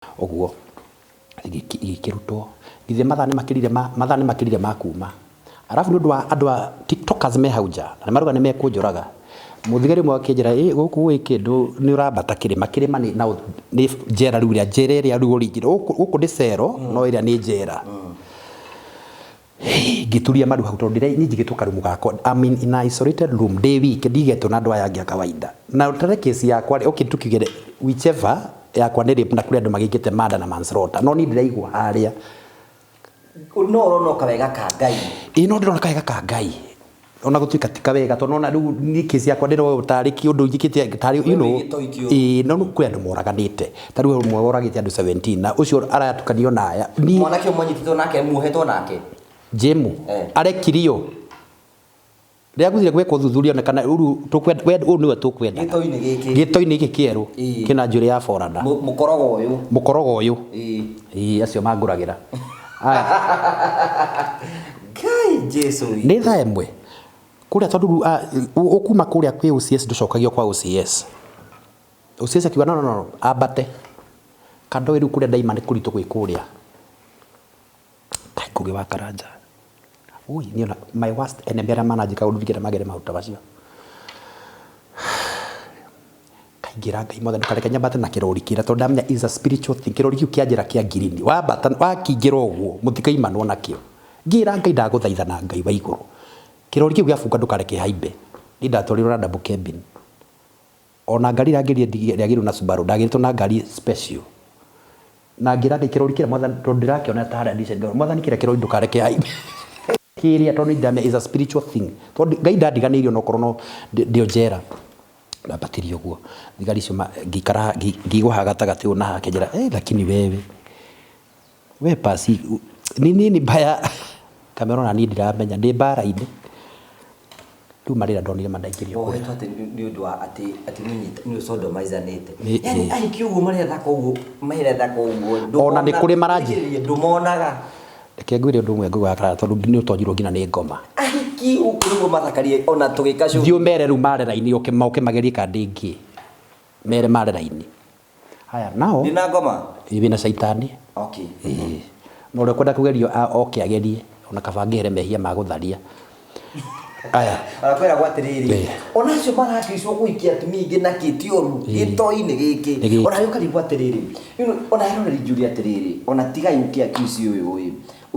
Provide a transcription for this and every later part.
Oguo igikirutwo githe mathaa nĩ makirire makuma. Arafu ndu wa andu a tiktokers me hauja na maruga nĩ mekunjuraga muthigari mwe akinjira guku wi kindu ni urambata kirima ni njera riu ria njera ria riu origin guku ndi cero no ria ni njera gituria maru hau tondu ni njigituka rumu gakwa I'm in an isolated room day week ndigeto na andu aya angi kawaida na tare case yakwa okay tukigere whichever yakwa ni rape na kuri andu magikite mada na manslaughter no ni ndiraigua haria no urona kawega ka ngai no ndirona kawega ka ngai ona gutuika tika wega tondu ona riu ni case yakwa ndiro utariki undu njikite tari no kuri andu moraganite tari umwe oragite andu 17 na ucio aratukanio na aya mwanake umonyitito nake muhetwo nake Jemu arekirio ria guthire gweka uthuthuria na kana uru tukwenda niwe tukwenda gito-ini giki kieru kina njuri ya foranda mukorogo uyu acio manguragira kai Jesu ni tha emwe kuria tondu ukuma kuria kwi OCS nducokagio kwa OCS akiuga no abate kando iru kuria daima ni kuritu gwikuria kai kugi wa karanja ui niona my worst enemy ara manager ka udugire magere mahuta bacio kaingira ngai mothe ndukareke nyambate na kirori kira tondu ndamenya is a spiritual thing kirori kiu kianjira kia ngirini wambata wakingira uguo mutikaimanwo nakio ngira ngai ndaguthaitha na ngai wa iguru kirori kiu giafunga ndukareke haimbe ni ndatorirwo na double cabin ona ngari rangirie riagiru na Subaru ndagiritwo na ngari special na ngira ngai kirori kira mothe tondu ndirakiona tara decent mothe ni kira kirori ndukareke haimbe kiria tondu ndamenya is a spiritual thing tondu ngai ndandiganirio no korono ndio njera ndabatirio guo thigari cio ngikara ngigwa gatagati ona hakenjera lakini we pasi nini baya kamera na ni ndiramenya ndi bara-ini riu marira ndonire mandaikirio kuri ate ni undu wa ati ni sodomizanite yani ai kiugo maretha koguo ona ni kuri maranji ndumonaga reke ngwire undu umwe ngugakara tondu ni utonjirwo ngina ni ngoma ahiki ukuru mathakarie ona tugikacu thio mere ru marera-ini oke magerie kandi ingi mere marera-ini haya nao ndina ngoma ibina saitani okay no rekwenda kugerio oke agerie ona kabangire mehia magutharia aya arakwera gwatiriri ona cio marakicwo guikia tumingi na kitioru gito-ini giki ona yo kari gwatiriri ona yarona rijuri atiriri ona tiga yuki accuse uyu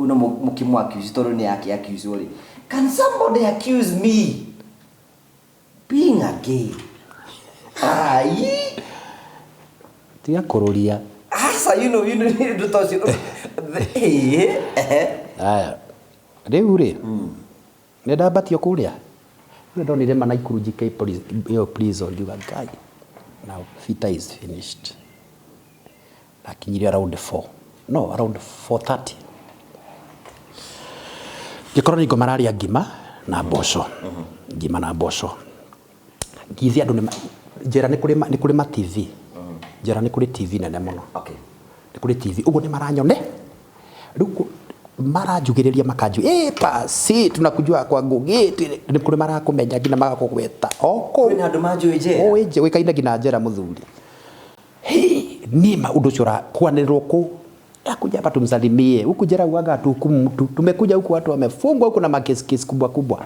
no mukimu accuse tondu ni yake accuse uri can somebody accuse me being a gay tiga kururia asa you do tosi aya riu ri ne ndabatio kuria ndio ndonire Naikuru JK police ngiuga ngai now fita is finished akinyire around 4:30 gikorwo ni ngomararia ngima na mboco ngima na mboco ngithi andu njera ni kuri ma TV njera ni kuri TV nene muno okay ni kuri TV ugo ni maranyone riu marajugiriria makanju pasi tunakujua kwa ngugi ni kuri marakumenya ngina magakugweta oko ni andu manjui njera oje wikaina ngina njera muthuri nima undu cura kwanirwo ku akuja hapa tumsalimie huku jera uaga tumekuja huku watu wamefungwa huku na makesi kubwa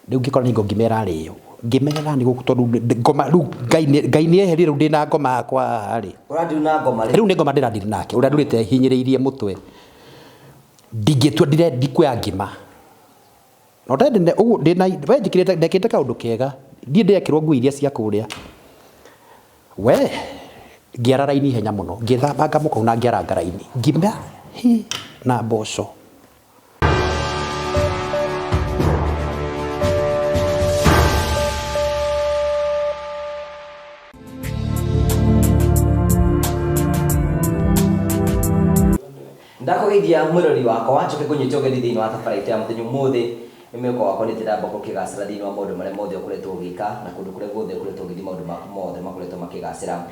ndio ngikora ni ngimera riyo ngimenya ni guku tondu ngoma ru ngai ni eheri ru ndina ngoma kwa ari urandi na ngoma riu ni ngoma ndira nake uria ndurite hinyiriirie mutwe ndigetua ndikuya ngima no ndende ugu ndina we njikirite ndekite kaundu kega ndie ndekirwo ngui iria cia kuria we ngiarara-ini henya muno ngithamba ngamuka na ngiarangara-ini ngima na mboco ndakugeithia mwirori wakwa wanjoke kunyita ugeni thiini wa tafaraita ya muthenya umuthi imeko wakwa ni ndamboko kigacira thiini wa maundu maria mothe ukuretwo ugika na kundu kuria guothe ukuretwo ugithi maundu maku mothe makuretwo makigacira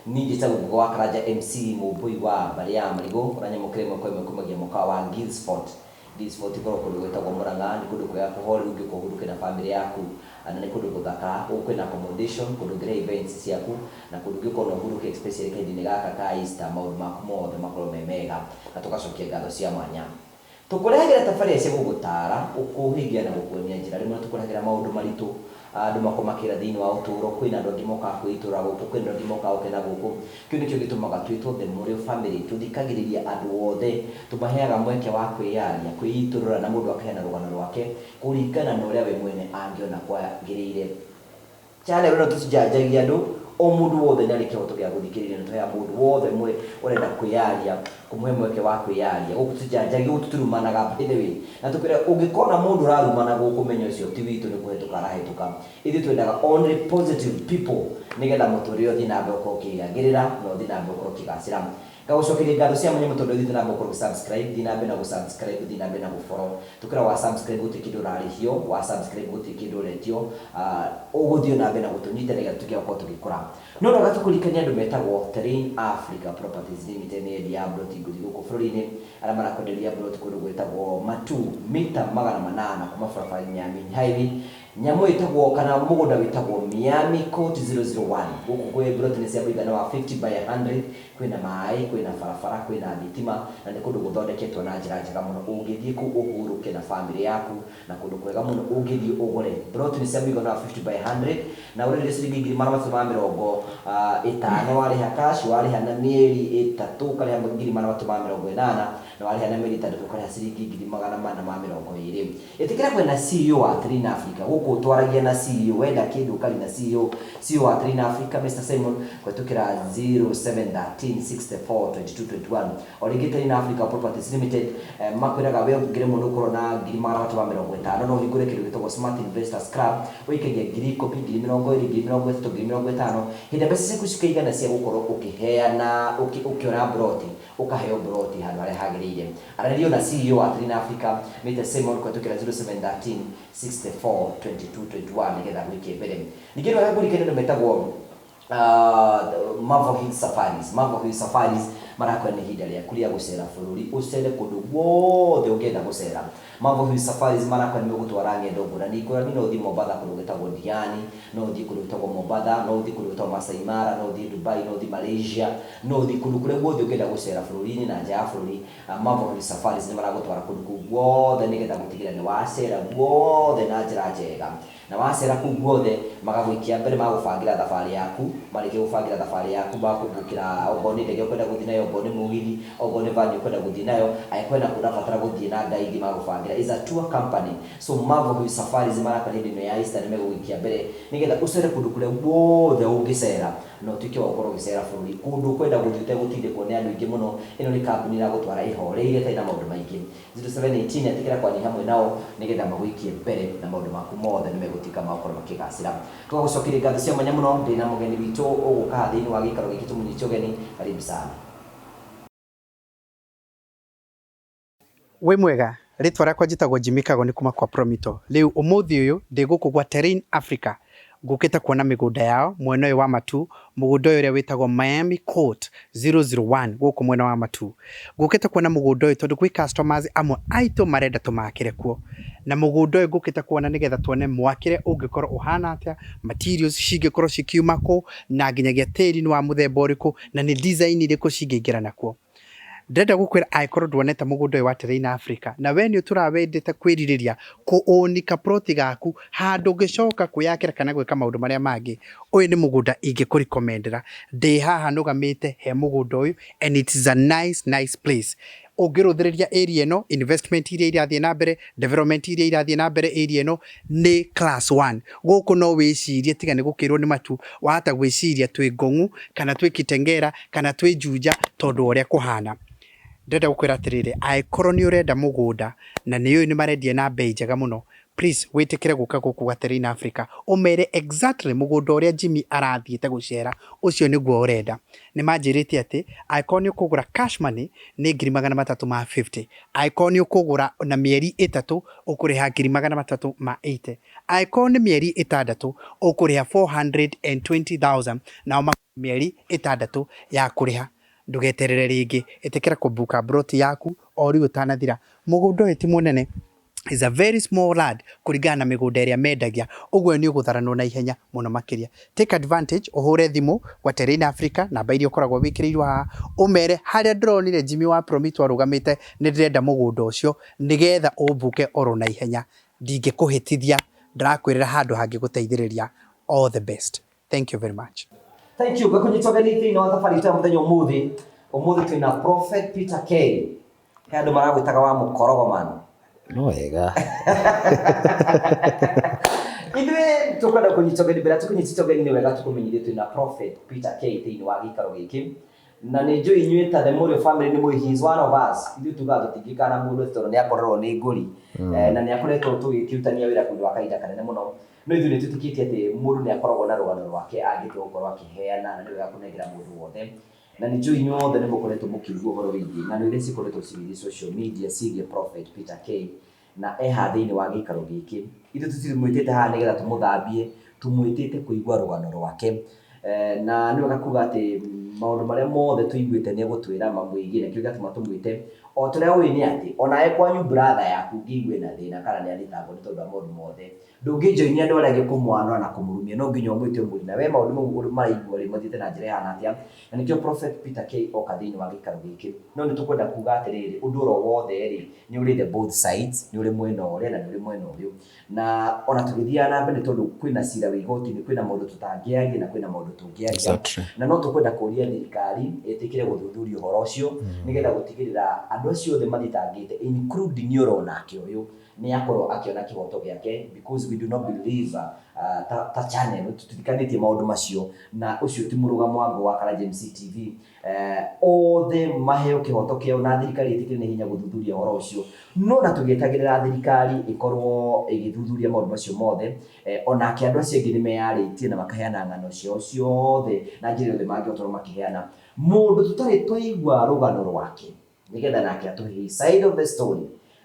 ningi tagugo wa Karanja MC Mubui wa Maria Marigo uranyamukire mwako kumagia muka wa Gilsport Gilsport ko kundu gwetagwo Murang'a ni kundu kuria kuhori ungikuhuruke na family yaku na nĩ kũndũ gũthaka, kwĩna accommodation, kũndũ ngĩre events ciaku, na kũndũ ngĩkorwo na ũhurũke especially kahinda-inĩ gaka ka Easter, maũndũ maku mothe makorwo me mega, na tũgacokia ngatho cia mwanya. Tũkũrehagĩra tabarĩra cia gũgũtaara, gũkũhingia na gũkuonia njĩra. Rĩmwe tũkũrehagĩra maũndũ maritũ, andũ makomakĩra thĩinĩ wa ũtũũro, kwĩna andũ angĩ mokaga kwĩitũra gũkũ, kwĩna andũ angĩ mokaga gũkena gũkũ. Kĩu nĩkĩo gĩtũmaga twĩtwo the Mũrĩo family, tũthikagĩrĩria andũ othe, tũmaheaga mweke wa kwĩyaria, kwĩitũrũra, na mũndũ akaheana rũgano rwake kũringana na ũrĩa we mwene angĩona kwagĩrĩire. Channel ĩno tũtijanjagia andũ, o mũndũ wothe nĩ arĩ kĩhoto gĩa gũthikĩrĩria, na tũheaga mũndũ wothe ũrenda kwĩyaria, kũmũhe mweke wa kwĩyaria. Gũkũ tũtijanjagia, gũkũ tũtirumanaga by the way. Na tũkwĩra ũngĩkona mũndũ ũrarumana gũkũ, menya ũcio ti witũ, nĩ kũhetũka arahĩtũka. Ithuĩ twendaga only positive people, nĩgetha mũtũrĩre ũthiĩ na mbere ũkorwo ũkĩagĩrĩra, na ũthiĩ na mbere ũkorwo ũkĩgacĩra. Ngagũcokeria ngatho cia mwanya mũtondũ ũthiĩ na mbere ũkorwo ũgĩsubscribe, thiĩ na mbere na gũsubscribe, thiĩ na mbere na gũfollow. Tũkwĩra wa subscribe gũtirĩ kĩndũ ũrarĩhio, wa subscribe gũtirĩ kĩndũ ũretio, ũgũthiĩ na mbere na gũtũnyitĩrĩra tũgĩkorwo tũgĩkũra. No no gatũkũrikania andũ metagwo Terrain Africa Properties Limited, nĩ endia ya mburoti ngũthi gũkũ bũrũri-inĩ, arĩa marakwenderia mburoti kũndũ gwĩtagwo Matu, mita 800 kuma barabara Miami Highway. Nyamũ ĩtagwo kana mũgũnda wĩtagwo Miami Court 001. Gũkũ kwĩ mburoti nĩ cia mũigana wa 50 by 100, kwĩna maĩ, kwĩna barabara, kwĩna thitima, na nĩ kũndũ gũthondeketwo na njĩra njega mũno. Ũngĩthiĩ kũu ũhurũke na family yaku, na kũndũ kwega mũno ũngĩthiĩ ũgũre. Mburoti nĩ cia mũigana wa 50 by 100, na ũrĩrĩ ciringi 350, warĩha cash, warĩha na mĩeri 3 ũkarĩha 380, na warĩha na mĩeri 3 ũkarĩha ciringi 420. Ĩtĩkĩra kwĩna CEO wa Terrain Africa, gũkũ twaragia na CEO, wenda kĩndũ ũkari na CEO wa Terrain Africa, Mr. Simon, kũhetũkĩra 0713642221. O rĩngĩ Terrain Africa Properties Limited, makwĩraga we ũngĩre mũndũ ũkorwo na 450, no hingũre kĩndũ gĩtagwo Smart Investors Club, ũikagia 10,000, 20,000, 30,000, 50,000, hĩndĩ mbeca ciaku cikaigana cia gũkorwo ũkĩheana, ũkĩona mburoti, ũkaheo mburoti handũ harĩa hagĩrĩire. Aranĩria na CEO wa Terrain Africa, Mr. Simon, kũhetũkĩra 0713642221, nĩgetha gwĩke mbere. Ningĩ no hagũrikania andũ metagwo Marvel Hill Safaris. Marvel Hill Safaris marakwenda ihinda rĩaku rĩa gũcera bũrũri, ũcere kũndũ guothe ũngĩenda gũcera. Marvel Hill Safaris marakwenda gũgũtwara ng'endo ngũrani ngũrani. No ũthiĩ Mombasa kũndũ gwĩtagwo Diani, no ũthiĩ kũndũ gwĩtagwo Mombasa, no ũthiĩ kũndũ gwĩtagwo Masai Mara, no ũthiĩ Dubai, no ũthiĩ Malaysia, no ũthiĩ kũndũ kũrĩa guothe ũngĩenda gũcera bũrũri-inĩ na nja ya bũrũri. Marvel Hill Safaris nĩ maragũtwara kũndũ kũu guothe, nĩgetha gũtigĩrĩra nĩ wacera guothe na njĩra njega. Na wacera kũu guothe magagũikia mbere, magũbangĩra thabarĩ yaku, marĩkia gũbangĩra thabarĩ yaku, magakũbũkĩra okorwo nĩ ndege ũkwenda gũthiĩ nayo, okorwo nĩ mũgithi, okorwo nĩ van ũkwenda gũthiĩ nayo, angĩkorwo na ũrabatara gũthiĩ na ngaithi magũbangĩra. Is a tour company. So Marvel Hill Safaris marakwenda hĩndĩ ĩno ya Easter nĩ megũgũikia mbere, nĩgetha ũcere kũndũ kũrĩa guothe ũngĩcera, na ũtuĩke wa gũkorwo ũgĩcera bũrũri, kũndũ ũkwenda gũthiĩ ũtegũtindĩkwo nĩ andũ aingĩ mũno. Ĩno nĩ kambuni ĩragũtwara ĩhoreire, ĩtarĩ na maũndũ maingĩ. 0718 atĩkĩra kwanĩria hamwe nao, nĩgetha magũikie mbere na maũndũ maku mothe nĩ megũtuĩka magũkorwo makĩgacĩra. Tũgagũcokeria ngatho cia mwanya mũno. Ndĩna mũgeni witũ ũgũka thĩinĩ wa gĩikaro gĩkĩ tũmũnyite ũgeni. Karibu sana. Wĩ mwega, rĩtwa rĩakwa njĩtagwo Jimmy Kago, nĩ kuma kwa Promito. Rĩu ũmũthĩ ũyũ ndĩ gũkũ gwa Terrain Africa, ngũkĩte kuona mĩgũnda yao mwena ũyũ wa Matu, mũgũnda ũyũ ũrĩa wĩtagwo Miami Court 001 gũkũ mwena wa Matu. Ngũkĩte kuona mũgũnda ũyũ tondũ gwĩ customers amwe aitũ marenda tũmakĩre kuo, na mũgũnda ũyũ ngũkĩte kuona nĩgetha tuone mwakĩre ũngĩkorwo ũhana atĩa, materials cingĩkorwo cikiuma kũ, na nginyagia tĩri nĩ wa mũthemba ũrĩkũ, na nĩ design irĩkũ cingĩingĩra nakuo. Ndĩrenda gũkwĩra angĩkorwo ndwonete mũgũnda ũyũ wa Terrain Africa, na we nĩ ũtũrawendete kwĩrirĩria kũũnika ploti gaku handũ ũngĩcoka kwĩyakĩra kana gwĩka maũndũ marĩa mangĩ, ũyũ nĩ mũgũnda ingĩkũrecommendera. Ndĩ haha nũgamĩte he mũgũnda ũyũ, and it is a nice place. Ũngĩrũthĩrĩria area ĩno, investment iria irathiĩ na mbere, development iria irathiĩ na mbere area ĩno nĩ class 1. Gũkũ no wĩcirie, tiga nĩ gũkĩrwo nĩ Matu, wahota gwĩciria twĩ Ngong'u, kana twĩ Kitengera, kana twĩ Juja, tondũ ũrĩa kũhana. Ndĩrenda gũkwĩra atĩrĩrĩ, angĩkorwo nĩ ũrenda mũgũnda na nĩ ũyũ nĩ marendia na bei njega mũno, please wĩtĩkĩre gũka gũkũ gwa Terrain Africa, ũmere exactly mũgũnda ũrĩa Jimmy arathiĩte gũcera, ũcio nĩguo ũrenda. Nĩ manjĩrĩte atĩ angĩkorwo nĩ ũkũgũra cash money nĩ 350,000, angĩkorwo nĩ ũkũgũra na mĩeri 3 ũkũrĩha 380,000, angĩkorwo nĩ mĩeri 6 ũkũrĩha 420,000, na mĩeri 6 ya kũrĩha. Ndũgeterere rĩngĩ, ĩtĩkĩra kũbuka broti yaku o rĩu ũtanathira. Mũgũnda ũyũ ti mũnene, is a very small lad kuringana na migunda iria mendagia ugwe ni ugutharanwo na ihenya muno makiria. Take advantage uhure thimu kwa Terrain Africa namba iria ukoragwo wikirirwo haha umere haria ndronire Jimmy wa Promito arugamite ni ndirenda mugunda ucio nigetha umbuke oro na ihenya ndingikuhitithia ndirakwirira handu hangi guteithiriria. All the best. Thank you very much. Thank you. Gakunyitogeni thini wa tafari ta muthenya umuthi twina Prophet Peter K. He andu maragwitaga wa mukorogo man. No wega. Ithuĩ tukwenda kunyitogeni mbere tukunyitogeni ni wega tukumenyithie twina Prophet Peter K thini wa gikaro giki na ni njui inyuĩ ta the Morio family ni he is one of us. Ithuĩ tugaga tutingikana mundu tondũ ni akorerwo ni nguri na ni akoretwo tugĩkirutania wĩra kũndũ wa kahinda kanene mũno. No ithuĩ nĩ tũtĩkĩtie atĩ mũndũ nĩ akoragwo na rũgano rwake angĩtua gũkorwo akĩheana na nĩ wega kũnengera mũndũ wothe. Na nĩ njui inyuothe nĩ mũkoretwo mũkĩigua ũhoro wĩgiĩ na nĩ iria cikoretwo cigĩthiĩ social media ciĩgiĩ Prophet Peter K na eha thĩinĩ wa gĩikaro gĩkĩ. Ithuĩ tũtimwĩtĩte haha nĩgetha tũmũthambie, tũmwĩtĩte kũigua rũgano rwake. Na nĩ wega kuga atĩ maũndũ marĩa mothe tũiguĩte nĩ egũtwĩra mamwĩgiĩ na kĩo gĩatũma tũmwĩte. O tũrĩa ũĩ nĩ atĩ onawe kwanyu brother yaku ngĩigue na thĩna kana nĩ athitangwo nĩ tondũ wa maũndũ mothe ndũngĩnjoinia andũ arĩa gĩkũmwanũra na kũmũrumia, no nginya ũmwĩte ũmũri na we maũndũ mau maraigua rĩ mathiĩte na njĩra ĩhana atĩa. Na nĩkĩo Prophet Peter K oka thĩinĩ wa gĩikaro gĩkĩ. No nĩ tũkwenda kuga atĩrĩrĩ ũndũ oro wothe rĩ nĩ ũrĩ the both sides, nĩ ũrĩ mwena ũrĩa na nĩ ũrĩ mwena ũyũ. Na ona tũgĩthiaga na mbere tondũ kwĩna cira wĩ igoti-inĩ, kwĩna maũndũ tũtangĩaria na kwĩna maũndũ tũngĩaria. Na no tũkwenda kũria thirikari ĩtĩkĩre gũthuthuria ũhoro ũcio nĩgetha gũtigĩrĩra andũ acio othe mathitangĩte including nĩ ũronake ũyũ nĩ akorwo akĩona kĩhoto gĩake, because we do not believe ta channel tutitikanĩtie maũndũ macio na ũcio ti mũrũgamo wa Karanja TV. Othe maheo kĩhoto kĩao na thirikari ĩtĩkĩre nĩ hinya gũthuthuria ũhoro ũcio. No na tũgĩetagĩrĩra thirikari ĩkorwo ĩgĩthuthuria maũndũ macio mothe, onake andũ acio angĩ nĩ meyarĩtie na makaheana ng'ano ciao ciothe na njĩra yothe mangĩkorwo makĩheana. Mũndũ tũtarĩ twaigua rũgano rwake nĩgetha nake atũhe side of the story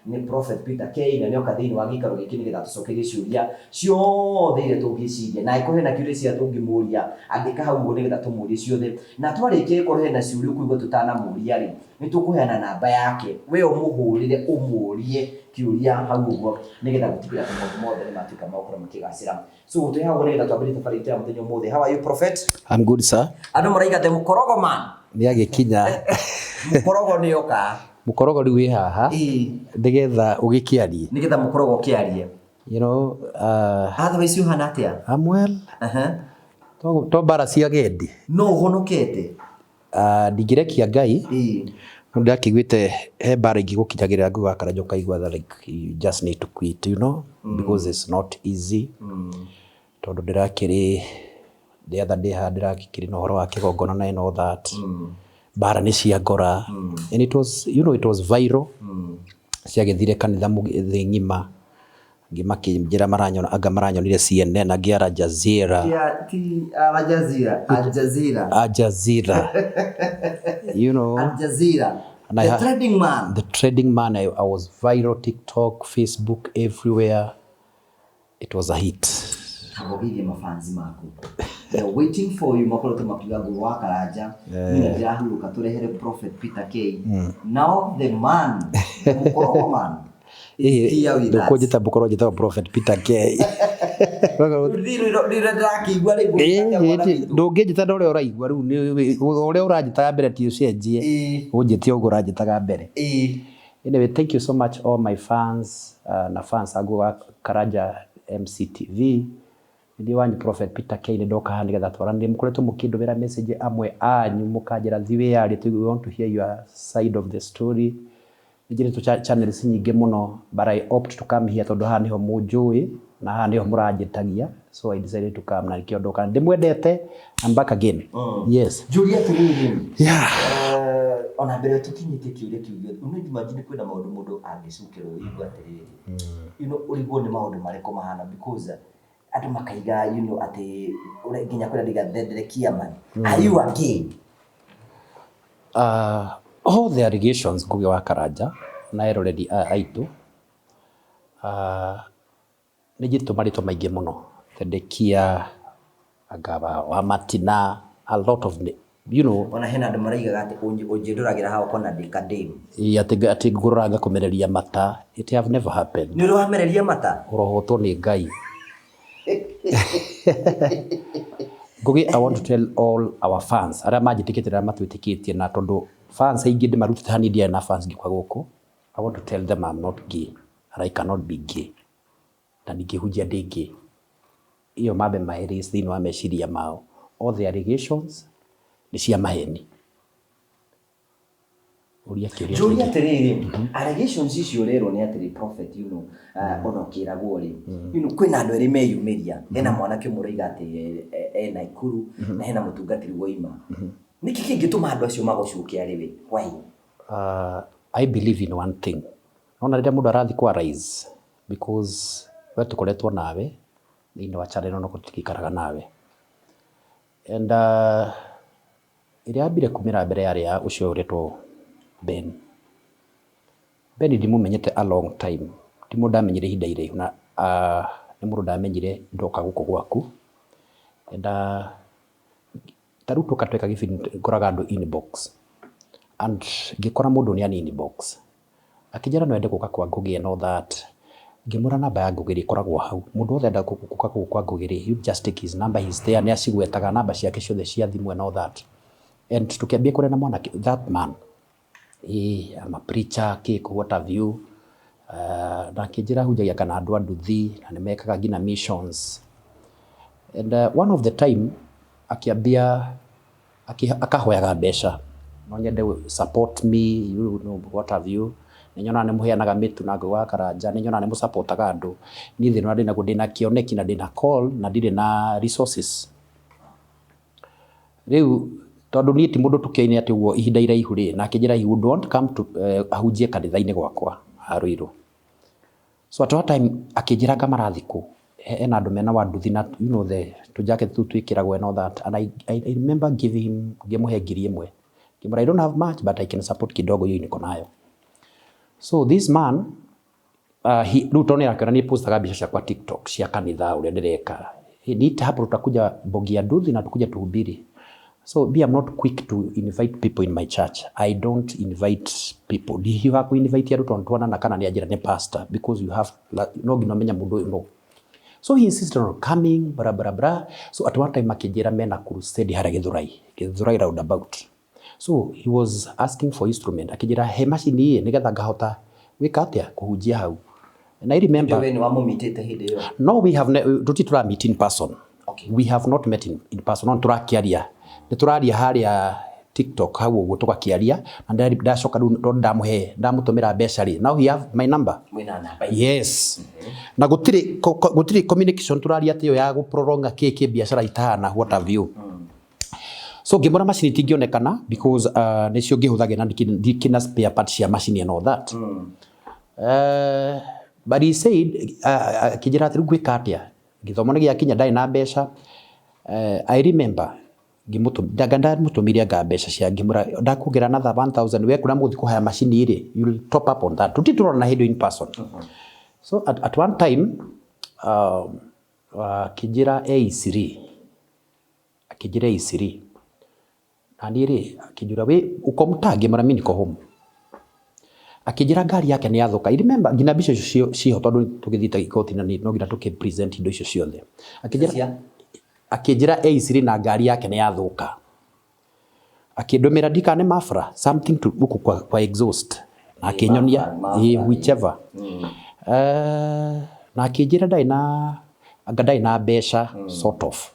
nĩ Prophet Peter K na nĩoka thĩinĩ wa gĩikaro gĩkĩ nĩgetha tũcokerie ciũria ciothe iria tũngĩciria na ĩkorwo hena kĩũria cia tũngĩmũria andĩka hau ũguo nĩgetha tũmũrie ciothe. Na twarĩkia ĩkorwo hena ciũria ũkũigua tũtanamũria rĩ nĩ tũkũheana namba yake, we ũmũhũrĩre ũmũrie kĩũria hau ũguo nĩgetha gũtigĩrĩra atĩ maũndũ mothe nĩ matuĩka magũkorwo makĩgacĩra. So twĩ hau nĩgetha twambĩrĩrie thabarĩ itũ ya mũthenya ũmũthĩ. How are you Prophet? I'm good sir. Andũ maraiga the mũkorogo man Nĩ agĩkinya. Mũkorogo nĩ oka. Mũkorogo rĩu wĩ haha nĩgetha ũgĩkĩarie. Nĩgetha mũkorogo ũkĩarie. You know, otherwise ũhana atĩa? I'm well. To mbara cia gendi. No ũhonokete. Ndingĩrekia Ngai. No ndakĩiguĩte he mbara ingĩ gũkinyagĩrĩra Ngai wa Karanja ũkaigua that like you just need to quit, you know, because it's not easy. Tondũ ndĩrakĩrĩ the other day ndĩrakĩrĩ na ũhoro wa kĩgongona and all that. Bara nĩ cia ngora and it was, you know, it was viral. Ciagĩthire kanitha thĩ ng'ima angĩ makĩnjĩra maranyona anga maranyonire CNN angĩ Al Jazeera. Al Jazeera. You know, Al Jazeera. The trading man. The trading man. I was viral, TikTok, Facebook, everywhere. It was a hit. Tabogige mafanzi mako. They're waiting for you makolote mapiga nguru wa Karanja. Mina ndirahuruka turehere Prophet Peter K. Now the man, Mukorogo man. Ndũkũnjĩta Mukorogo njĩtagwo Prophet Peter K. Ndũngĩnjĩta na ũrĩa ũraigua rĩu ũrĩa ũranjĩtaga mbere ti ũcenjie ũnjĩtie ũguo ũranjĩtaga mbere. Anyway, thank you so much all my fans na fans agu wa Karanja MCTV. Ndi wanyu Prophet Peter K ndoka haha nĩgetha twaranĩrie. Mũkoretwo mũkĩndũmĩra message amwe anyu mũkanjĩra thiwe yarĩ we want to hear your side of the story. Nĩnjĩrĩtwo channels nyingĩ mũno but I opt to come here tondũ haha nĩho mũnjũĩ na haha nĩho mũranjĩtagia, so I decided to come na nĩkĩo ndoka. Ndĩmwendete, I'm back again. Yes. Julia tũrĩrĩ. Yeah. Ona mbere tũkinyĩte kĩũria kĩu ũmwe imagine kwĩna maũndũ mũndũ angĩcukĩrwo igua atĩrĩrĩ. You know ũrigwo nĩ maũndũ marĩkũ mahana because andũ makaiga you know atĩ nginya kwĩna ndigathenderekia man. Are you again? All the allegations Ngugi wa Karanja na eroreri aitũ nĩ njĩtwo marĩtwo maingĩ mũno. Thendekia, Agaba wa Matina, a lot of you know, ona hena andu maraigaga ati unjinduragira hawa kona ndikadem ati nguranga kumereria mata. It have never happened. ni uramereria mata Urohotwo ni Ngai. Ngugi, I want to tell all our fans aria manjitikitira matwitikitie na tondu fans aingi ndimarutite hani ndia na fans ngikwa guku. I want to tell them I'm not gay and I cannot be gay. Na ningihunjia ndi gay. Iyo mabe maerisi thini wa meciria mao. All the allegations ni cia maheni. Julia terere allegations icio rero ni atiri prophet ono kiragwo ri kwina andu eri meyumiria ena mwanake muraiga ati ena ikuru na hena mutungatiri woima niki kingituma andu acio magocukia riwe why I believe in one thing. Ona rĩrĩa mũndũ arathi kwa rise because we tukoretwo nawe thĩinĩ wa channel no gũtikaraga nawe and ĩrĩa ambire kumĩra mbere yarĩ ya ũcio ũretwo Ben ndimumenyete a long time, ti mũndũ ndamenyire ihinda iraihu na nĩ mũndũ ndamenyire ndoka gũkũ gwaku and tarĩu tũka gĩbindi ngoraga andũ inbox and ngĩkora mũndũ nĩ inbox akĩnjĩra no ende gũka kwa Ngugi and all that. Ngĩmũra namba ya Ngugi ĩkoragwo hau, mũndũ wothe enda gũka kwa Ngugi you just take his number, he's there, nĩ acigwetaga namba ciake ciothe cia thimũ and all that. And tukĩambia kũrĩa na mwanake that man I'm a preacher, what have you, na akĩnjĩra hunjagia kana andũ a nduthi na nĩ mekaga ngina missions and one of the time akĩambia akahoyaga mbeca no nyende support me, you know what have you. Nĩ nyona nĩ mũheanaga mĩtu na ngũ wa karanja, nĩ nyona nĩ mũsupportaga andũ niĩ thĩ no ndĩna kĩoneki na ndĩna call na ndirĩ na resources. Rĩu tondu niĩ ti mũndũ tukĩine atĩ guo ihinda iraihu rĩ na akĩnjĩra he would want come to ahunjie kanitha-inĩ gwakwa Haruiru. So at one time akĩnjĩra ngamarathiku ena andũ mena wanduthi na you know the tujacket tu twĩkĩragwo and all that and I remember giving him ngĩmũhe 1,000 ngĩmwĩra I don't have much but I can support kidogo hiyo niko nayo. So this man rĩu tondũ nĩarakĩona nĩ postaga mbica ciakwa TikTok cia kanitha ũrĩa ndĩreka nĩ hapo tutakuja bogia nduthi na tukuja tuhubiri. So I'm not quick to invite people in my church. I don't invite people. You have to invite you to na kana ni ajira ni pastor because you have no ginomenya mundu no. So he insisted on coming bra bra bra. So at one time akijira mena crusade hara Githurai roundabout. So he was asking for instrument. Akijira he machine ye nigetha ngahota wika atia kuhunjia hau. And I remember no, we have to meet in person. Okay. We have not met in person. No turakiaria. Nĩ tũraria harĩa TikTok hau ũguo tũgakiaria na ndacoka rĩu ndamũtũmĩra mbeca rĩ. Now he have my number. Yes. Na gũtirĩ communication tũraria atĩ yo ya gũprolonga kĩkĩ biacara itahana what have you. So ngĩmũra macini tingĩonekana because nĩcio ngĩhũthagĩra na ndikĩna spare parts cia macini and all that. But he said akĩnjĩra atĩ rĩu gwĩka atĩa gĩthomo nĩ gĩakinya ndarĩ na mbeca. I remember mutumiria ga mbeca cia ngimura ndakugira another 1,000 we kuna muthi kuhaya machine ire you will top up on that tutiturona hedo in person. So at one time kijira A3 anire akijura we ukomtage mara mimi niko home akijira gari yake ni yathuka. I remember ngina bicio cio tondu tugithita ikoti na no ngina tuke present indo icio ciothe akijira A3 na gari yake ni yathuka akindumira ndikane mafra something to buku kwa exhaust na akinyonia whichever na akijira ndai na mbeca sort of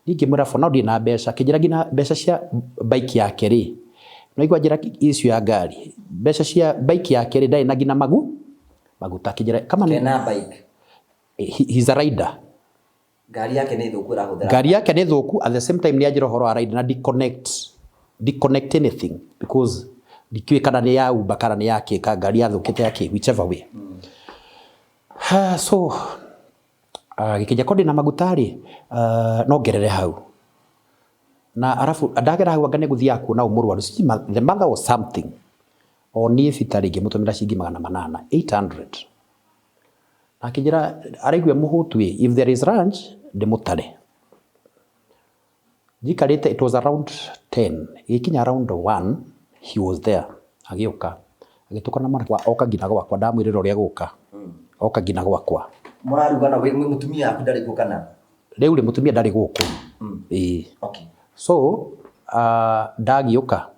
ngimura for now ndi na mbeca akijira ngina mbeca cia bike yake ri no igwa njira issue ya gari mbeca cia bike yake ri ndai na ngina maguta akijira kama ni na bike he's a rider. Gari yake nĩ thuku rahũthĩra. Gari yake nĩ thuku at the same time nĩ ajira horo ride na disconnect anything because ndikiwe kana nĩ ya Uber kana nĩ yake ka gari yathukite yake whichever way. So gikija kodi na magutari no gerere hau na arafu ndagera hau angane guthia kuona umurwaru the mother was something oni fitari ngimutumira cingi 800 akijira araigwe muhutu if there is ranch de mutare Jikarite, it was around 10. Ikinya around 1, he was there. Agioka. Agituka na mwana kwa oka ngina gwakwa ndamwirira uria guka. Oka ngina gwakwa. Murarugana we mutumia aku ndari gukana. Riu ri mutumia ndari guku. Okay. So, ndagioka.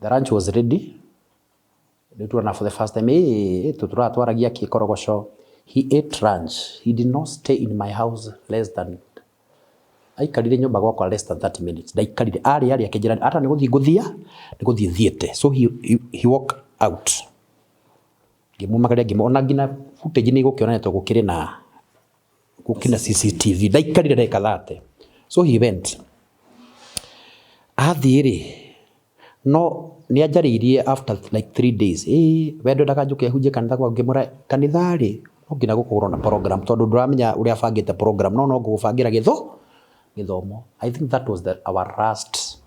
The lunch was ready. For the first time, turatwaragia kikorogoco. He ate lunch. He did not stay in my house less than aikarire nyumba gwakwa less than 30 minutes. Ndaikarire ari akijira hata niguthia thiete. So he walked out. Ngimumagaria ngimona ngina footage ni gukionanetwo gukina CCTV. Ndaikarire ndeka thate. So he went. Athiri no ni ajaririe after like 3 days. Wendo ndakajuke huje kanitha kwa ngimura kanitha ri no ngina gukugurwo na program tondu nduramenya uria bangite program no ngugubangira githomo. I think that was our last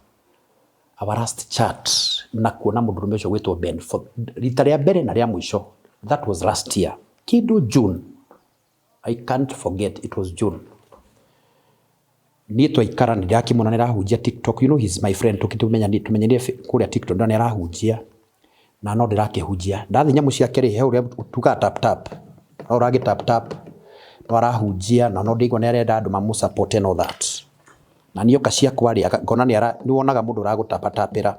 chat na kuona mundu rumesho gwitwo Ben for rita ria mbere na ria mwisho. That was last year, kidu June. I can't forget, it was June. Ni twaikara ni ndakimona ni rahunjia TikTok. You know, he's my friend. Tumenyane kuria TikTok ndo ni rahunjia na no ndirakihunjia ndathi nyamu ciake ri he uria tuka tap uragi tap no arahunjia na no ndigwa ni arenda andu mamu support and all that. Na nioka ciakwa ri akona ni wonaga mundu uragutapatapira.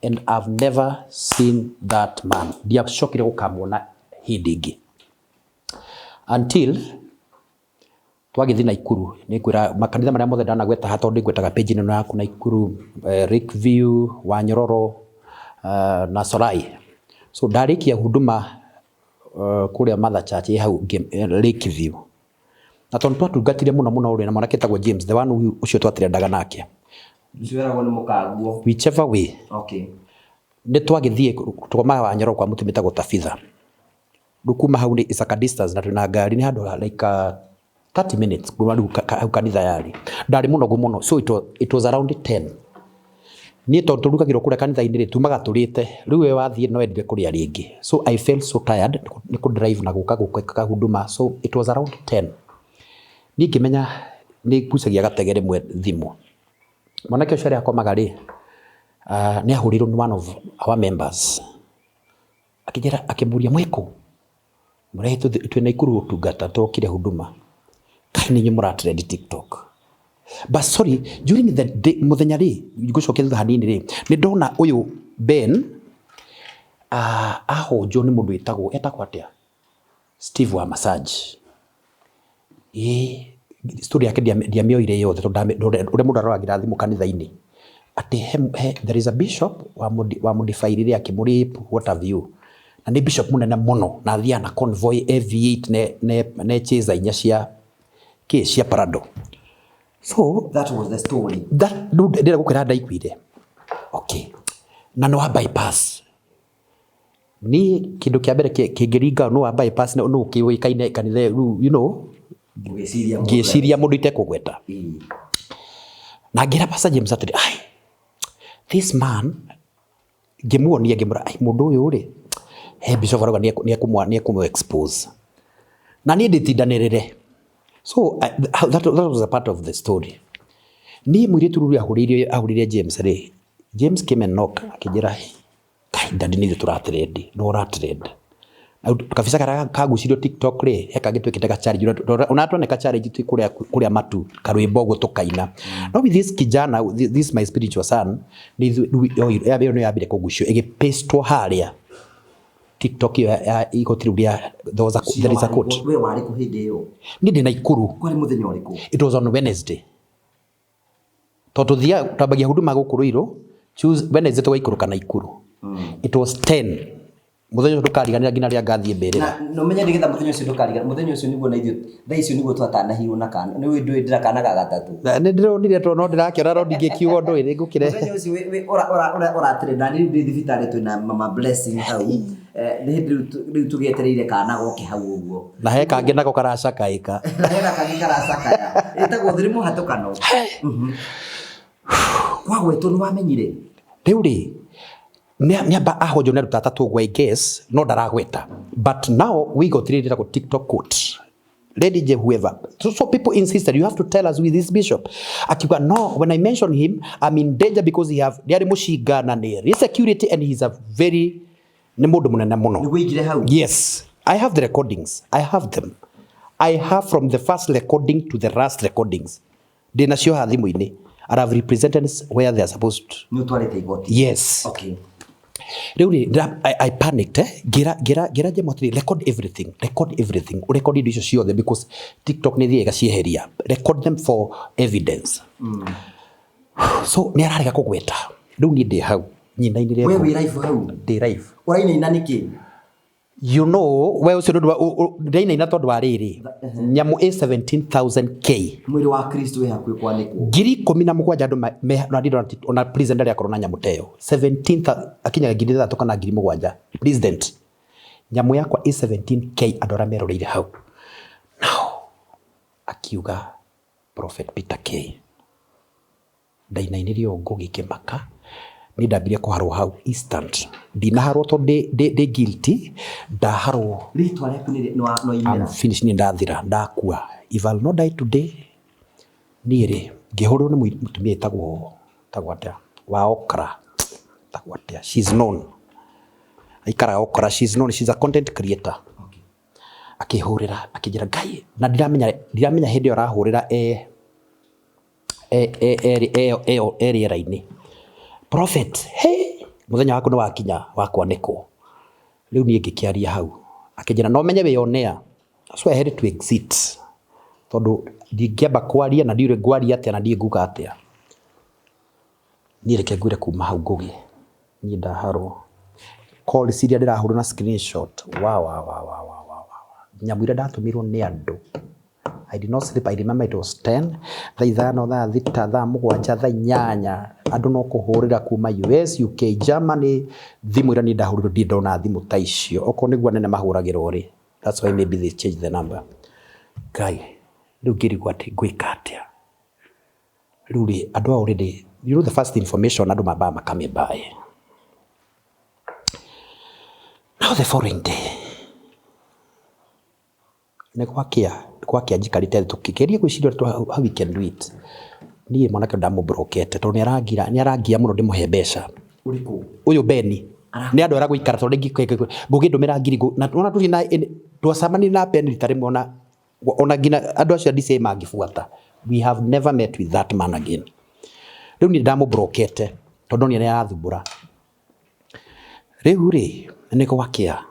And I've never seen that man. Dia shokire gukamwona hindingi until twagithi Naikuru. Nikwira makanitha maria mothe ndanagweta hato ndigwetaga page ino yaku Naikuru, Rickview, Wanyororo, na Solai. So ndarikia huduma kuria Mother Church hau Rickview. Na tondu twatungatire muno uri na mwanake tagwo James, the one ucio twatirendaga nake. Njueragwo ni mukaguo. Whichever way. Okay. Ni twagithie tukoma Wanyororo kwa mutumita gutafitha. Dukuma hau ni isaka distance na tuna ngari ni handu like 30 minutes kuma hau kanitha yari. Ndari muno. So it was around 10. Ni tondu turukagirwo kuria kanitha ini ri tumaga turite. Riu we wathie no endire kuria ringi. So I felt so tired ni ku drive na guka huduma. So it was around 10. Ni ngimenya ni kucagia gategere mwe thimu. Mwanake ucio akomaga ri ni ahurirwo ni one of our members. Akijera akimuria mwiko. Muretu twi Naikuru utungata tokire huduma. Kaini nyi muratrend TikTok. But sorry, during the day muthenya ri ngucokethia hanini ri ni ndona uyu Ben ahonjo ni mundu etagwo atia Steve wa massage. Story yake ndiamioire yothe tondu mundu aroragira thimu kanitha-ini ati there is a bishop wa modified akimurip what have you. Na ni bishop munene muno na thia na convoy V8 ne cheza inya cia Parado. So that was the story. That dude ndira gukira ndaikwire. Okay. Na no bypass. Ni kindu kia mbere kingiringa no bypass no kiwikaine kanitha you know ngeciria mundu itekugweta. Na ngira Pastor James atiri this man ngimuonia ngimura mundu uyu ri bishop araga ni ekumwe expose. Na ni nditindanirire. So that was a part of the story. Ni mwiritu ruri ahuririe James ri. James came and knock akijira ndandi ni turatrend no ratrend. Kabisa kagucirio TikTok ri heka gitwikite ga challenge unatwa ne ka challenge tu kuria matu karwimbo gutukaina. Now with this kijana, this my spiritual son, no yabire kugucio igipestwo haria TikTok iko tirudia there is a quote. We wari ku hindi yo Ni ndi Naikuru. Kwari muthenya uriku? It was on Wednesday. Tuthia tabagia huduma gukuruiro Wednesday twaikuruka Naikuru. It was 10. Muthenya ndukariganira ngina ria ngathie mbere. Na no menya ndigetha muthenya ucio ndukariganira. Muthenya ucio niguo na ithio thaa icio niguo twatana hiu na kana. Ni we ndui ndirakana ga gatatu. Ni ndironire to no ndirakiona ro ndingikiuga ndu iri ngukire. Muthenya ucio we ora trenda ni ndi thibitari twina mama blessing hau. Ni ndi tugietereire kana goke hau uguo. Na he kangi nako karacakaika. Na he kangi karacakaya. Etagwo thirimu hatukano. Wagwetwo ni wamenyire. Riu ri niamba ahonjo ne rutata tugwa I guess no ndaragweta. But now we got ready to TikTok quote. Lady J, whoever. So people insisted, you have to tell us with this bishop. Akiwa, no, when I mention him, I'm in danger because they are mushiga na ne security and he's a very yes. I have the recordings. I have them. I have from the first recording to the last recordings. They nasio hathimu ini. I have represented where they are supposed to. Yes. Okay. I panicked. Gira jemotri. Record everything. Record icio ciothe because TikTok ni thiega cieheria. Record them for evidence. So ni ararega kugweta. Riu ni ndi hau. Nyina inire. Wewe live hau. Ndi live. Uraina ina niki? You know, we ucio ndaina ina tondu wa riri. Nyamu A17,000K. Mwiri wa Kristo we hakwe kwanikwo. 17,000 andu ona president ya corona nyamu teyo. 17 akinya 3,000 kana 7,000. President. Nyamu yakwa A17K adora meroreire hau. Now akiuga Prophet Peter K. Ndaina inirio ngugi kimaka. Ni ndambire kuharwo hau instant. Ndinaharwo to de guilty. Ndaharwo. Ritwa rĩaku no imera. I'm finished ni ndathira ndakua. If I'll not die today. Nire ngihurwo ni mutumia tagwo atia wa Okra. Tagwo atia. She's known. Aikara Okra, she's known. She's a content creator. Okay. Akihurira akijira Ngai na ndiramenya hindi orahurira area-ini. Prophet, hey, muthenya waku ni wakinya wakwaniko. Riu nie ngikiaria hau. Akijira no menye weyonea. So I had to exit. Tondu ndingiamba kwaria na ndiure ngwaria atia na ndinguga atia. Nie reke ngwire kuma hau ngugi. Nie ndaharwo. Call siria ndirahurwo na screenshot. Wow. Nyamwira ndatumirwo ni andu. I did not sleep. I remember it was 10. Thaa 5, thaa 6, thaa 7, thaa 8. Andu no kuhurira kuma US, UK, Germany. Thimu ira ni ndahuriro ndona thimu ta icio. Oko niguo nene mahuragirwo ri. That's why maybe they changed the number. Guy, riu ngirigwo ati gwika atia. Riu ri andu already, you know the first information andu mabaa makame bae. Now the following day. Ne kwakia njikarite tukigeria gwiciria how we can do it. Ni mwanake ndamubrokete to ni arangia muno ndimuhe mbeca. Uriku Uyu Beni ni andu ara guikara to ngugi ndumira ngiri na ona tuli na twacamani na Beni ritari ona ngina andu acio ndise mangifuata. We have never met with that man again. Riu ni ndamubrokete tondu ni arathumbura. Riu ri ni kwakia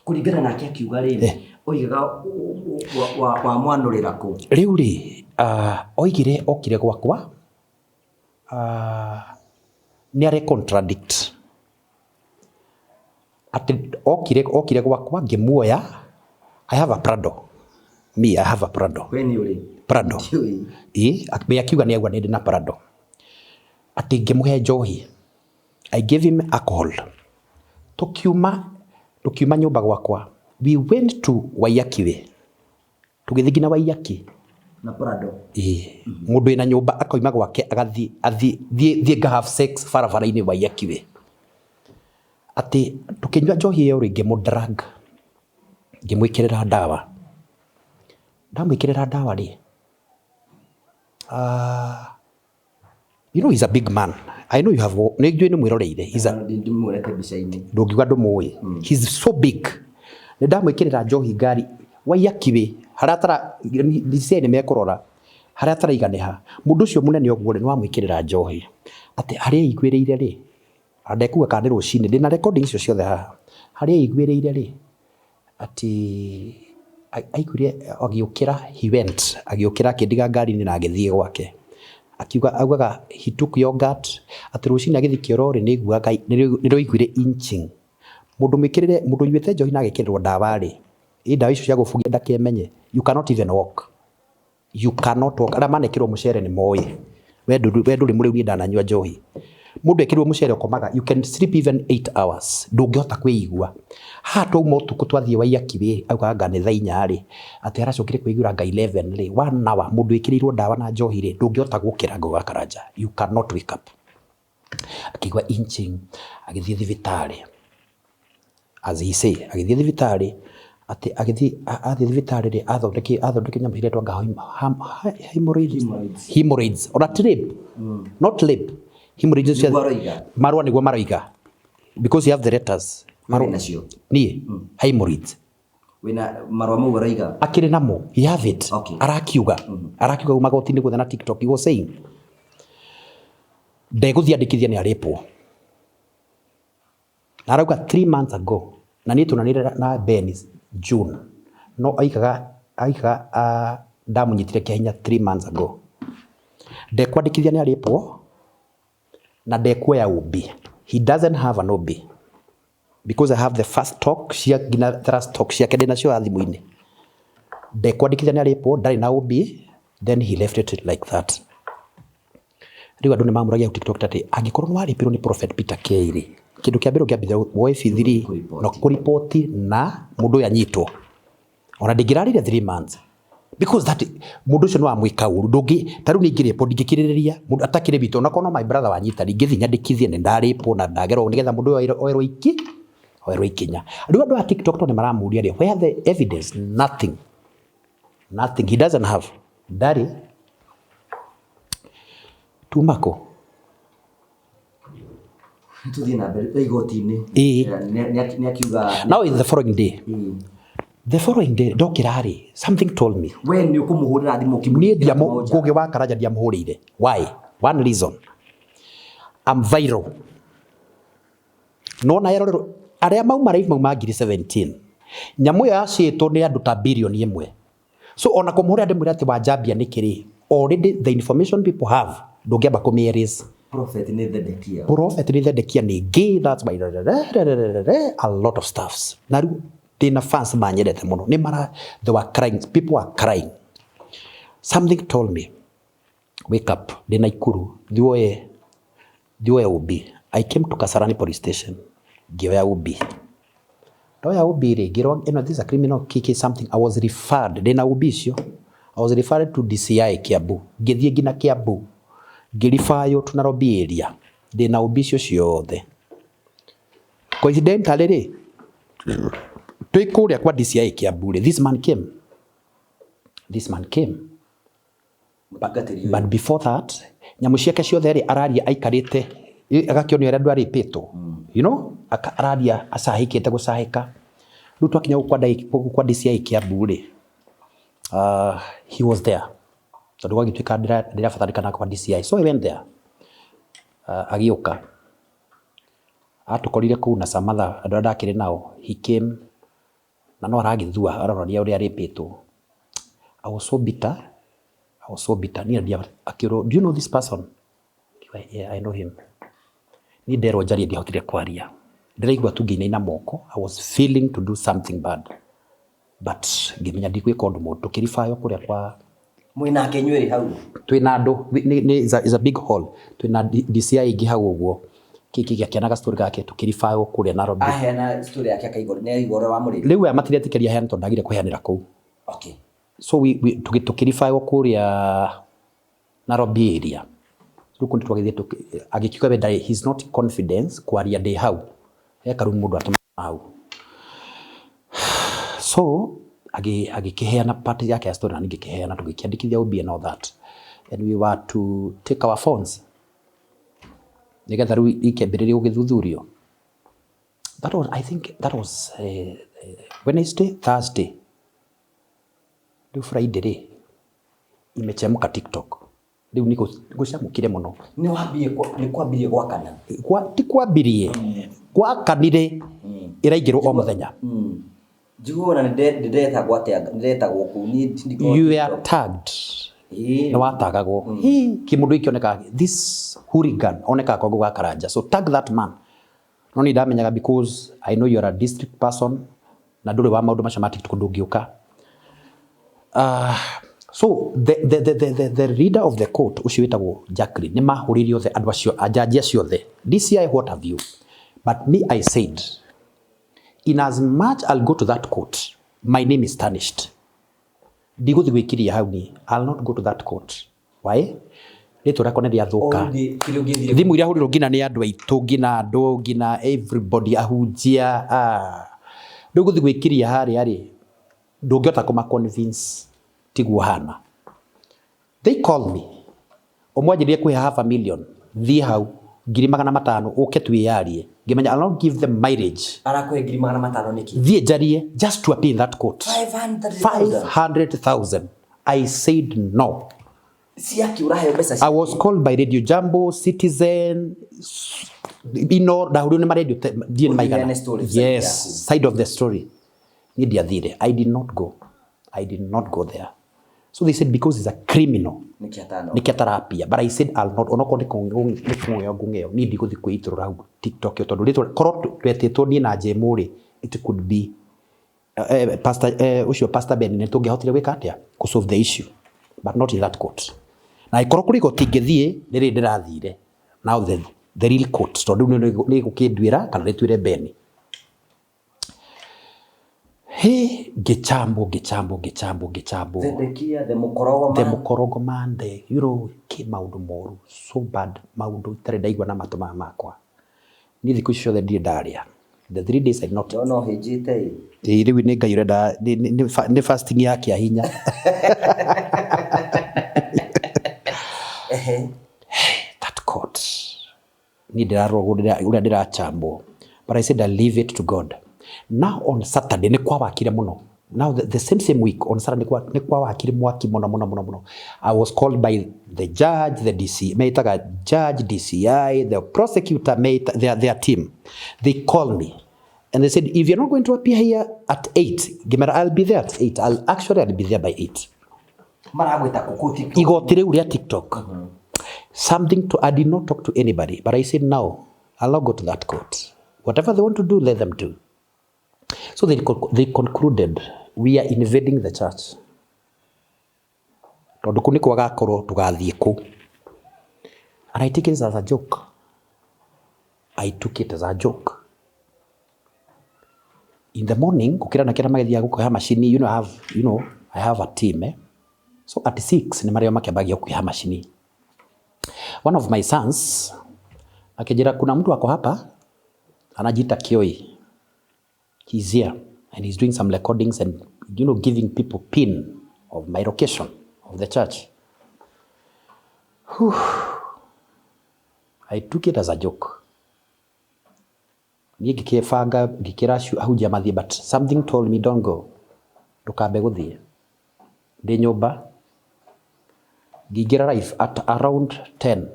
kuringana nake akiuga riri oigaga wa mwanurira ku. Riu ri oigire okire gwakwa ni are contradict ati okire gwakwa ngimuoya. I have a Prado. Me, I have a Prado. When uri Prado. Me akiuga ni agwa ni na Prado. Ati ngimuhe njohi. I gave him alcohol. Tukiuma nyumba gwakwa. We went to Waiyakiwe. Tugithigina Waiyaki na Prado. Mundu ina nyumba akoima gwake agathie ga have sex farafara-ini Waiyakiwe. Ati tukinywa njohi iyo ringi mu drug. Ngimwikirira ndawa. Ndamwikirira ndawa ri. You know he's a big man. I know you have ni mwiroreire. He's a ndimureke bicaini. Ndugiwa ndumuwi. He's so big. Ndamwikirira njohi ngari Waiyakiwe haratara ndise ni mekurora haratara iganeha mundu ucio munene ogwo ni wamwikirira njohi ati haria igwireire ri andekuga kandi rucini ndina recording icio ciothe haha haria igwireire ri ati aiguire agiukira he went agiukira kindiga ngari ni na agithie gwake akiuga augaga he took yogurt ati rucini agithie kiorori ni iguaga ni roiguire inching mundu mwikirire mundu yuite njohi na agikirwo ndawa ri dawa icio cia gubugia ndakemenye. You cannot even walk. You cannot walk. Ara manekirwo mucere ni moyi. We nduri muri wi ndananywa njohi. Mundu ekirwo mucere ukomaga. You can sleep even 8 hours. Ndungihota kwigua. Ha twauma utuku twathie Waiyakiwe augaga ni thaa 4 ri. Ati aracokire kwigura nga 11 ri. 1 hour mundu ekirirwo ndawa na njohi ri. Ndungihota gukira ngo gakaranja. You cannot wake up. Akigwa inching agithie thibitari. As he say agithie thibitari ati athi thibitari ri athondeke nyamu iria twanga hemorrhoids or at rape not rape hemorrhoids marwa niguo maroiga because you have the letters ni hemorrhoids wina marwa mau maroiga akiri namo he have it arakiuga magoti-ini guthe na TikTok he was saying ndeguthiandikithia ni aripwo na arauga 3 months ago na ni tunanire na Ben June no aikaga ndamunyitire kihinya 3 months ago ndekwandikithia ni aripwo na ndekuoya ubi he doesn't have an ubi because I have the first talk cia gina trust talk cia kende nacio athimu-ini ndekwandikithia ni aripwo ndari na ubi then he left it like that riu andu ni mamuragia TikTok ati angikorwo waripirwo ni Prophet Peter Keiri kindu kia mbere ngiambithia woe fithiri no kuripoti na mundu yanyitwo ona ndingirarire 3 months because that mundu ucio no amwika uru ndungi taru ni ngire report ngikiriria mundu atakire bito na kono my brother wanyita ngithi nyandikithie ni ndaripo na ndagerwo nigetha mundu oerwo ikinya andu a TikTok to ni maramuria ri where the evidence nothing he doesn't have daddy tumako tuthie na mbere igoti-ini ni akiuga now is the following day ndokirari something told me when you kumuhurira thimu kimunia ngugi wa Karanja ndiamuhurire why one reason I'm viral no na yero aria mauma live mauma 17 nyamu ya cito ni andu ta bilioni imwe so ona kumuhurira ndimwira ati wajambia nikiri already the information people have ndungiamba kumieris Prophet ni thendekia ni gay that's by a lot of stuffs na dina fans manyerete muno ni mara they were crying people were crying something told me wake up dina ikuru dioe ubi I came to Kasarani police station gioya ubi doya ubi ri giro this is a criminal kiki something I was referred dina ubi cio I was referred to DCI Kiambu ngithie ngina Kiambu ngirifayo tu Nairobi area ndina ubicio ciothe coincidentally ri twikuria kwa DCI Kiambu ri this man came but before that nyamu ciake ciothe ri araria aikarite agakionio aria andu aripitwo you know araria acahikite gucahika riu twakinya kwa DCI Kiambu ri he was there tondu gwagituika ndirabatarikana kwa DCI so I went there agiuka atukorire kuu na samatha andu ndakire nao he came na no aragithua aroria uria aripitwo I was so bitter ni ndia akiro do you know this person yeah I know him ni ndero njari ndiahotire kwaria ndiraigua tu ngiina moko I was feeling to do something bad but ngimenya ndikwika undu mundu tukirifayo kuria kwa mwina kenyweri hau twina andu is a big hall twina DCI ingi hau uguo kiki giakianaga story gake tukirifayo kuria Nairobi ahena story yake akaigoro ne igoro wa muri riu amatire tikeria hena tondagire kwehanira kuu okay so we tukirifayo kuria Nairobi area rukundi twagithie agikiuga we ndai he's not confidence kwaria day hau ekaru mundu atuma hau so agikiheana part yake ya story na ningikiheana tugikiandikithia ubi and all that and we were to take our phones nigetha riu ikembiriria ugithuthurio that was Wednesday Thursday riu Friday ri imechemuka TikTok riu niko gucamukire muno ni kwambirie gwakana ti kwambirie gwakanire iraingirwo o muthenya jigona ndeta gwaku ni you are tagged no watagagwo kimundu ikioneka this hooligan oneka kwa gwa Karanja so tag that man no ni ndamenyaga because I know you are a district person na nduri wa maundu macio matiktu ndungiuka so the reader of the court ucio witagwo Jacqueline ni mahuririo the andu acio ajaji acio the DCI what have you but me I said in as much I'll go to that court my name is tarnished ndiguthi gwikiria hau ni I'll not go to that court why rito rako ne riathuka thimu iria huriro ngina ni andu aitu ngina everybody ahunjia ndiguthi gwikiria hari ndũngĩhota kũma-convince tiguo hana. They call me. Omwanjirie kũhe $500,000 thiĩ hau 500,000 ũke twĩyarie. Ngĩmenya I'll not give them mileage. Arakũhe 500,000 nĩkĩ? Thiĩ njarie just to appear in that court. 500,000. I said no. Siaki uraheo mbeca. I was called by Radio Jambo, Citizen, dahurio nĩ radio ndiye maigana. Yes, side of the story. I did not go. There. So they said because he's a criminal. Nikiatarapia. But I said I'll not. Onoko ngungeo. Nidi guthi kwitura hau TikTok tondu ritwa korwo twetetwo ni na jemuri. It could be Pastor Ben ne tungehotire gwika atia to solve the issue, but not in that court. Na ikorwo kuri go tingithie niri ndirathire. Now the real court tondu ni gukindwira kana ritwire Ben. Hey, gechambo. The mukorogo man, maundu moru, so bad, maundu itare ndaigua na matuma makwa. Ni thiku icio the ndaria. The 3 days I not. No hejite. Riu ni ngai urenda ni fasting yake ahinya. That court. Ni ndira chambo. But I said I leave it to God. Now on Saturday, ni kwa wakire muno. Now the same week, on Saturday, ni kwa wakire mwaki muno. I was called by the judge, the DC, judge, DCI, the prosecutor, their team. They called me. And they said, if you're not going to appear here at 8, Gimera, I'll be there at 8. I'll be there by 8. Igotire uria TikTok. I did not talk to anybody, but I said, no, I'll not go to that court. Whatever they want to do, let them do. So they concluded, we are invading the church. And I take it as a joke. In the morning, I have a team. So at 6, one of my sons, akijira kuna mtu wako hapa, anajita Kioi. He's here and he's doing some recordings and giving people pin of my location of the church. Whew. I took it as a joke. But something told me, don't go. De nyoba. Gigira arrive at around 10.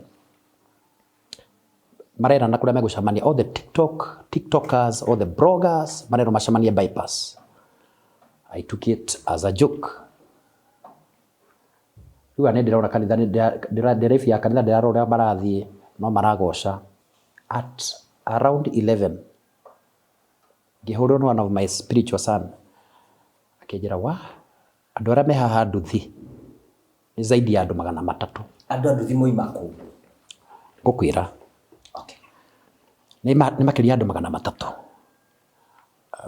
Marera nakula mego shamani all the TikTokers, all the bloggers, marera mashamani bypass. I took it as a joke. Huwa ndiraona kanitha ndirefi ya kanitha ndirarora barathi no maragosha at around 11. Gihoro no one of my spiritual son akejera wa andu ara me haha nduthi ni zaidi ya andu 300. Andu nduthi moimako gukwira ni makiria andu 300.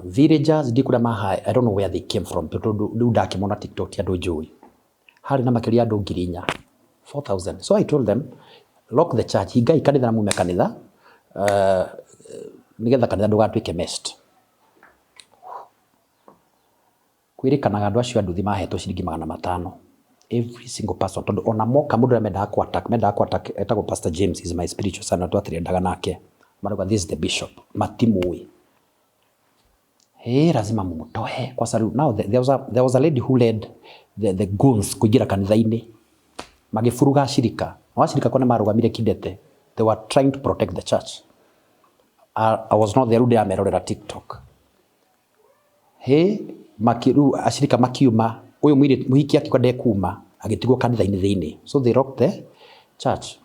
Villagers dikura maha, I don't know where they came from, but do ndakimona TikTok ya andu njui hari na makiria andu 4,000. So I told them, lock the church. Higai kanitha na mume kanitha nigetha kanitha ndugatuike messed. Kwirikanaga andu acio anduthi mahetwo ciringi 500. Every single person. Tondu ona moka mundu amenda ku attack etagwo Pastor James is my spiritual son, atu atiriendaga nake. Marauga this is the bishop. Matimui. Lazima mumutohe kwa sababu now there was a lady who led the goons kugira kanitha-ini. Magifuruga shirika. Washirika kone marugamire kidete. They were trying to protect the church. I was not there ude amerorera TikTok. Makiru ashirika makiuma uyu muhiki akiko ndekuma agitigwo kanitha-ini thiini. So they rocked the church.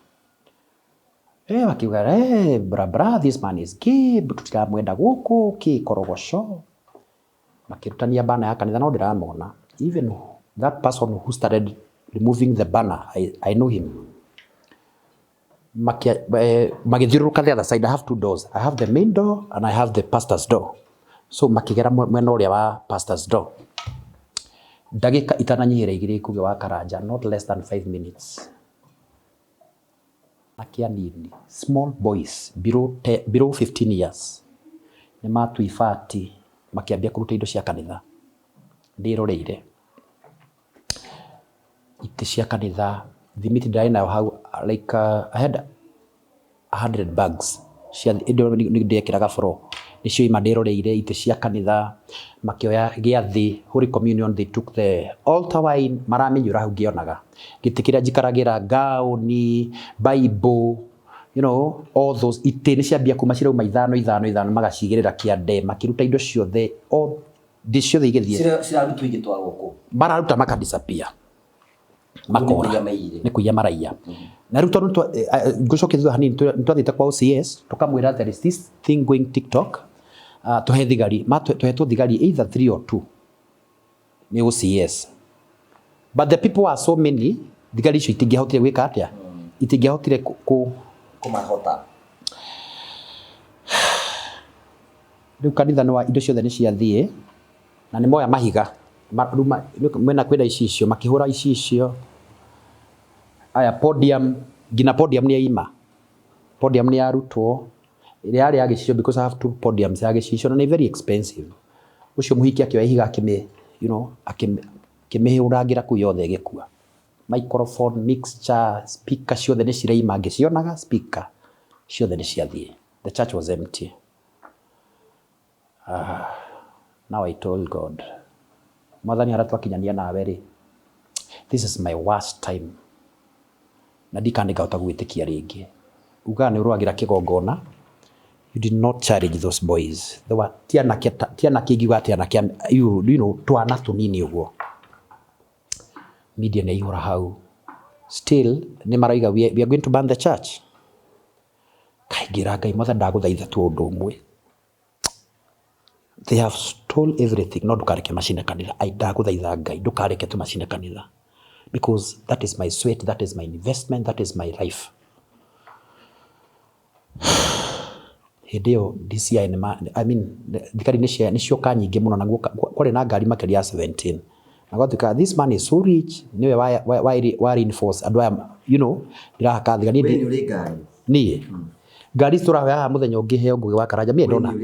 Wakiuga bra this man is gay, tutikamwenda guku kikorogosho. Makirutania bana ya kanitha no ndiramona. Even that person who started removing the banner, I know him. Magithiruruka the other side. I have 2 doors. I have the main door and I have the pastor's door. So makigera mwena uria wa pastor's door. Dagika itananyihira igiri kuge wa karanja, not less than 5 minutes. Akianini small boys below 15 years ni matuifati makiambia kuruta indo cia kanitha ndiroreire ite cia kanitha thimiti ndari nayo hau like I had 100 bags cia indo ndekiraga foro nicio ima ndiroreire ite cia kanitha makioya giathi Holy Communion. They took the altar wine maramenyura hau ngionaga gitikira njikaragira gauni Bible, you know, all those ite ni ciambia kuma cirauma ithano magacigirira kiande makiruta indo ciothe all ciothe igithie cirarutwo igitwarwo ku mararuta makadisappear makora ni kuiya maraia na ruto ngucoke thutha hanini twathite kwa OCS tukamwira there is this thing going TikTok tuhe thigari tuhetwo thigari either 3 or 2 ni OCS, but the people are so many thigari icio itingihotire gwika atia itingihotire kumahota riu kanitha no indo ciothe ni ciathie na ni moya mahiga mena kwenda icio makihura icio aya podium gina podium ni ima podium ni arutwo ile yale ya gicio because I have 2 podiums ya gicio na ni very expensive ucio muhiki akioya ihiga akime you know akimehuragira ku yothe gikua microphone mixture speaker ciothe ni cireima ngicionaga speaker ciothe ni ciathie. The church was empty. Now I told God, Mwathani haratwa kinyania nawe ri, this is my worst time na ndikandikahota gwitikia ringi uga ni urwagira kigongona. You did not challenge those boys. They were tiana kigiwa tiana kia you know twana tunini uguo media ne yura hau still ni maraiga we are going to ban the church. Kaigira Ngai mothe ndaguthaitha tu undu umwe, they have stole everything. No ndukareke macine kanitha. I ndaguthaitha Ngai ndukareke tu macine kanitha because that is my sweat, that is my investment, that is my life. Hideo DCI I mean thikari ni cio nyingi muno na kwari na ngari makari ya 17 na gwathika this man is so rich niwe why reinforce and you know diraka thigari ni ngari turahoya ha muthenya ungi heo ngugi wa karanja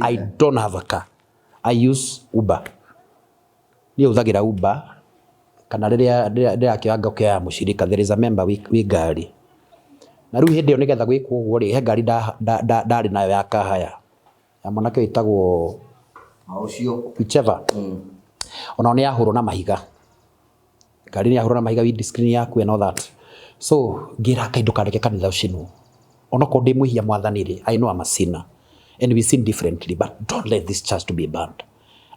I don't have a car. I use Uber. Ni uthagira Uber kana riria kianga kia mushirika there is a member we ngari na riu hindi yo nigetha gwikwo uguo ri he ngari ndari nayo ya kahaya ya mwanake witagwo ucio whichever ona ni yahurwo na mahiga ngari ni yahurwo na mahiga with screen yaku and all that. So ngira Ngai ndukareke kanitha ucinwo ona ko ndi mwihia Mwathani ri I know I'm a sinner and we sin differently, but don't let this church to be banned.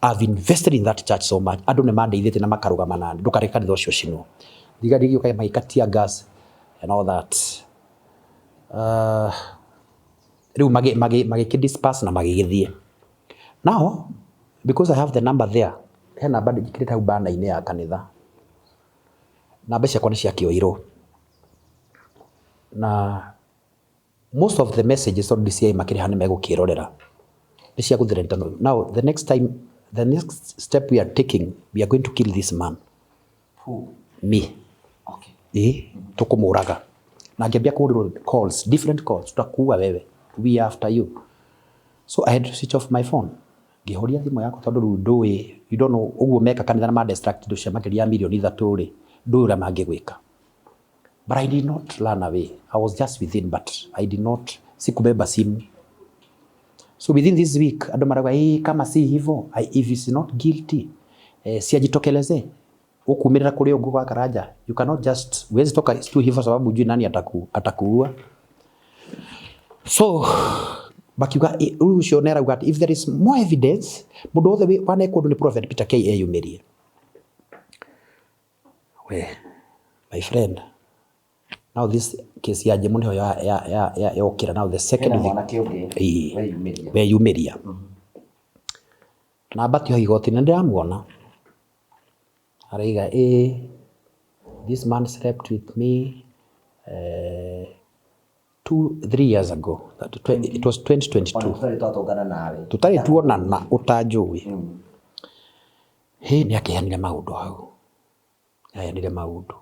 I've invested in that church so much. Andu ne mandeithite na makarugama nani ndukareke kanitha ucio ucinwo thigari giuka maikatia gas and all that. Riu magi disperse na magigithie. Now because I have the number there, he number ndikirite hau bana ine ya kanitha namba ciakwa ni ciakioirwo na most of the messages on DCI makiri hane megukirorera ni cia guthira internal. Now the next step we are taking, we are going to kill this man. Who? Me. Okay. Tukumuraga na ngiambia kuhurwo calls, different calls, tutakuwa wewe, we after you. So I had to switch off my phone. Ngihoria thimu yako tondu ru ndui you don't know uguo meka kanitha na ma distracted cia makiria milioni 3 ri ndura mangigwika. But I did not run away. I was just within, but I did not sikubeba simu. So within this week andu maragwa kama si hivyo if is not guilty siajitokeleze ukumirira kuri ungu kwa karanja. You cannot just wezi toka tu hivyo sababu hujui nani atakuua. So bakiuga ucio nera uga if there is more evidence mundu othe wana ekondu ni Prophet Peter K eyumirie. We my friend, now this case ya jemuni ho ya okira. Now the second we yumiria na batio igoti na ndiramuona araiga this man slept with me 3 years ago. It was 2022. Tutari tuonana utanjui. Ni akihanire maundu hau. Ayanire maundu.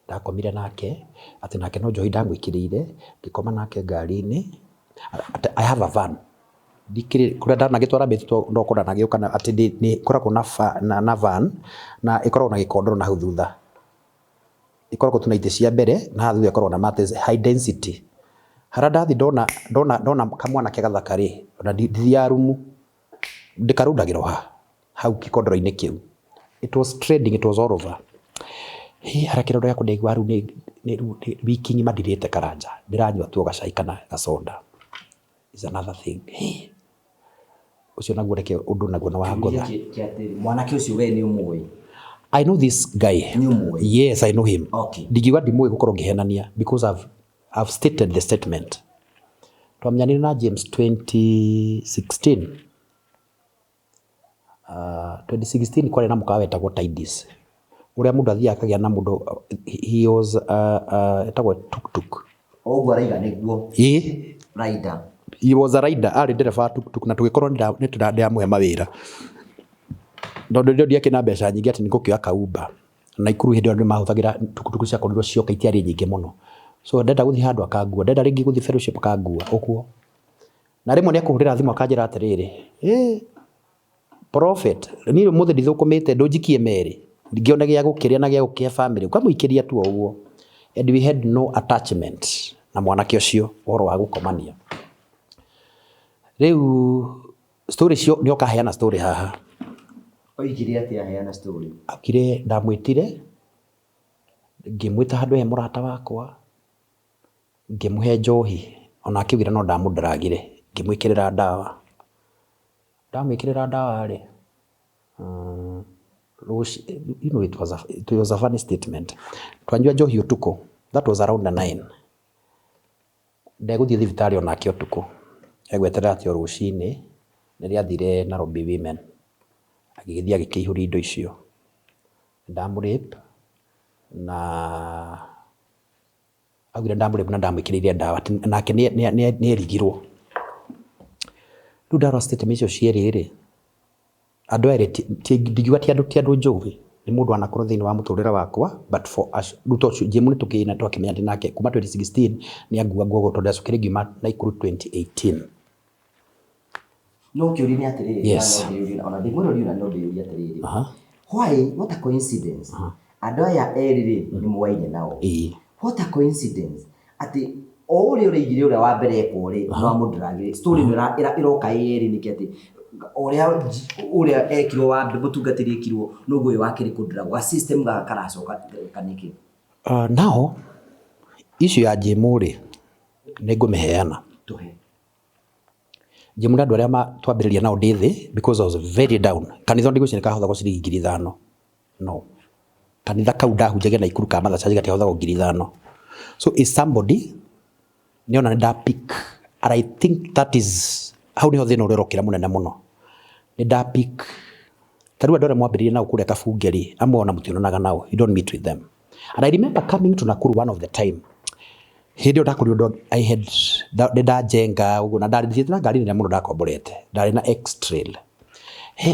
Ndakomire nake ati nake no johi ndangwikirire ngikoma nake ngari-ini. I have a van. dikire kuria ndanagitwara betu ndo kora nagiukana ati ni koragwo na van na ikoragwo na gikondoro na hau thutha ikoragwo tuna ite cia mbere na thutha ikoragwo na matters high density hara ndathi ndona kamwana kegathakari na ndithia rumu ndikarundagirwo hau gikondoro-ini kiu. It was trading, it was all over. Hara kirondo yaku ndigwa ru ni wiki ngima ndirite karanja ndiranyua tu gacai kana gasoda is another thing. Ucio naguo reke undu naguo na wangotha mwanake ucio we ni umui. I know this guy. Yes, I know him. Okay. Ndigiwa ndimwe gukorwo ngihenania because I've stated the statement. Twamenyanire na James 2016. 2016 kwari na mukawa wetagwo Tidis. Uria mundu athia akagia na mundu he was etagwo tuk. Ogwo raiga niguo. Rider. He was a rider, ari ndereba tuk na tugikorwo ni tũndamwe mawira. Ndondo ndio ndiake na mbeca nyingi ati nikukioya kauba. Na ikuru hindi ndio mahuthagira tukutuku cia korirwo cioka itiari nyingi muno. So ndenda guthi handu akangua, ndenda ringi guthi fellowship akangua ukuo. Na rimwe ni akuhurira thimu akanjira atiriri. Prophet, ni muthe ndithukumite ndunjikie meri. Ngiona gia gukiria na gia gukia family. Kwa muikiria tu uguo. And we had no attachment na mwanake ucio uhoro wa gukomania. Riu story cio ni okaheana story haha. Oigire ati aheana story. Akire ndamwitire ngimwita handu he murata wakwa ngimuhe njohi ona akiugira no ndamudragire ngimwikirira ndawa ndamwikirira ndawa ri you know it was a funny statement. Twanjua njohi utuko, that was around 9. Ndeguthie thibitari ona akio utuko egweterera ati rucini niria athire Nairobi women agigithia agikihuri indo icio ndamurape na agire ndamurape na ndamwikiriria ndawa nake ni erigirwo riu ndaro statement icio cieri andu eri ndigiwa ti andu njuvi ni mundu anakorwo thiini wa muturira wakwa but for us ruto jemu ni tukina twakimenya ndinake kuma 2016 ni angua ngogo tondu acukire ngiuma na ikuru 2018. No kiuri ni atiriri. Yes. Ona ndimwiro riuna no ndiuri atiriri. Why? What a coincidence. Andu aya eriri ni muwaine nao. What a coincidence. Ati uri urigire uria wa mbere ekwo ri no mundragire story iroka eri ni kiti uria ekirwo wa mutungatiri ekirwo nugo uyu wakiri kundragwa system ga karacoka kaniki. Now issue ya jemuri ni ngumiheana tuhe jemuri andu aria twambiriria nao ndithi because I was very down. Kanitha ndigwicira kahotha ciringi 5,000 no kanitha kau ndahunjagia na ikuru ka mathacaji gatihotha 5,000. So is somebody niona nda pick and I think that is how ni hothina urerokira munene muno ni nda pick taru andore mwambiririe nao kuria kabungeri amwe ona mutionanaga nao, you don't meet with them. And I remember coming to Nakuru one of the time hindi ndakuri undu I had ndajenga ugu na ndari na ngari ni muno ndakomborete ndari na X-Trail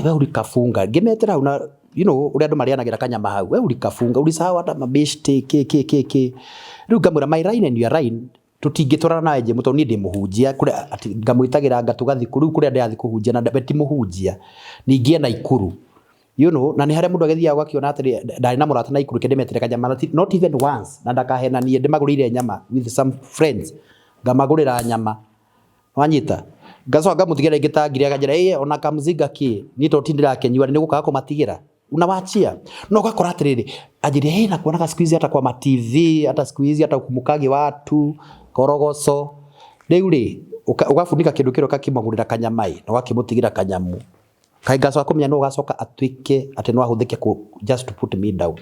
we uri kafunga ngimetera una you know uria andu marianagira kanyama hau we uri kafunga uri sawa hata mabeshte ke riu ngamwira my line and your line tutingitwarana nawe je muto ni ndi muhunjia kuri ati ngamwitagira ngatugathi kuru kuri ndathi kuhunjia na beti muhunjia ningie na ikuru you know na ni haria mundu agethia gwakiona atiri ndari na murata na ikuru kende metere kanyama not even once na ndakahenanie ndimagurire nyama with some friends ngamagurira nyama wanyita ngacoka mutigira ingitangire akajira ona kamzinga ki ni to tindira kenywa ni gukaga kumatigira unawachia no gakora atiriri ajire na kuona siku hizi hata kwa ma TV hata siku hizi hata kumukagi watu korogoso riuri ugafunika kindu kiro kakimagurira kanyamai no gakimutigira kanyamu kaigacoka kumenya no gacoka atwike ati no ahuthike just to put me down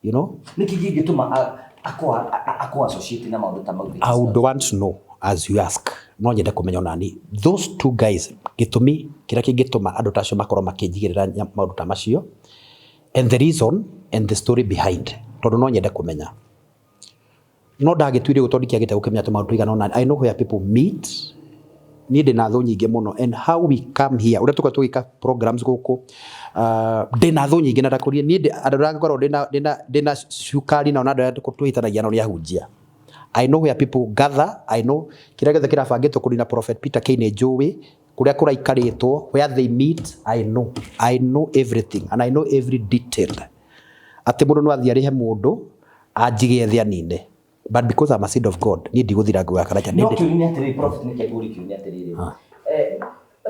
you know nikigituma akwa associate na maundu ta mau. I would want to know as you ask no nyende kumenya nani those two guys gitumi kira kingituma andu tacio makorwo makinjigirira maundu ta macio and the reason and the story behind tondu no nyende kumenya no ndagitwire gutondikia gite gukimenya tu maundu igana nani. I know where people meet ni ndina tho nyingi muno and how we come here uria tukwa tugika programs guku ndina tho nyingi na ndakurie ni andu rangikorwo ndina shukari na ona ndu tuhitanagia no ria hunjia. I know where people gather. I know kira getha kirabangitwo kuri na Prophet Peter Kane Jowe kuria kuraikaritwo, where they meet, I know everything and I know every detail. Ati mundu no athie arihe mundu anjige thia nine, but because I'm a seed of God ni ndiguthira nguga karaja no kiuria atiri prophet ni keguri kiuria atiri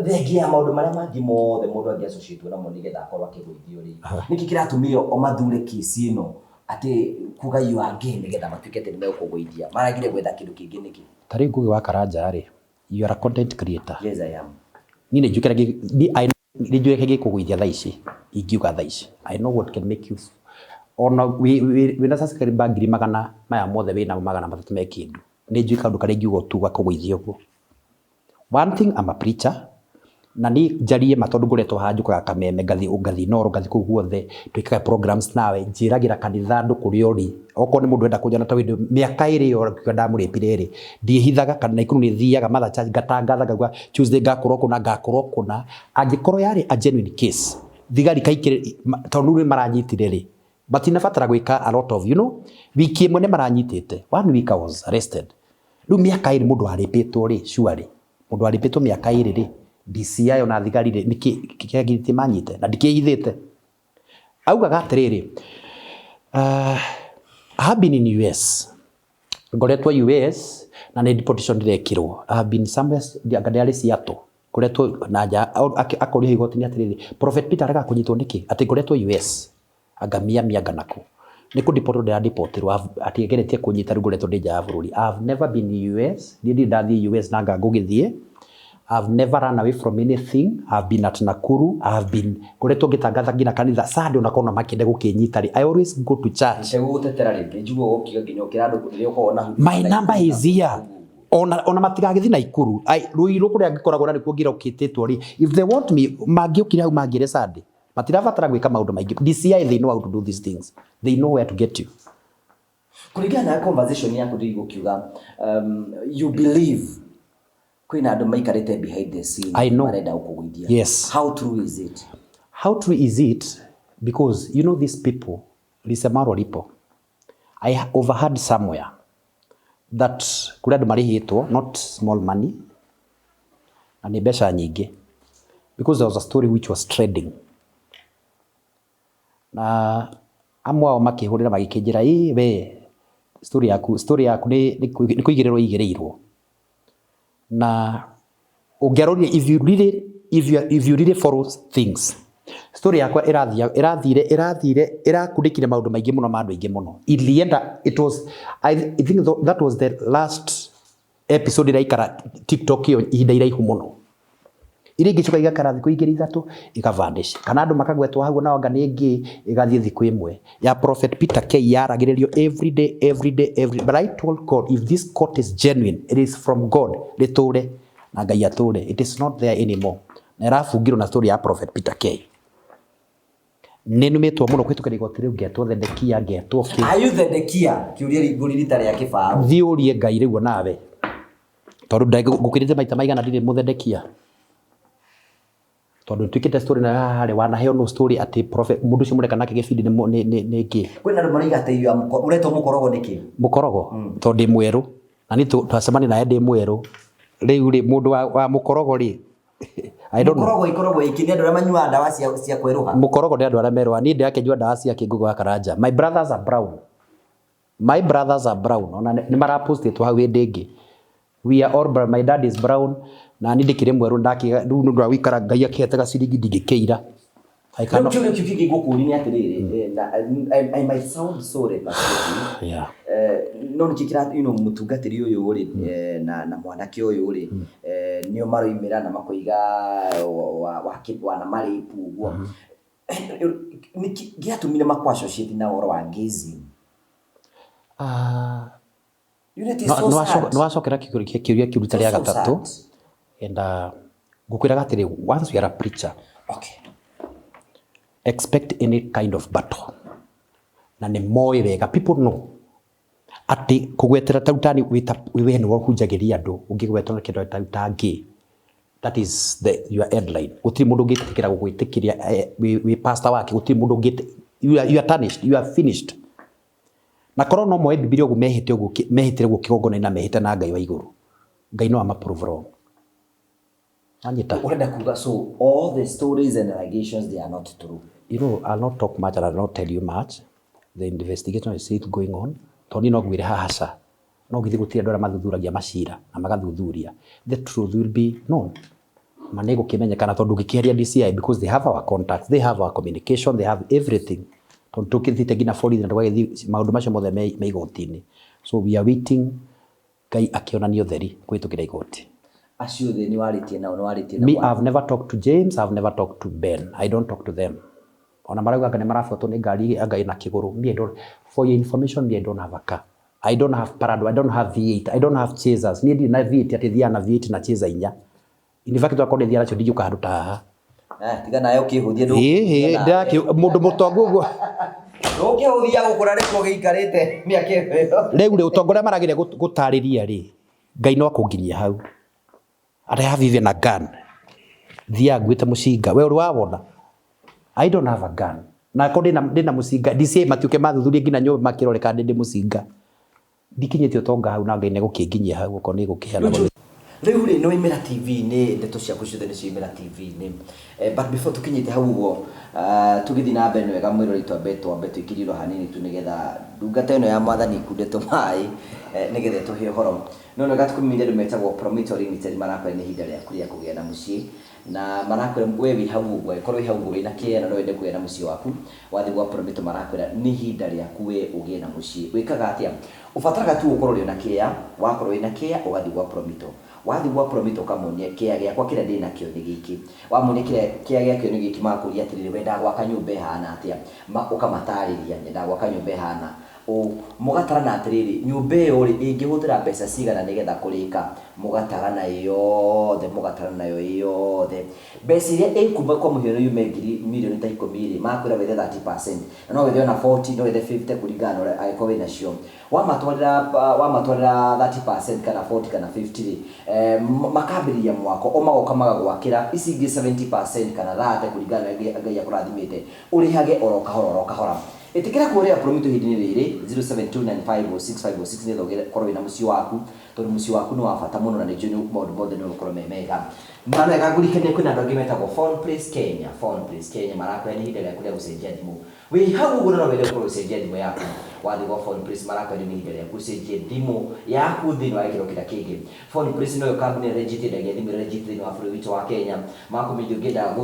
thengia ya maundu maria mangi mothe mundu angi associate namo nigetha akorwo akiguithio ri niki kiratumio o mathure kisi ino ati kuga you again nigetha matuike ati nime kugwithia maragire gwetha kindu kingi niki tari ngugi wa karanja ri you are a content creator. Yes I am. Ni njukira ni njukira gikugwithia thaa ici ingiuga thaa ici I know what can make you ona wina sasa kariba ngiri magana maya mothe wina magana matatu me kindu ni njui kaundu kari ngiugo tu gakugwithia uguo. One thing, I'm a preacher na ni njarie matondu nguretwo hanjukaga kameme ngathi noro ngathi kuu guothe twikaga programs nawe njiragira kanitha ndu kuri ori oko ni mundu enda kunjana ta windu miaka iri yo ndamuripire ri ndihithaga kana ikuru ni thiaga mother church ngatangatha ngauga Tuesday ngakorwo kuna angikorwo yari a genuine case thigari kaikire tondu ni maranyitire ri batinabatara gwika a lot of wiki imwe ni maranyitite 1 week I was arrested riu miaka iri mundu aripitwo ri surely mundu aripitwo miaka iri ri DCI ona thigari ri niki manyite na ndikihithite augaga atiriri I have been in US ngoretwo US na ni deportation direkirwo I have been somewhere ngadiari Seattle ngoretwo naja akorio igotini atiriri Prophet Peter araga kunyitwo niki ati ngoretwo US agamia mianganaku niku deportirwo ati geretie kunyita ngoretwo ndija ya bururi I have never been in US ndi ndathi US na ngagugithie I've never run away from anything. I've been at Nakuru. I've been ngoretwo ngitangatha ngina kanitha Sunday ona kona makende gukinyita ri I always go to church. My number is here. Ona matigagithi na ikuru ruiru kuria ngikoragwo na nikuo ngira ukititwo ri if they want me mangiukire au mangire Sunday matirabatara gwika maundu maingi DCI they know how to do these things they know where to get you. Kurigana na conversation yako ndi gukiuga you believe kwina andu maikarite behind the scene marenda ukugwithia. Yes. How true is it? How true is it? Because these people lisemaro lipo I overheard somewhere that kuri andu marihitwo not small money na ni besha nyingi because there was a story which was trending na amwe ao makihurira magikinjira we story yaku ni kuigirirwo igirirwo na ungeroria if you really follow things story yakwa irakundikire maundu maingi muno mandu aingi muno in the end I think that was the last episode iraikara TikTok yo ihinda iraihu muno iringi chuka igakara thiku igiri ithatu ikavanish kana andu makagwetwo hagu na wanga ningi igathie thiku imwe ya Prophet Peter K yaragiririo every day but I told God if this court is genuine it is from God riture na Ngai ature it is not there anymore na irafungirwo na story ya Prophet Peter K nenumetwo muno kwitukira igoti riu ngetwo Thedekia ngetwo ki ayu Thedekia kiuria riguri ritari ya kibao thiurie Ngai riu nawe tondu ngukirite maita maigana ndire Muthedekia tondu twikite story na hari wanaheo no story ati Prophet mundu cio mureka nake gibindi ni ki kwina andu maraigateio uretwo mukorogo niki mukorogo tondu ndi mweru na ni twacemani naye ndi mweru riu ri mundu wa mukorogo ri I don't know mukorogo ikini andu manyua ndawa cia kweruha mukorogo ndi andu ara merwa ni ndi akenjua ndawa cia kingugo wa karanja my brothers are brown ona ni marapost it hau ndingi we are all my dad is brown na ni ndikire mweru ndakiga ndu ndu awikara Ngai akihetaga ciringi ndingikeira I cannot tell you kiki gukuri ni atiriri I might sound so repetitive yeah no nikira mutungatiri uyu uri na mwanake uyu uri nio maroimira na makoiga wa na maripu uguo nikiatumire makwasho shiti na oro wa gazing no wacokera kiuria kiruta ria gatatu and ngukwiraga atiri once you are a preacher okay expect any kind of battle na ni moi wega people know ati kugwetera tautani we ni wokunjagiria andu ungigwetera kindu tautangi that is your headline gutiri mundu ngitikira gugwitikiria we pastor wake gutiri mundu you are tarnished you are finished na korwo no moe bibilia ugu mehitire gukigongona na mehite na Ngai wa iguru Ngai no amaprove wrong Anyita. Urenda kuga, so all the stories and allegations, they are not true. You know, I'll not talk much and I'll not tell you much. The investigation is still going on. Toni no gwire haha. No githi gutira andũ arĩa mathuthuragia macira na magathuthuria. The truth will be known. Manego kimenyekana tondu ngĩkĩaria DCI because they have our contacts, they have our communication, they have everything. Tondu tukithite ngina borithi na ndũgagĩthi maũndũ macio mothe me igoti-inĩ. So we are waiting Ngai akĩonania ũtheri kũhĩtũkĩra igoti. Acio thĩ nĩ warĩtie nao, nĩ warĩtie nao. Me, I've never talked to James, I've never talked to Ben. I don't talk to them. Ona marauga nĩ marabuatwo nĩ ngari anga na kĩgũrũ. Me, I don't, for your information, me, I don't have a car. I don't have Parado, I don't have V8, I don't have Chasers. Niĩ ndirĩ na V8 atĩ thiaga na V8 na Chaser 4. In fact, twakore thiaga nacio ndingĩũka handũ ta haha. Tiga nayo ũkĩhũthia ndũ. Ndaki mũndũ mũtongu ũguo. Ũkĩhũthia gũkũra rĩko gĩikarĩte mĩaka ĩyo. Rĩu ũtongoria maragĩre gũtarĩria rĩ. Ngai no akũnginyia hau. I have even a gun. Thiaga ngwĩte mũcinga. We ũrĩ wawona? I don't have a gun. Na ko ndĩna mũcinga. DCI matiũke mathuthurie nginya nyũmba makĩrore kana ndĩ mũcinga. Ndikinyĩtie ũtonga hau na Ngai nĩ gũkĩnginyia hau ũko nĩ gũkĩhana. Rĩu rĩ no imera TV-inĩ ndeto ciaku ciothe nĩ ciimera TV-inĩ. But before tukinyite hau ũguo tũgĩthiĩ na mbere wega mwĩrori twambe twĩkĩrie ro hanini tu nĩgetha ndungata ĩno ya Mwathani ikundĩtwo maĩ nĩgetha tũhe ũhoro. No no gatukumirie andũ metagwo promissory note marakwĩra nĩ ihinda rĩaku rĩa kũgĩa na mũciĩ na marakwĩra we wĩ hau ũguo korwo wĩ hau ũguo wĩna kĩeya na no wende kũgĩa na mũciĩ waku wathi gwa promissory marakwĩra nĩ ihinda rĩaku we ũgĩe na mũciĩ. Wĩkaga atĩa? Ũbataraga tu ũkorwo wĩna kĩeya, wakorwo wĩna kĩeya ũgathi gwa promissory. Wathi gwa promissory ũkamonia kĩeya gĩakwa kĩrĩa ndĩ nakĩo nĩ gĩkĩ. Wamonia kĩeya gĩakĩo nĩ gĩkĩ makũria atĩrĩrĩ wendaga gwaka nyũmba ĩhana atĩa ũkamatarĩria nyendaga gwaka nyũmba ĩhana mũgatarana atĩrĩrĩ nyũmba ĩyo rĩ ĩngĩhũthĩra mbeca cigana nĩgetha kũrĩka mũgatarana yothe mbeca iria ĩkuma kwa mũhiano yume mirioni ta 10 rĩ makwĩra wethe 30% na no wethe ona 40 no wethe 50 kũringana na angĩkorwo wĩna cio wamatwarĩra 30% kana 40 kana 50 rĩ makambĩrĩria mwako o magoka magagwakĩra ici ingĩ 70% kana 30 kũringana na Ngai akũrathimĩte ũrĩhage oro kahora. Etikira kuorea promito hidini rĩrĩ 0729506506 nĩ thogere korwo wĩna mũciĩ waku tondũ mũciĩ waku nĩ wa bata mũno na nĩ njũĩ maũndũ mothe nĩ ũkorwo mega. Na no ĩgagũrikania kwĩna andũ angĩ metagwo Phone Place Kenya marakwĩra nĩ ihinda rĩaku rĩa gũcenjia thimũ. Wĩ hau ũguo no wende kũrwo ũcenjia thimũ yaku wathi gwa Phone Place marakwĩra nĩ ihinda rĩaku ũcenjie thimũ yaku thĩinĩ wa gĩkĩro kĩrĩa kĩngĩ. Phone Place no yo kambuni registered thimũ registered wa bũrũri witũ wa Kenya makũmĩthio ngĩenda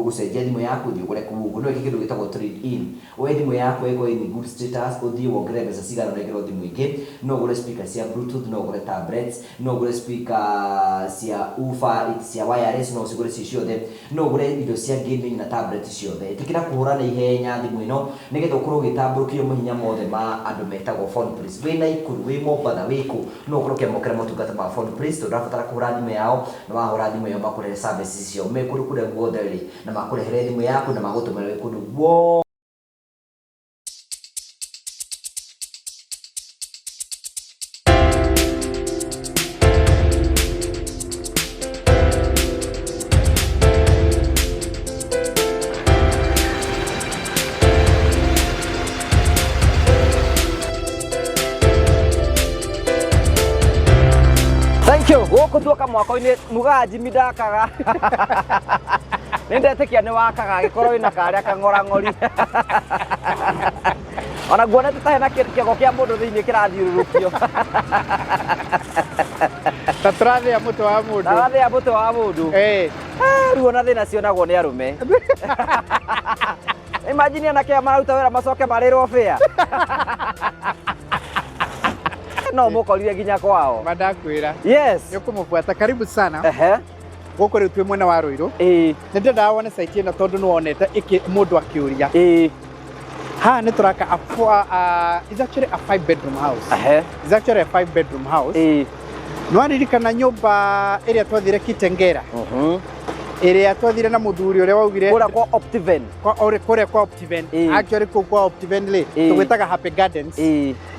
gũcenjia thimũ yaku thiĩ ũgũre kũu ũguo no ĩkĩ kĩndũ gĩtagwo trade in. We thimũ yaku ĩkorwo in good status ũthiĩ wongerere mbeca cigana na ĩkĩrwo thimũ ingĩ no ũgũre speaker cia bluetooth no ũgũre tablets no ũgũre speaker cia ufa cia wireless no ũcigũre ciothe no ũgũre indo cia gaming na tablet ciothe. Ĩtĩkĩra kũhũra na ihenya thimũ ĩno nĩgetha ũkorwo ũgĩtambũrũkio mahinya mothe ma andũ metagwo Phone Place. Wĩ Naikuru wĩ Mombatha wĩ kũ no ũkorwo ũkĩamũkĩra motungata ma Phone Place tondũ ndũrabatara kũhũra thimũ yao na wahũra thimũ ĩyo makũrehere services ciao me kũrĩa guothe rĩ na makũrehere thimũ yaku na magũtũmĩra wĩ kũndũ guothe. Gũkũ tuoka mwako-inĩ mugaga Jimmy ndakaga nĩndetĩkia nĩ wakaga gĩkorwo wĩna karĩa kang'orang'ori ona nguonete ta hena kĩongo kĩa mũndũ thĩinĩ kĩrathiũrũrũkio ta tũrathĩa mũtwe wa mũndũ rĩu ona thĩna cionagwo nĩ arũme imagine anake mararuta wĩra macoke marĩrwo fare no mũkorire nginya kwao mandakwĩra yes nĩũkũmũbuata karibu sana gũkũ rĩu twĩ mwena wa Rũirũ nĩndendaga wone site ĩno tondũ nĩwonete mũndũ akĩũria haha nĩ tũraka is actually a 5-bedroom house is actually a 5-bedroom house nĩwaririkana nyũmba ĩrĩa twathire Kitengera ĩrĩa twathire na mũthuri ũrĩa waugire kũrĩa kwa Optiven kũrĩa kwa Optiven actually kũu kwa Optiven rĩ tũgwĩtaga Happy Gardens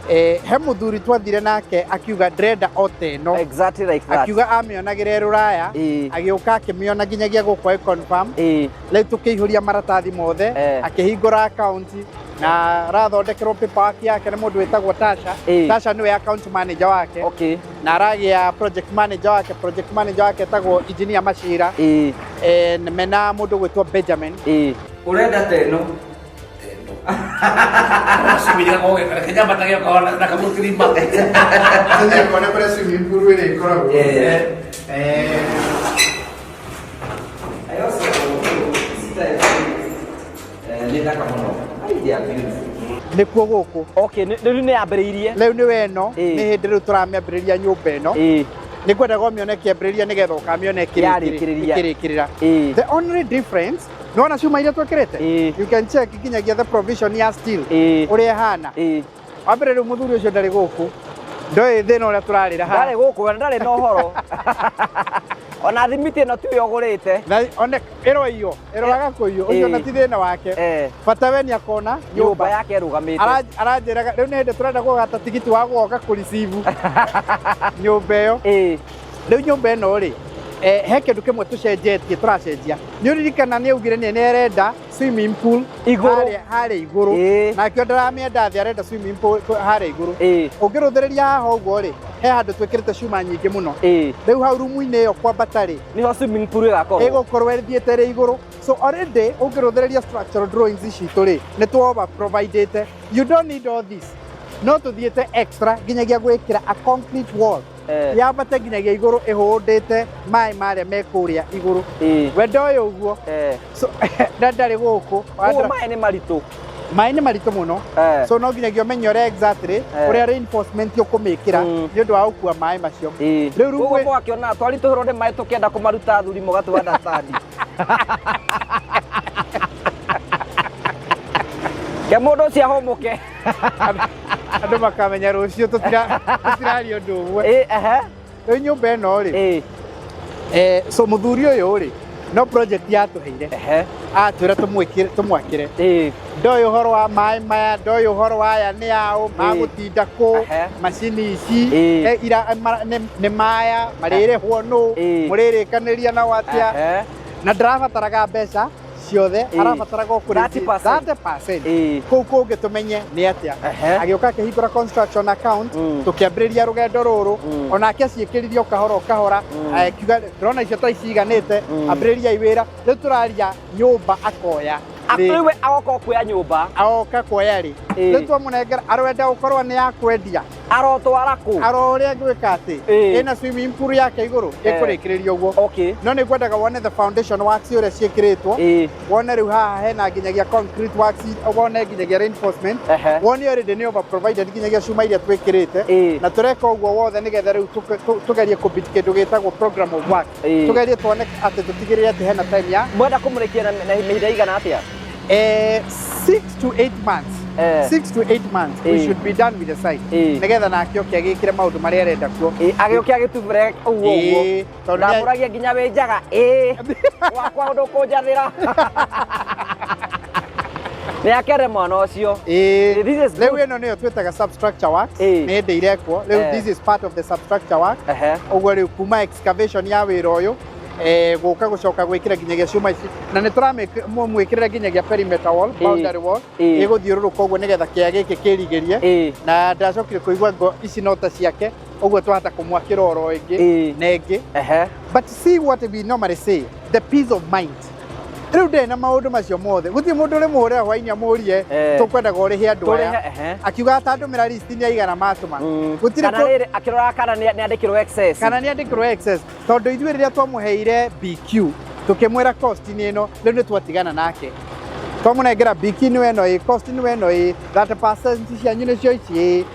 he mũthuri twathire nake akiuga ndĩrenda oteno exactly like that akiuga amĩonagĩra rũraya agĩũka akĩmĩona nginyagia gũkũ confirm rĩu tũkĩihũria maratathi mothe akĩhingũra account na rathondekerwo paperwork yake nĩ mũndũ wĩtagwo Tasha. Tasha nĩwe account manager wake. Okay. Na aragĩa project manager wake. Project manager wake etagwo engineer Mashira. Mena mũndũ gwĩtwo Benjamin. Urenda teno? Subira ko kaya kanya batagyo ko na kamutirima. Sanya ko na para swimming pool wele ko. Ayo leta kamono. Idea nikuo guku. Okay, riu ni ambiriirie. Riu ni weno ni hindi riu turamĩambĩrĩria nyũmba ĩno. Nikwenda gomĩone kĩambĩrĩria nĩgetha ũkamĩone ĩkĩrĩkĩrĩra. The only difference nona cuma iria twekĩrĩte. You can check kinyagia the provision ya steel ũrĩa ĩhana. Wambere riu mũthuri ũcio ndarĩ gũkũ. Ndoĩ thĩna ũrĩa tũrarĩra haha. Ndarĩ gũkũ na ndarĩ na ũhoro. Ona thimiti ĩno tiwe ũgũrĩte. Na one ĩroraga kũiywo ũcio na ti thĩna wake. Bata we nĩ akona nyũmba yake ĩrũgamĩte. Aranjĩraga rĩu nĩ hĩndĩ tũrenda kũgata tigiti wa gũgoka kũriceive nyũmba ĩyo. Rĩu nyũmba ĩno rĩ he kĩndũ kĩmwe tũcenjetie tũracenjia. Nĩ ũririkana nĩ augire nĩ arenda swimming pool harĩa igũrũ. Nakĩo ndaramĩenda thĩ arenda swimming pool harĩa igũrũ. Ũngĩrũthĩrĩria haha ũguo rĩ he handũ twĩkĩrĩte cuma nyingĩ mũno. Rĩu hau rumu-inĩ ĩyo kwambata rĩ niho swimming pool ĩgũkorwo ĩthiĩte rĩ igũrũ. So already ũngĩrũthĩrĩria structural drawings citũ rĩ nĩ tũ provided. You don't need all this. No tũthiĩte extra nginyagia gwĩkĩra a concrete wall. Yambate nginyagia igũrũ ĩhũndĩte maĩ marĩa me kũrĩa igũrũ. We ndoĩ ũguo. So ndarĩ gũkũ. Maĩ nĩ maritũ. Maĩ nĩ maritũ mũno. So no nginyagia ũmenye ũrĩa exactly ũrĩa reinforcement ũkũmĩkĩra nĩ ũndũ wa gũkua maĩ macio. Rĩu ũguo mwakĩona twaritũhĩrwo nĩ maĩ tũkĩenda kũmaruta thuri mũgatũanda standi. Ke mũndũ ũcio ahũmũke. Andũ makamenya rũciũ tũtiraria ũndũ ũmwe. Rĩu nyũmba ĩno rĩ so mũthuri ũyũ rĩ no project yatũheire atwĩra tũmwakĩre. Ndoĩ ũhoro wa maĩ maya, ndoĩ ũhoro wa aya nĩ aũ magũtinda kũ macini ici nĩ maya marĩrĩhwo nũ mũrĩrĩkanĩria na watĩa na ndarabataraga mbeca ciothe arabataraga kũrĩ 30%. Kũu kũngĩ tũmenye nĩ atĩa. Agĩũka akĩhingũra construction account tũkĩambĩrĩria rũgendo rũrũ onake aciĩkĩririe kahora kahora akiuga ndĩrona icio ta iciganĩte ambĩrĩria wĩra. Rĩu tũraria nyũmba akoya. Rĩu agoka kuoya nyũmba. Agoka kuoya rĩ. Rĩu twamũnengera arwenda gũkorwo nĩ ya kwendia. Arotwara kũ? Arorĩa gwĩka atĩ ĩna swimming pool yake igũrũ ĩkũrĩkĩrĩria ũguo. No nĩ ngwendaga wone the foundation works ũrĩa ciĩkĩrĩtwo. Wone rĩu haha hena nginyagia concrete works, wone nginyagia reinforcement. Wone already nĩ over provided nginyagia cuma iria twĩkĩrĩte. Na tũreka ũguo wothe nĩgetha rĩu tũgerie kũbit kĩndũ gĩtagwo program of work. Tũgerie tuone atĩ tũtigĩrĩre atĩ hena time ya. Mwenda kũmũrĩkia na ihinda igana atĩa? 6 to 8 months. 6 to 8 months we should be done with the site. Nigetha nakĩo kĩagĩkĩre maũndũ marĩa arenda kuo. Agĩũke agĩtubere ũguo. Ndamũragia nginya wĩ njaga. Wakwa ndũkũnjathĩra. Nĩ akere mwana ũcio. Rĩu ĩno nĩyo twĩtaga substructure works. Nĩ hĩndĩ irekwo. Rĩu this is part of the substructure work. Ũguo rĩu kuma excavation ya wĩra ũyũ gũka gũcoka gwĩkĩra nginyagia cuma ici na nĩ tũramwĩkĩrĩra nginyagia perimeter wall, boundary wall ĩgũthiũrũrũka ũguo nĩgetha kĩaya gĩkĩ kĩrigĩrie. Na ndacokire kũigua ngo ici no ta ciake ũguo twahota kũmwakĩra oro ĩngĩ na ĩngĩ. But see what we normally say, the peace of mind. Rĩu ndĩ na maũndũ macio mothe gũtirĩ mũndũ ũrĩ mũhũrĩra hwainĩ amũrie tũkwendaga ũrĩhe andũ aya akiuga atandũmĩra list nĩ aigana matũma gũtirĩ akĩrora kana nĩ andĩkĩrwo excess tondũ ithuĩ rĩrĩa twamũheire BQ tũkĩmwĩra cost nĩ ĩno rĩu nĩ twatigana nake twamũnengera BQ nĩ ĩno cost nĩ ĩno 30% cianyu nĩcio ici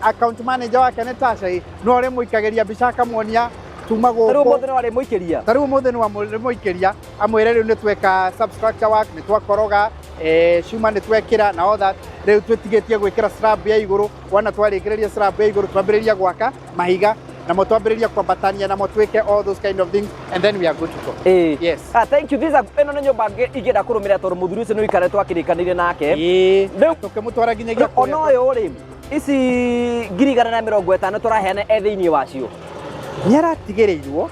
account manager wake nĩ Tasha no rĩ mũikagĩria mbica akamwonia tuma gũkũ. Tarĩu mũthĩ nĩ warĩ mũikĩria. Tarĩu mũthĩ nĩ warĩ mũikĩria amwĩre rĩu nĩ tweka substructure work nĩ twakoroga cuma nĩ twekĩra na all that. Rĩu twĩtigĩtie gwĩkĩra slab ya igũrũ wona twarĩkĩrĩria slab ya igũrũ twambĩrĩria gwaka mahiga namo twambĩrĩria kwambatania namo twĩke all those kind of things and then we are good to go. Yes. Thank you. Ĩno nĩ nyũmba ingĩenda kũrũmĩrĩra tondũ mũthuri ũcio nĩ ũikarĩtwo akĩrĩkanĩire nake. Rĩu tũkĩmũtwara nginyagia ona ũyũ rĩ ici 150 tũraheana thĩinĩ wacio. Nĩ aratigĩrĩirwo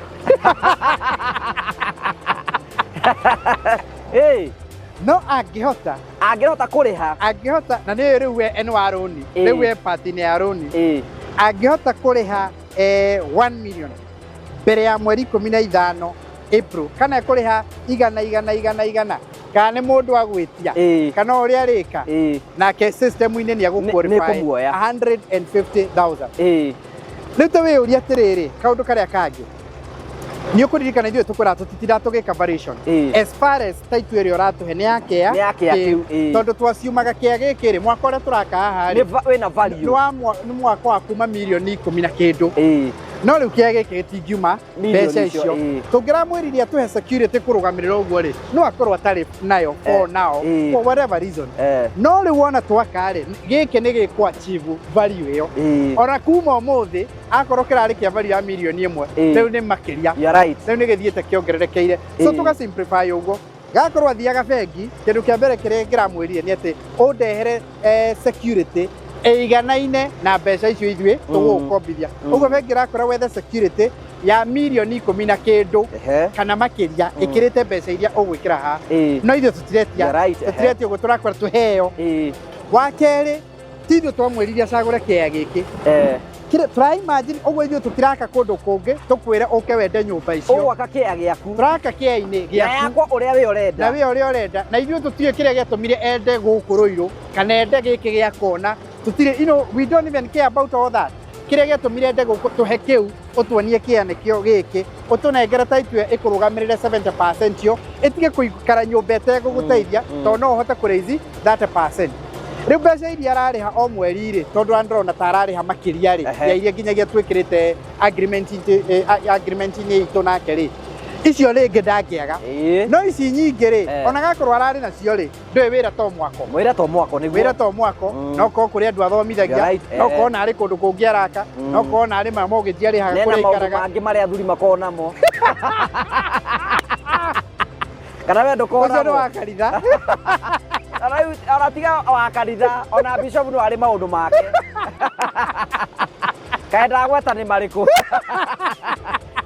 no angihota kuriha na ni riu we NR roni riu we party ni ya roni angihota kuriha 1 million mbere ya mweri 15 April kana kuriha igana kana nĩ mũndũ agwĩtia kana ũrĩa rĩka nake system-inĩ nĩ agũqualify 150,000 rĩu ta wĩyũria atĩrĩrĩ kaũndũ karĩa kangĩ nĩ ũkũririkana ithuĩ tũkũra tũtitiratũgĩka variation as far as title ĩrĩa ũratũhe nĩ yakĩa tondũ twaciumaga kĩa gĩkĩ rĩ mwaka ũrĩa tũraka haha rĩ wĩna value nĩ mwaka wa kuma mirioni 10 na kĩndũ no rĩu kĩa gĩkĩ gĩtingiuma mbeca icio tũngĩramwĩririe tũhe security kũrũgamĩrĩra ũguo rĩ no akorwo atarĩ nayo for now for whatever reason no rĩu wona twaka rĩ gĩkĩ nĩ gĩkũ achieve value ĩyo ona kuma ũmũthĩ akorwo kĩrarĩ kĩa value ya mirioni 1 rĩu nĩ makĩria rĩu nĩ gĩthiĩte kĩongererekeire so tũga simplify ũguo gakorwo athiaga bengi kĩndũ kĩa mbere kĩrĩa ngĩramwĩrire nĩ atĩ ũndehere security eiganaine na mbeca icio ithuĩ tũgũkombithia ũguo bengi ĩrakora wethe security ya mirioni 10 na kĩndũ kana makĩria ĩkĩrĩte mbeca iria ũgwĩkĩra haha no ithuĩ tũtiretia ũguo tũrakora tũheo wa kerĩ ti ithuĩ twamwĩrire acagũre kĩea gĩkĩ try imagine ũguo ithuĩ tũtiraka kũndũ kũngĩ tũkwĩre ũke wende nyũmba icio ũgwaka kĩea gĩaku tũraka kĩea-inĩ gĩaku ũrĩa we ũrenda na we ũrĩa ũrenda na ithuĩ tũtirĩ kĩrĩa gĩatũmire ende gũkũ Rũirũ kana ende gĩkĩ gĩa kona tũtirĩ we don't even care about all that kĩrĩa gĩatũmire ende gũkũ tũhe kĩu ũtuonie kĩea nĩkĩo gĩkĩ ũtũnengera title ĩkũrũgamĩrĩre 70% yo ĩtige kũikara nyũmba ĩtegũgũteithia tondũ no ũhote kũraithi 30%. Rĩu mbeca iria ararĩha o mweri rĩ tondũ androna ta ararĩha makĩria rĩ ya iria nginyagia twĩkĩrĩte agreement-inĩ itũ nake rĩ icio rĩngĩ ndangĩaga no ici nyingĩ rĩ ona gakorwo ararĩ nacio rĩ ndũĩ wĩra to mwako no ko kũrĩ andũ athomithagia no ko narĩ kũndũ kũngĩ araka no ko narĩ mamogĩti arĩhaga kũrĩa ikaraga mangĩ marĩa athuri makorwo namo kana we ndũkorwo namo wa kanitha aratiga wa kanitha ona bishop no arĩ maũndũ make kaenda gweta nĩ marĩkũ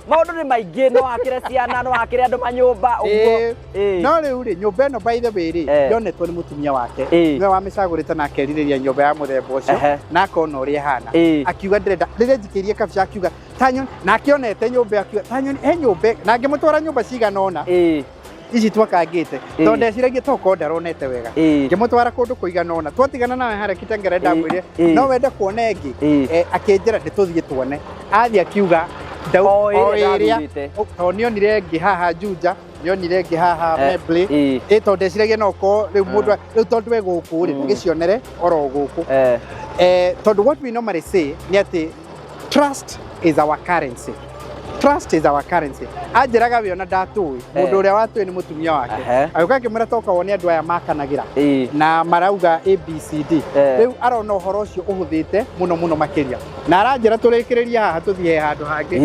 maũndũ nĩ maingĩ no akĩre ciana no akĩre andũ manyũmba ũguo no rĩu rĩ nyũmba ĩno by the way rĩ yonetwo nĩ mũtumia wake niwe wamĩcagũrĩte na akerirĩria nyũmba ya mũthemba ũcio na akona ũrĩa ĩhana akiuga ndĩrenda rĩrĩa njikĩirie kabica akiuga tanyoni na akĩonete nyũmba akiuga tanyoni he nyũmba na ngĩmũtwara nyũmba cigana ona ici twakangĩte tondũ ndeciragia tokorwo ndaronete wega ngĩmũtwara kũndũ kũigana ona twatigana nawe harĩa Kitengere ndamwĩrire no wende kuona ĩngĩ akĩnjĩra nĩtũthiĩ tuone athiĩ akiuga o ĩrĩa tondũ nĩonire ĩngĩ haha Juja nĩonire ĩngĩ haha Meble tondũ ndeciragia no ko rĩu mũndũ rĩu tondũ we gũkũ rĩ ũgĩcionere oro gũkũ tondũ what we normally say nĩ atĩ trust is our currency. Trust is our currency. Ajiraga we ona ndatũĩ mũndũ ũrĩa watũĩ nĩ mũtumia wake agĩũka akĩmwĩra toka wone andũ aya makanagĩra na marauga ABCD rĩu arona ũhoro ũcio ũhũthĩte mũno makĩria na aranjĩra tũrĩkĩrĩria haha tũthiĩ handũ hangĩ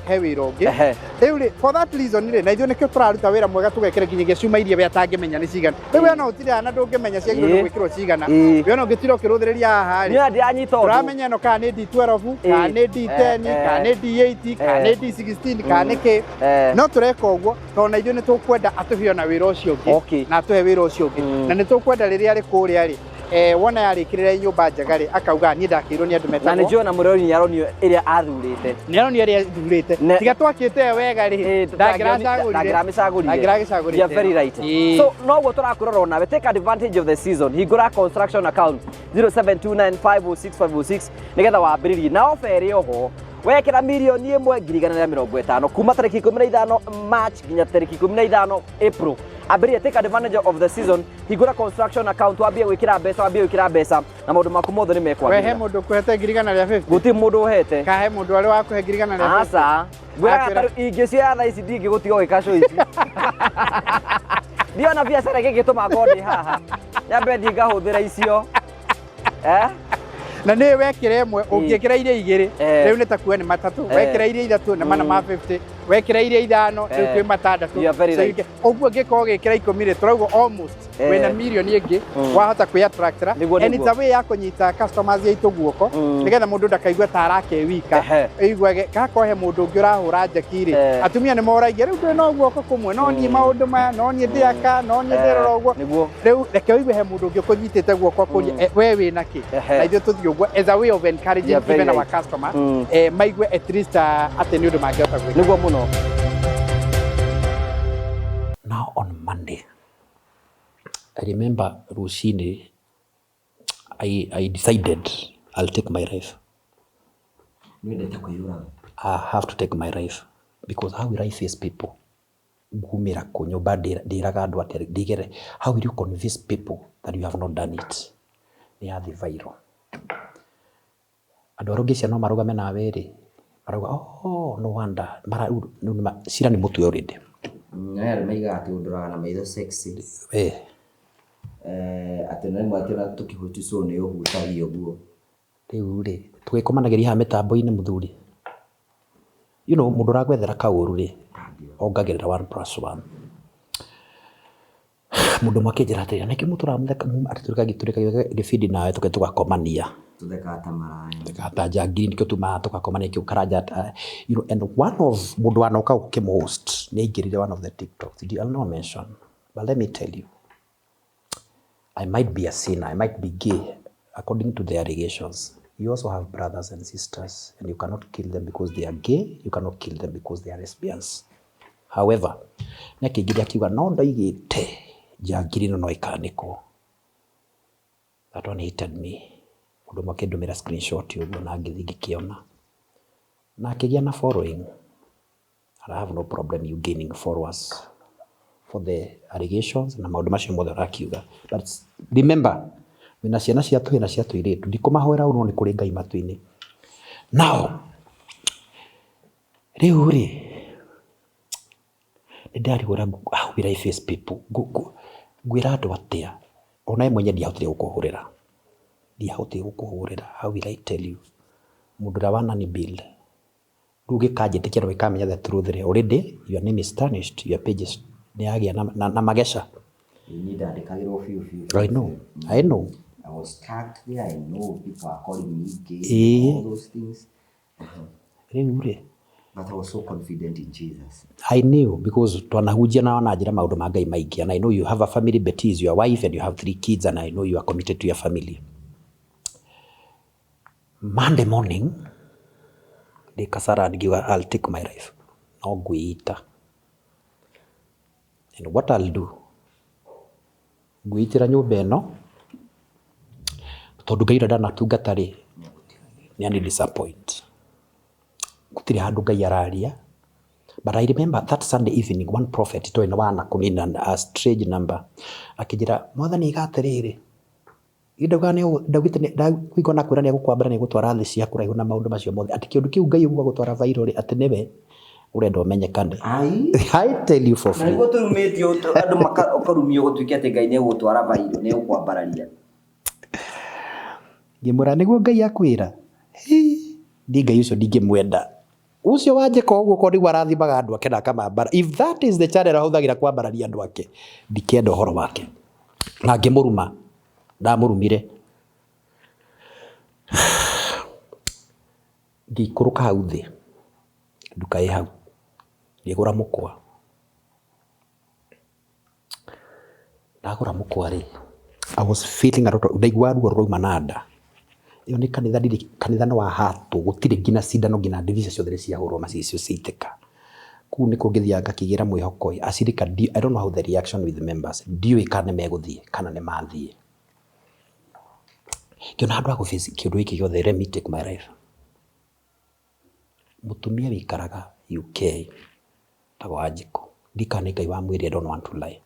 he wĩra ũngĩ rĩu rĩ for that reason rĩ na ithuĩ nĩkĩo tũraruta wĩra mwega tũgekĩra nginyagia ciuma iria we atangĩmenya nĩ cigana rĩu we no ũtirĩ na ndũngĩmenya ciagĩrĩirwo gwĩkĩrwo cigana we no ũngĩtira ũkĩrũthĩrĩria haha rĩ tũramenya ĩno kana nĩ D12 kana nĩ D10 kana nĩ D8 kana nĩ D16 kana nĩkĩ no tureka ũguo tondũ na ithuĩ nĩ tũkwenda atũhe ona wĩra ũcio ũngĩ na atũhe wĩra ũcio ũngĩ na nĩ tũkwenda rĩrĩa arĩ kũrĩa rĩ wona yarĩkĩrĩra nyũmba njega rĩ akauga niĩ ndakĩirwo nĩ andũ metagwo na nĩ njũona mũrori nĩ aronio ĩrĩa athurĩte ĩrĩa athurĩte tiga twakĩte wega rĩ ndangĩragĩcagũrire very right so no guo tũrakũrora nawe take advantage of the season hingũra construction account 0729506506 nĩgetha wambĩrĩrie na ofa ĩrĩ oho wekĩra mirioni 1,150 kuma tarĩki 15 March nginya tarĩki 15 April ambĩrĩria take advantage of the season hingũra construction account wambie gwĩkĩra mbeca na maũndũ maku mothe nĩ mekwagĩrĩra wehe mũndũ ũkũhete 1,150 gũtirĩ mũndũ ũhete kahe mũndũ arĩ wakũhe 1,150 aca ngwĩra ingĩcioya thaa ici ndingĩgũtiga ũgĩka show ici ndiona biacara ĩgĩgĩtũma ngondĩ haha nyambe thiĩ ngahũthĩra icio na nĩ wekĩra ĩmwe ũngĩkĩra iria igĩrĩ rĩu nĩ takuwa nĩ matatũ wekĩra iria ithatũ nĩ mana ma 50 wekira iria ithano rĩu kwĩ matandatu ũguo ngĩkorwo gĩkĩra 10 tũrauga almost wĩna mirioni ĩngĩ wahota kwĩ attract and it's a way ya kũnyita customers yaitũ guoko nĩgetha mũndũ ndakaigua ta arakewika aiguage gakohe mũndũ ũngĩ ũrahũra njeki rĩ atumia nĩ moragia rĩu ndĩ no guoko kũmwe no niĩ maũndũ maya no niĩ ndĩaka no niĩ ndĩrora ũguo rĩu reke ũigue he mũndũ ũngĩ ũkũnyitĩte guoko kũria we wĩna kĩ na ithuĩ tũthiĩ ũguo as a way of encouraging even our customer maigue at least atĩ nĩ ũndũ mangĩhota gwĩka nĩguo mũno. Now on Monday, I remember Rushini, I decided I'll take my life. I have to take my life because how will I face people? How will you convince people that you have not done it? They are the viral. Adorogesia no maruga mena weri. Oh, no wonder. Sira ni mutu already. Naya maiga ati unduraga na maitho sexy. Ati no mwatira tukihutiswo ni uhutagio guo. Riu ri tugikomanagĩria ha mitambo-ini muthuri. You know mundu ragwethera kauru ri ongagirira 1+1. Mundu makinjira ati niki mutura mutheka ati turika gifidi nawe tugakomania. Tukata jagiri nikyo tuma tugakomania kyo karaja you know and one of mundu anoka ukimhost ni ingirire one of the TikToks. I'll not mention but let me tell you I might be a sinner, I might be gay according to the allegations. You also have brothers and sisters and you cannot kill them because they are gay, you cannot kill them because they are lesbians. However, nekigiria kiuga no ndaigite jagiri no ikaniko. That one hated me. Mundu makendumira screenshot uguo na ngithi ngikiona. Na akigia na following. I have no problem you gaining followers for the allegations na maundu macio mothe rakiuga. But remember, wina ciana cia tu na cia tu iritu ndikumahoera uno ni kuri Ngai matu-ini. Now, riu ri ndari gura how will I face people? Gwira andu atia ona mwenye ndiahotire gukuhurira. How will I tell you? Mundu rawana ni bill. Ruge kaje tekero ikamenya the truth already your name is tarnished, your pages ni agia na magesha. You need that few. I know. I was tagged there. I know people are calling me gay, all those things. But I was so confident in Jesus. I knew because twanahujia na wanajira maundu ma Ngai maingi and I know you have a family, Betty is your wife and you have 3 kids and I know you are committed to your family. Monday morning, the kasara ngiwa I'll take my life. No guita. And what I'll do? Guitira nyumba eno. Tondu Ngai rada natugatari. Ni ani disappoint. Gutiri handu Ngai araria. But I remember that Sunday evening one prophet to wana kumina a strange number. Akijira mwathani gatiriri. Idogane dawitne da kwigona kwira ne gukwambara ne gutwara thi cia kuraihu na maundu macio mothe ati kiundu kiu Ngai ugwa gutwara viral ati newe urenda umenyekane. I tell you for free. Na go turumetio andu makarumio gutwiki ati Ngai ne gutwara viral ne gukwambararia. Ngimura niguo Ngai akwira. Ndi Ngai ucio ndingimwenda. Ucio wajeka uguo ko ndi warathimaga andu ake na kamambara. If that is the channel ahuthagira kwambararia andu ake, ndikenda uhoro wake. Na ngimuruma. Ndamurumire. Ngikuruka hau thi. Nduka hau. Ngigura mukwa. Ndagura mukwa ri. I was feeling a lot. Ndaigua ruo rwauma na nda. Iyo ni kanitha no wa hatu gutire ngina cindano ngina division ciothe cia hurwo macicio ciiteka. Ku ni kungithia ngakigira mwihoko. Acirika I don't know how the reaction with the members. Ndiu ikane meguthie kana ne mathie. Kiona handu agufisi kiundu iki giothe let me take my life. Mutumia wikaraga UK tawajiko ndikane Ngai wa mwiri I don't want to lie.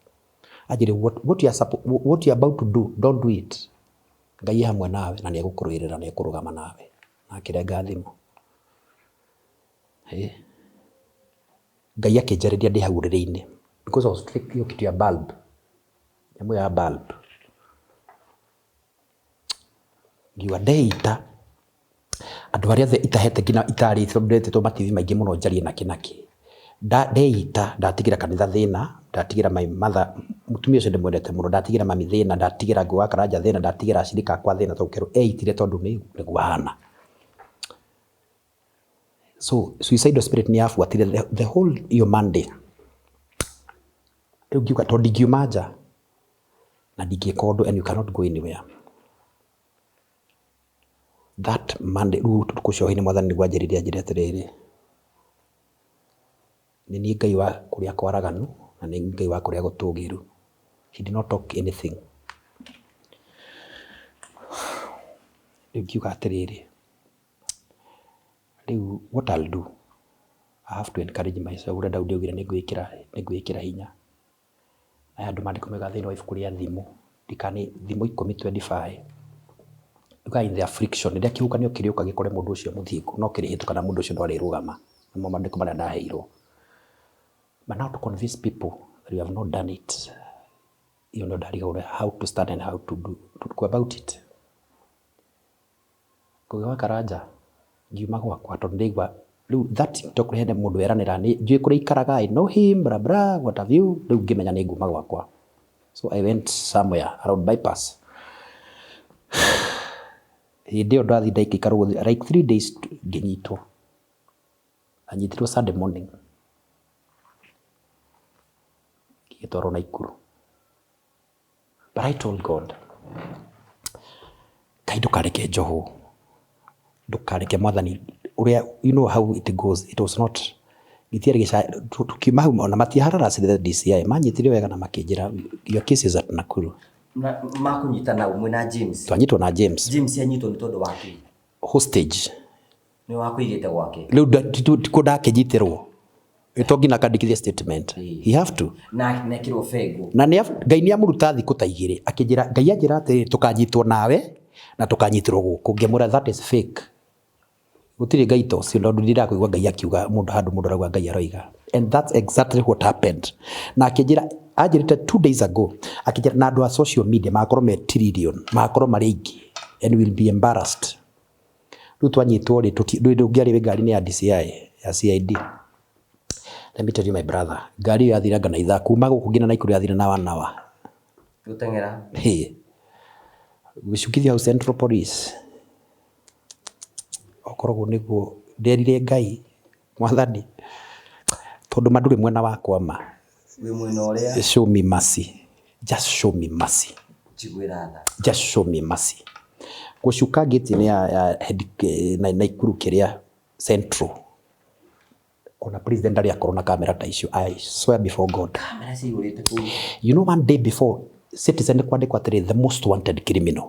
Ajire what you are about to do don't do it. Ngai hamwe nawe na niegukurwirira na niekurugama nawe na kirenga thimu. Ngai akinjereria ndi hau riri-ini because I was strictly kitu ya bulb. Nyamu ya bulb. Ngiwa ndeita andu aria the itahete ngina itari thondete to mativi maingi muno njarie na kinaki ndeita ndatigira kanitha thina ndatigira my mother mutumia ucio ndimwendete muno ndatigira mami thina ndatigira ngwa karanja thina ndatigira acirika kwa thina tokero eitire tondu ni guhana. So suicidal spirit ni afuatire the whole your Monday. Riu ngiuga tondu ngiuma nja na ndingĩka ũndũ and you cannot go anywhere. That Monday riu tukucohi ni mwathani niguo anjĩrĩirie anjĩre atĩrĩrĩ, nĩ niĩ Ngai wa kũrĩa kwaraganu na nĩ Ngai wa kũrĩa gũtũgĩru. He did not talk anything. Riu ngiuga atĩrĩrĩ, riu what I'll do, I have to encourage myself. Ũrĩa Daudi augire nĩ ngwĩkĩra hinya. Aya andũ mandĩko mega thĩinĩ wa ibuku rĩa thimo, ndikani thimo 10:25. Uga in the affliction, rĩrĩa kĩhukanio kĩrĩũka gĩkore mũndũ ũcio mũthingu, no kĩrĩhĩtũka na mũndũ ũcio no arĩrũgama. Nĩmo mandĩko marĩa ndaheirwo. But now to convince people that you have not done it, you know how to start and how to go about it. Kũgĩwa karanja, ngiuma gwakwa tondũ ndaigua rĩu that TikTok hende mũndũ eranĩra nĩ njũĩ kũrĩa ikaraga, I know him, blah blah, what have you, rĩu ngĩmenya nĩ nguma gwakwa. So I went somewhere around bypass. Hĩndĩ ĩyo ndathi ndaikĩikarwo like 3 days ngĩnyitwo. Anyitirwo Sunday morning. Ngĩtwarwo Naikuru. But I told God, Ngai ndũkareke njohwo. Ndũkareke mwathani uria, you know how it goes. It was not gitiari tukiuma hau ona matihararacire DCI manyitire wega na makĩnjĩra your case is at Nakuru. Makunyita na umwe na James. Twanyitwo na James. James yanyitwo ni tondu wake hostage. Ni wakuigite gwake. Riu ndakĩnyitirwo itongina kandikithia statement. He have to na nekirwo fego na Ngai nĩ amuruta thikũ ta igĩrĩ akĩnjĩra Ngai anjĩra atĩ tukanyitwo nawe na tukanyitirwo gũkũ. Ngĩmwĩra that is fake. Gutire Ngai to cio ndondu ndirakuigua Ngai akiuga mundu handu mundu arauga Ngai aroiga. And that's exactly what happened. Na akĩnjĩra anjĩrĩte 2 days ago akĩnjĩra na andũ a social media makorwo me trillion makorwo marĩ aingĩ and will be embarrassed. Rĩu twanyitwo rĩ ndũngĩarĩ ngari-inĩ ya DCI ya CID. Let me tell you my brother, ngari yathiraga na ithaa kuma gũkũ nginya Naikuru yathira na 1 hour. Gũteng'era. Gũcukithia hau Central Police. Okorwo nĩguo nderire Ngai mwathani tondu mandũrĩ mwena wakwa ma. We mwena ũrĩa. Show me mercy. Just show me mercy. Just show me mercy. Gũcuka gate-inĩ ya Naikuru kĩrĩa Central. Ona president ndari akorwo na kamera ta icio. I swear before God. Kamera cigũrĩte kũu. You know one day before Citizen kwandĩkwo atĩrĩ the most wanted criminal.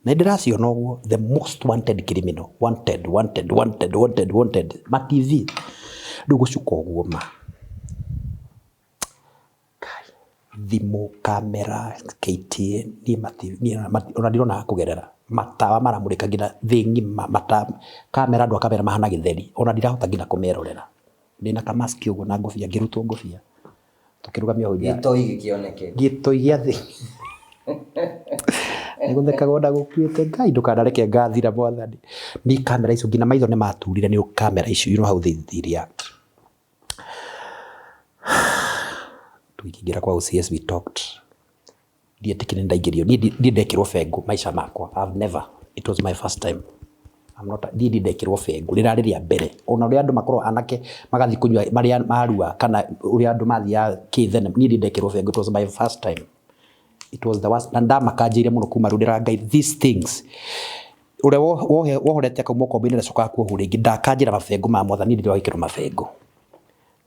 Na ndĩraciona ũguo the most wanted criminal. Wanted. Ma TV. Rĩu gũcuka ũguo ma. Thimo, kamera, KTN, ona ndirona kũgerera. Matawa maramũrĩka nginya thĩ ng'ima kamera andũ a kamera mahana gĩtheri. Ona ndirahota nginya kũmerorera. Ndina kamaski ũguo na ngũbia ngĩrutwo ngũbia. Tukĩrugamia hau nja. Gĩtoi gĩkĩoneke. Gĩtoi gĩa thĩ. Nĩgũthekaga ona gũkuĩte Ngai ndũkanareke ngathira mwathani. Ni kamera icio nginya maitho nĩ maturire nĩ kamera icio, you know how they react. Tukiingira kwa OCS we talked. Ndietĩkire ndaingĩrio. Niĩ ndekĩrwo bengo maica makwa. I've never. It was my first time. I'm not ndekĩrwo bengo. Rĩrarĩ rĩa mbere. Ona ũrĩa andũ makorwo anake magathi kunyua marĩa marua kana ũrĩa andũ mathiaga kĩthene. Niĩ ndekĩrwo bengo. It was my first time. It was the worst. Na ndamakanjĩire mũno kuma rũndĩra Ngai these things. Ũrĩa wohorete akauma kombe-inĩ na coka kuohwo rĩngĩ ndakanjĩra mabengo ma mwathani ndirĩ waikĩrwo mabengo.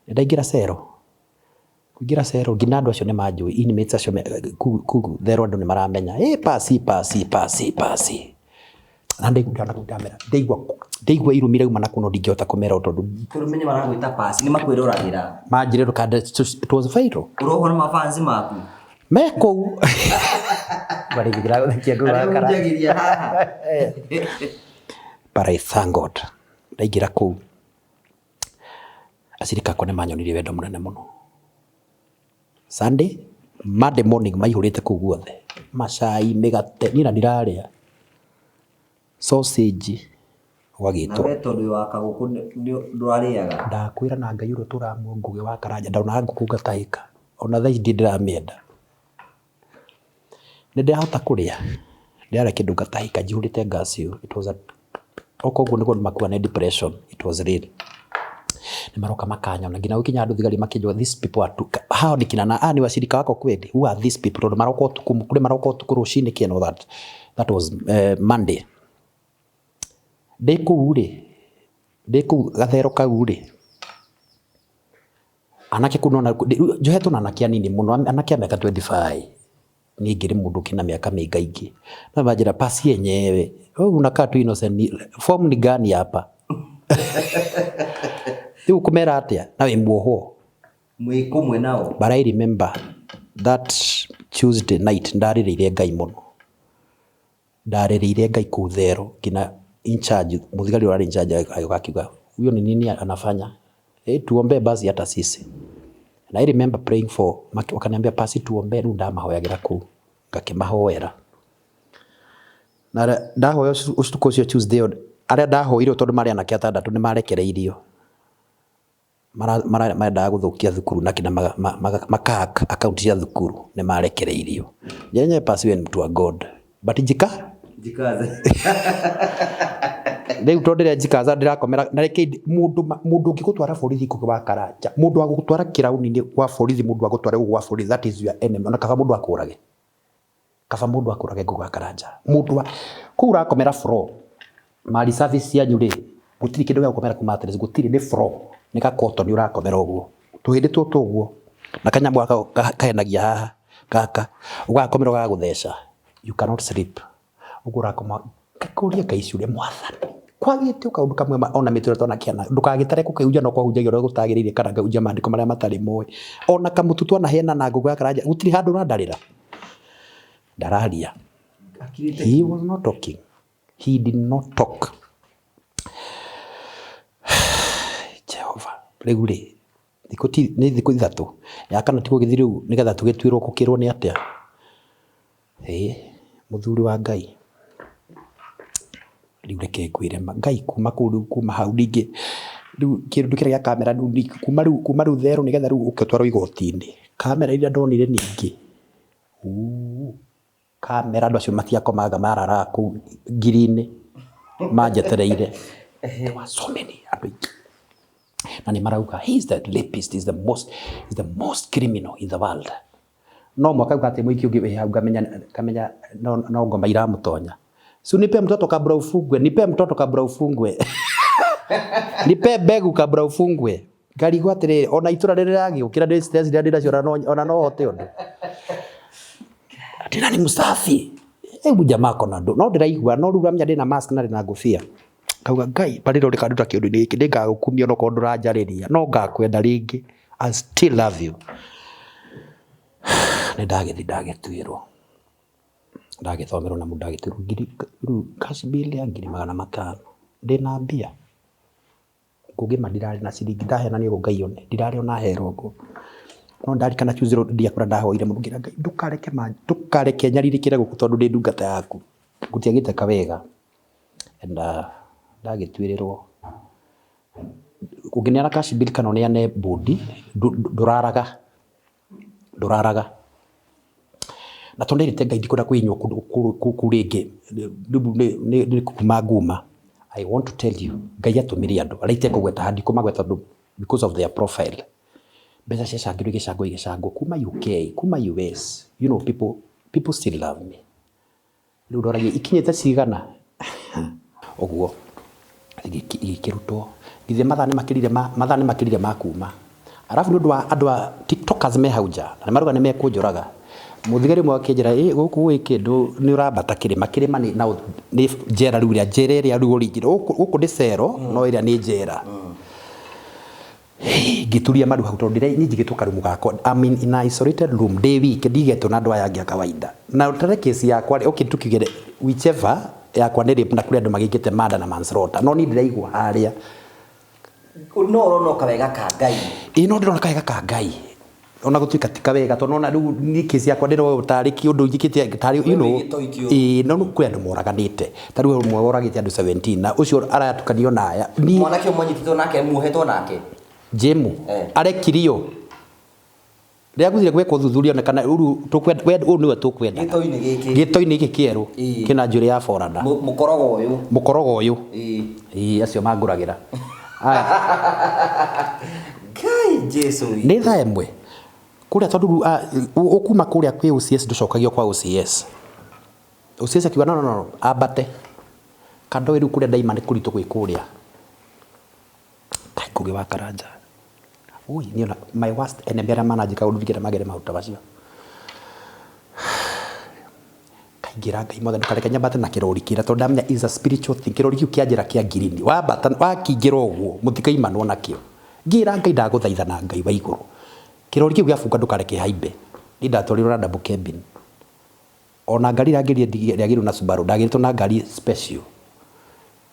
Ndaingĩra cero. Kuingira cero nginya andũ acio nĩ manjũĩ inmates acio therũ andũ nĩ maramenya pasi na ndaigua irumire uma na kuno ndingĩhota kũmera tondũ kũrũmenye maragwĩta pasi nĩ makwĩroragĩra manjĩre rũkanda it was viral ũrohora mafansi maku meko barigira gũthekia ngũrakara but I thank God ndaingĩra kũu acirika akwa nĩ manyonirie wendo mũnene mũno. Sunday, Monday morning maihũrĩte kũu guothe. Macai, mĩgate, niĩ na ndirarĩa. Sausage, gwagitwo na weto ndio wakaguku ndwariaga ndakwira na Ngai turamu ngugi wa Karanja ndauna nguku ngatahika ona thaa ici ndiramienda ndirahota kuria ndiara kindu ngatahika njihurite gas yo it was a okoguo niguo makuwa na depression it was real ni maroka makanya na ngina ukinya andu thigari makinjwa these people are how nikina na ani washirika wako kweli who are these people ndo maroka utuku kule maroka utuku rushini kino that was Monday deku gathero kaure anake kunona joheto na anakia nini muno anakia miaka 25 ni ngiri mundu kina miaka mingaingi na majira pasi yenyewe unakaa tu innocent form ni gani hapa Tiu kumera atia na we muoho mwikumwe nao but I remember that Tuesday night ndaririire Ngai muno ndaririire Ngai kuthero kina in charge muthigari wari in charge akakiuga huyo ni nini anafanya tuombe basi hata sisi na I remember praying for wakaniambia pasi tuombe ru ndamahoyagira ku ngakimahoera na ndahoya ustuko cio Tuesday aria ndahoire tondu mari anake atandatu ni marekereirio mara guthukia thukuru na kina makaka account cia thukuru ni marekereirio nyenye pasi we mtu wa God but jikaze Rĩu tondu rĩa njikaza ndirakomera na reke mundu ngigutwara borithi kuwa Karanja mundu wa gutwara kirauni-ini gwa borithi mundu wa gutwara gwa borithi that is your enemy ona kaba mundu akurage gwa Karanja mundu wa ku urakomera floor mali service yanyu ri gutiri kindu gya gukomera kuma atres gutiri ni floor ni kakoto ni urakomera uguo tuhindi tutu uguo na kanyamu kahenagia haha kaka ugakomera ga gutheca you cannot sleep uguo urakoma kakuria kaicure mwathani kwagite ukaundu kamwe ona mitire tona kiana ndukagitare kukiuja no kwahunjagia ro gutagiririe kana gauja mandiko maria matari moy ona kamututu na hena na ngugu ya Karanja gutiri handu randarira ndararia he was not talking he did not talk Jehova regule dikoti ni thikũ ithatu ya kana tiko githiru nigetha tugitwirwo kukirwo ni atia muthuri wa Ngai riu reke kwire Ngai kuma hau ndingi riu kindu kiria kamera kuma riu thero nigetha riu ukitwarwo igoti-ini kamera iria ndonire ningi kamera ndo acio matiakomaga marara ku ngiri-ini manjetereire there were so many na ni marauga he is the rapist is the most criminal in the world no mwaka ukate mwiki ugi hau kamenya no ngoma iramutonya si nipe mtoto kabla ufungwe nipe begu kabla ufungwe gari gwatire ona itura riragi ukira distance ndia ciora ona no hote undu atina ni musafi hebu jamaa kona ndo no ndiraigua no ruga mnya ndina mask na ndina ngofia kauga Ngai bariro rikanduta kindu ni iki ndingagukumia no kondu ranjariria no ngakwenda ringi I still love you ni ndagitwirwo ndagithomerwo na mundagitwirwo cash bill ya 500 ndina mbia kugima ndirari na ciringi ndahenania go Ngai one ndirari ona hero go no ndarikana Tuesday ndiakora ndahoire mugira Ngai ndukareke nyaririkire guku tondu ndi ndungata yaku gutiagite kawega and ndagitwirirwo kugineana cash bill kana neane bodi nduraraga na tonde ritenga ndikora kwinywa kuringi ni kuma nguma I want to tell you Ngai atumiri andu araite kugweta handi kumagweta because of their profile beza cia gicango kuma UK kuma US you know people still love me riu ndoragia ikinyete cigana oguo igikirutwo githe mathane makirire makuma arafu ndu andu a tiktokers me hauja na maruga ni mekunjuraga muthigari mwa kinjira guku wi kindu ni urambata kirima ni njera riu ria riu ringiro guku ndi cero no iria ni njera gituria maru hau tondu ni njigituka rumu gako I'm in an isolated room day week ndigetwo na andu aya angi kawaida na tare case yakwa okay tukigere whichever yakwa ni rape na kuri andu magikite murder na manslaughter no ni ndiraigwa haria no kawega ka Ngai no ndirona kawega ka Ngai ona gutuika tika wega to nona riu ni kesi yakwa ndiro tari kiundu njikite tari no kwe andu moraganite tari umwe woragite andu 17 na ucio aratukanio naya ni mwana kio mwanyitito nake muhetwo nake jemu arekirio ria guthire gweka uthuthuria kana uru tukwenda u niwe tukwenda gito-ini giki kieru kina njuri ya foranda mukorogo uyu acio manguragira kai jesu ni tha emwe kuria tondu ukuma kuria kwi OCS nducokagio kwa OCS akiuga no abate kando iru kuria daima ni kurito gwi kuria kai kugi wa karanja ui niona my worst enemy ara manager kaundu ngira magere mahuta bacio kaingira ngai mothe ndukareke nyambate na kirori kira tondu ndamenya is a spiritual thing kirori kiu kianjira kia ngirini wambata wakingira uguo mutikaimanwo nakio ngira ngai ndaguthaithana ngai wa iguru kirori kiu giafunga ndukareke haimbe ni ndatwarirwo na double cabin ona ngari ragirwo na Subaru ndagiritwo na ngari special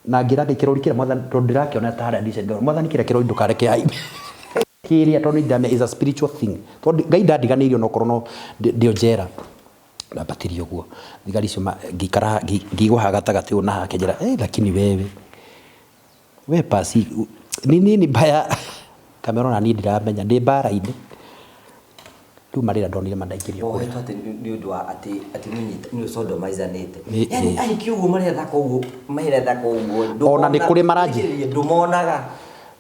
na ngira ngai kirori kira mothe tondu ndirakiona ta hara ndice mothe ni kira kirori ndukareke haimbe kiria tondu ndamenya is a spiritual thing tondu ngai ndandiganirio no korwo ndio njera ndambatirio guo thigari cio ngikara ngigwa gatagati ona hakenjera lakini wewe pasi nini baya Cameron ani ndiramenya ndi bara-ini riu marira ndonire mandaingirio kuo wetu ati ni undu wa ati ni sodomizanite yani aiki uguo maretha kuguo ona ni kuri maranji ndumonaga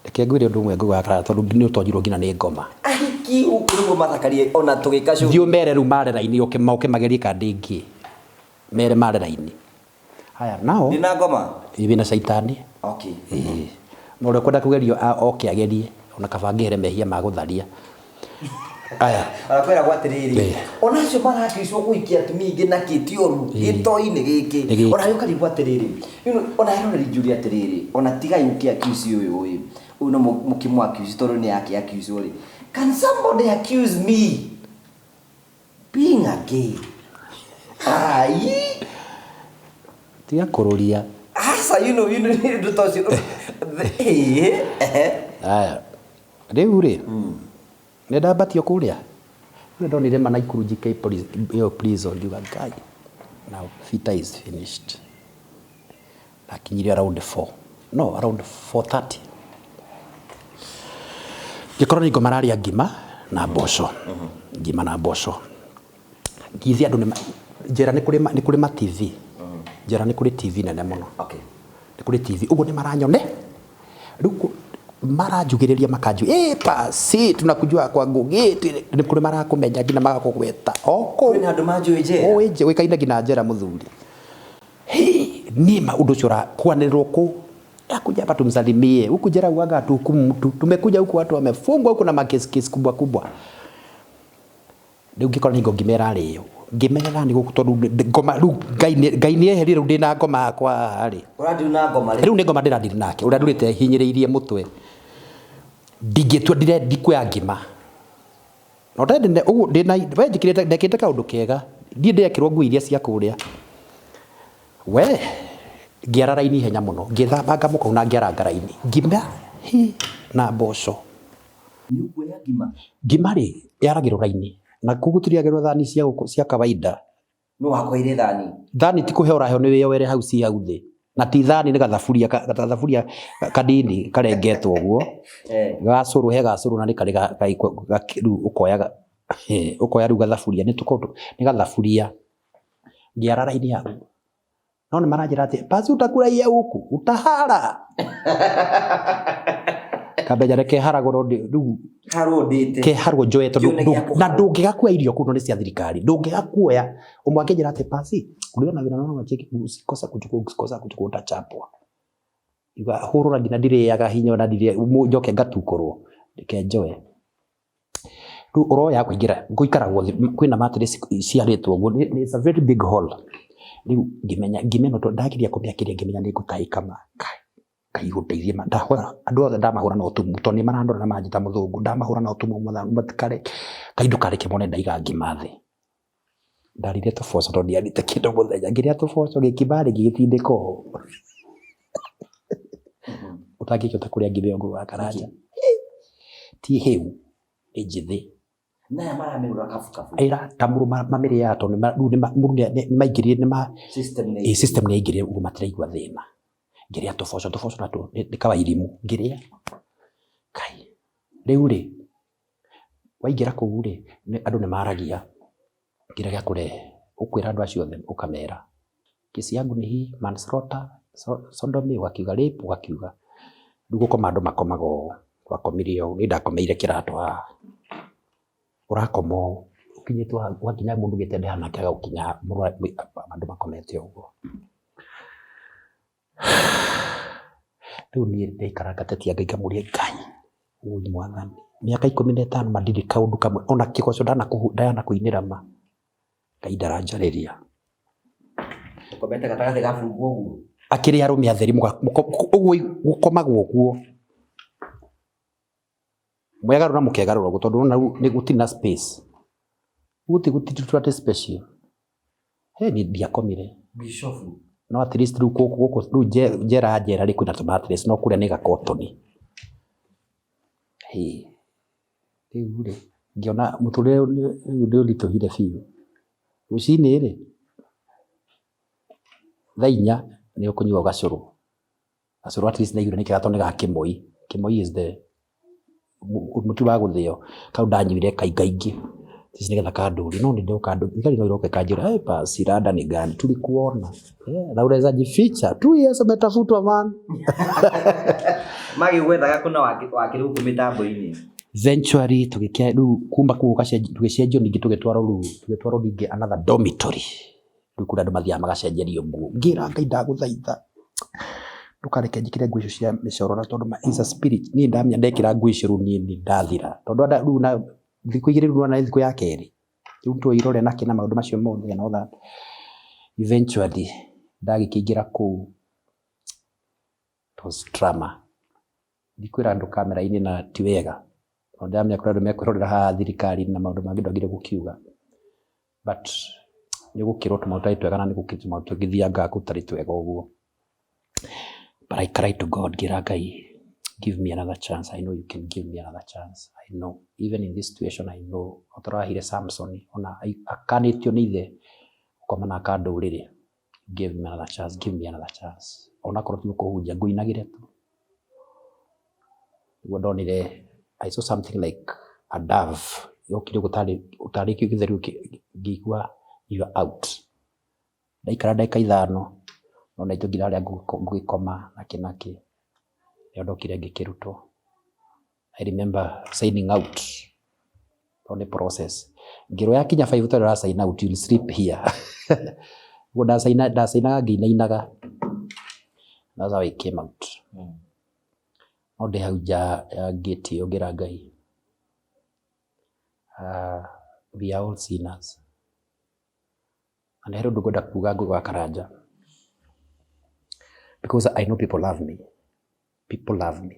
reke ngwire undu umwe nguga kara tondu ni utonjirwo ngina ni ngoma aiki uguo mathakarie ona tugikacu thiu mere riu marera-ini oke magerie kandingi mere marera-ini haya nao ni na ngoma ibi na shaitani okay no uri kwenda kugerio oke agerie ona kabangire mehia magutharia aya arakwira gwatiriri ona cio marakicwo guikia atumia ingi na kitioru gito-ini giki ona yuka rigwa atiriri ona yaroreri njuri atiriri ona tiga yuki accuse uyu no mukimu accuse tondu ni yake accuse uri can somebody accuse me being a gay ai tiga kururia asa you know ndu tocio aya riu ri ne ndabatio kuria ndio ndonire Naikuru JK prison ndiuga ngai now fita is finished lakinyiri around 4:30 gikorwo ni ngomararia ngima na mboco ngima na mboco ngithi andu njera ni kuri ma TV njera ni kuri TV nene muno okay ni kuri TV uguo ni maranyone riu marajugiriria makanju pasi tunakujua kwa ngugi ni kuri marakumenya ngina magakugweta oko ni andu manjuije oje wikaina ngina njera muthuri nima undu cura kwanirwo ku akuja hapa tumsalimie huku jera uaga tukumtu tumekuja huku watu wamefungwa huku na makesi kubwa kubwa ndio ngikora ningo ngimera riyo ngimenya ni gukutondu ngoma ru gaini eheri ru ndina ngoma akwa ari urandi na ngoma riu ni ngoma ndirandiri nake uria ndurite hinyiriirie mutwe ndingitua ndikwe ngima no ndende ugu ndina we njikirite ndekite kaundu kega ndie ndekirwo ngui iria cia kuria we ngiara raini henya muno ngithamba ngamuka na ngiara ngaraini ngima na mboco ni kuya ngima ri yaragirwo raini na kugutiriagirwo thani cia kawaida no wakoire thani ti kuhe uraheo ni we were hau ci hau thi na ti thani ni gathaburia kadini karengetwo guo gacuru he gacuru na ni kari ru ukoya ru gathaburia ni tukondo ni gathaburia ngiara raini hau no ni maranjira ati basi utakuraia huku utahara kabeja reke haragoro ndu harondite ke hargo joe tondu na ndungigakua irio kuno ni cia thirikari ndungigakuoya umwakenjira ati pasi kuliona wina no macheki usikosa kuchukua utachapwa iga hurura ngina ndiriaga hinya na ndire njoke ngatukorwo ndikenjoe ru uroya kuingira nguikara guothe kwina mattress ciaritwo guo it's a very big hall riu ngimeno to ndagiria kumiakiria ngimenya ni ngutaika makai kaiguteithie ndahora andu othe ndamahura no tumu to ni marandora na manjita muthungu ndamahura no tumu matikare kaindo kareke mone ndaiga ngimathi ndarire tuboco to ndiarite kindu muthenya ngiria tuboco gikibari gigitindiko utangikota kuria ngimeo nguru wa karanja ti heu ejithi Na mara merura kafu. Aira tamuru mamire ya to ni maigirire ni ma system ni igirire ugu matiraigwa thina. Ngiria tofoco na to ni kawairimu ngiria. Kai. Riu ri waigira kuu ri andu ni maragia. Ngira gya kure ukwira andu acio othe ukamera. Kesi yangu ni hii manslaughter, sodomy, wakiuga rape, wakiuga. Ndugu koma andu makomago wakomirio ni ndakomeire kirato urakomo ukinyitwa wakinya mundu gitende hana kaga ukinya andu makomete ugo. Riu ni ndeikara gatetia ngai ngamuria Ngai uyu mwathani miaka 15 madiri kaundu kamwe ona kikoco ndana kuinira ma Ngai ndaranjariria ukomete gatagate gafunguo uguo akiri arume atheri uguo gukomagwo uguo mwegarura mukegarura uguo tondu na ni gutina space gutitutwate special ni ndiakomire bishofu no at least ru jera ri kwina tomates no kuria ni gakotoni riu ri ngiona muturire ni litohire fiu ucini ri thainya ni ukunywa gacuru at least naigure ni kigatoni ga kimoi is the mutu wa guthio kau ndanyuire kaingaingi sisi nigetha kanduri no ndi kanduri ngari no iroke kanjira basi rada ni gani tulikuona na unaweza jificha 2 years umetafutwa man magi gwethaga kuna wakiru kumitambo-ini eventually tugikia riu kumba kuuka tugicenjio ningi tugitwarwo ningi another dormitory riu kura andu mathia magacenjerio nguo ngira Ngai ndaguthaitha ndukareke njikire nguo icio cia micorora tondu is a spirit ni ndamenya ndekira nguo icio ru ni ndathira tondu riu na thiku igiri ru na thiku ya keri riu tu irore na kina maundu macio mothe and all that eventually ndagikingira ku it was trauma ndikwira andu kamera-ini na ti wega tondu ndamenya kuri andu mekwirorera haha thirikari na maundu mangi ndagire gukiuga but ni gukirwo tumautai twega na ni gukirwo tugithianga gutari twega uguo. But I cried to God, Ngai, give me another chance. I know you can give me another chance. I know, even in this situation, I know. Otorahire Samson, ona akanitio ni ithe komana akandurire. Give me another chance, give me another chance. Ona korwo ti kuhunjia nguinagire tu. Ndonire, I saw something like a dove. Yokire utari kigitheru ngigua you are out. Ndaikara ndeka 5 nona itugira aria ngukoma nakinaki yondokire ngikirutwo. I remember signing out on the process ngiro yakinya 5 tara sign out, you'll sleep here. Goda sign nginainaga. That's how I came out. No de hauja gate yogira Ngai. We are all sinners. And hero ndugoda kuga ngwa karanja. Because I know people love me. People love me.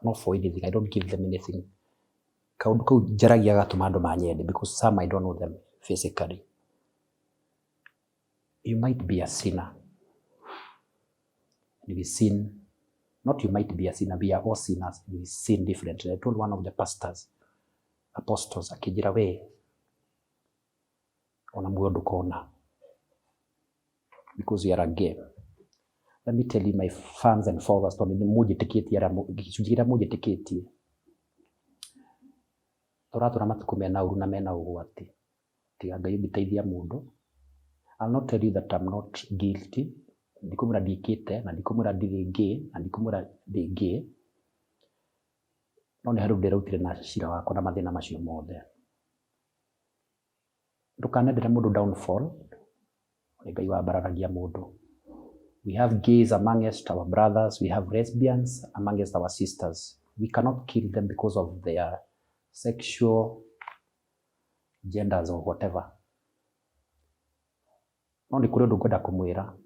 Not for anything. I don't give them anything. Kaundu kau jaragia gatuma andu manyende because some I don't know them physically. You might be a sinner. And we sin. Not you might be a sinner. We are all sinners. We sin differently. I told one of the apostles, akijira we ona muondo kona. Because we are a game. Let me tell you, my fans and followers, tondu muje tiketi ara gicunjira muje tiketi. Toratura matuku mena uru na mena ugwati. Tiga Ngai mbiteithia mundu. I'll not tell you that I'm not guilty. Ndikumura dikite na ndikumura ndirige na ndikumura ndingi. No ni haru ndirutire na cira wako na mathina macio mothe. Ndukanendera mundu downfall. Ngai wa bararagia mundu. We have gays amongst our brothers. We have lesbians amongst our sisters. We cannot kill them because of their sexual genders or whatever. No ni kuri undu ngoda kumwira.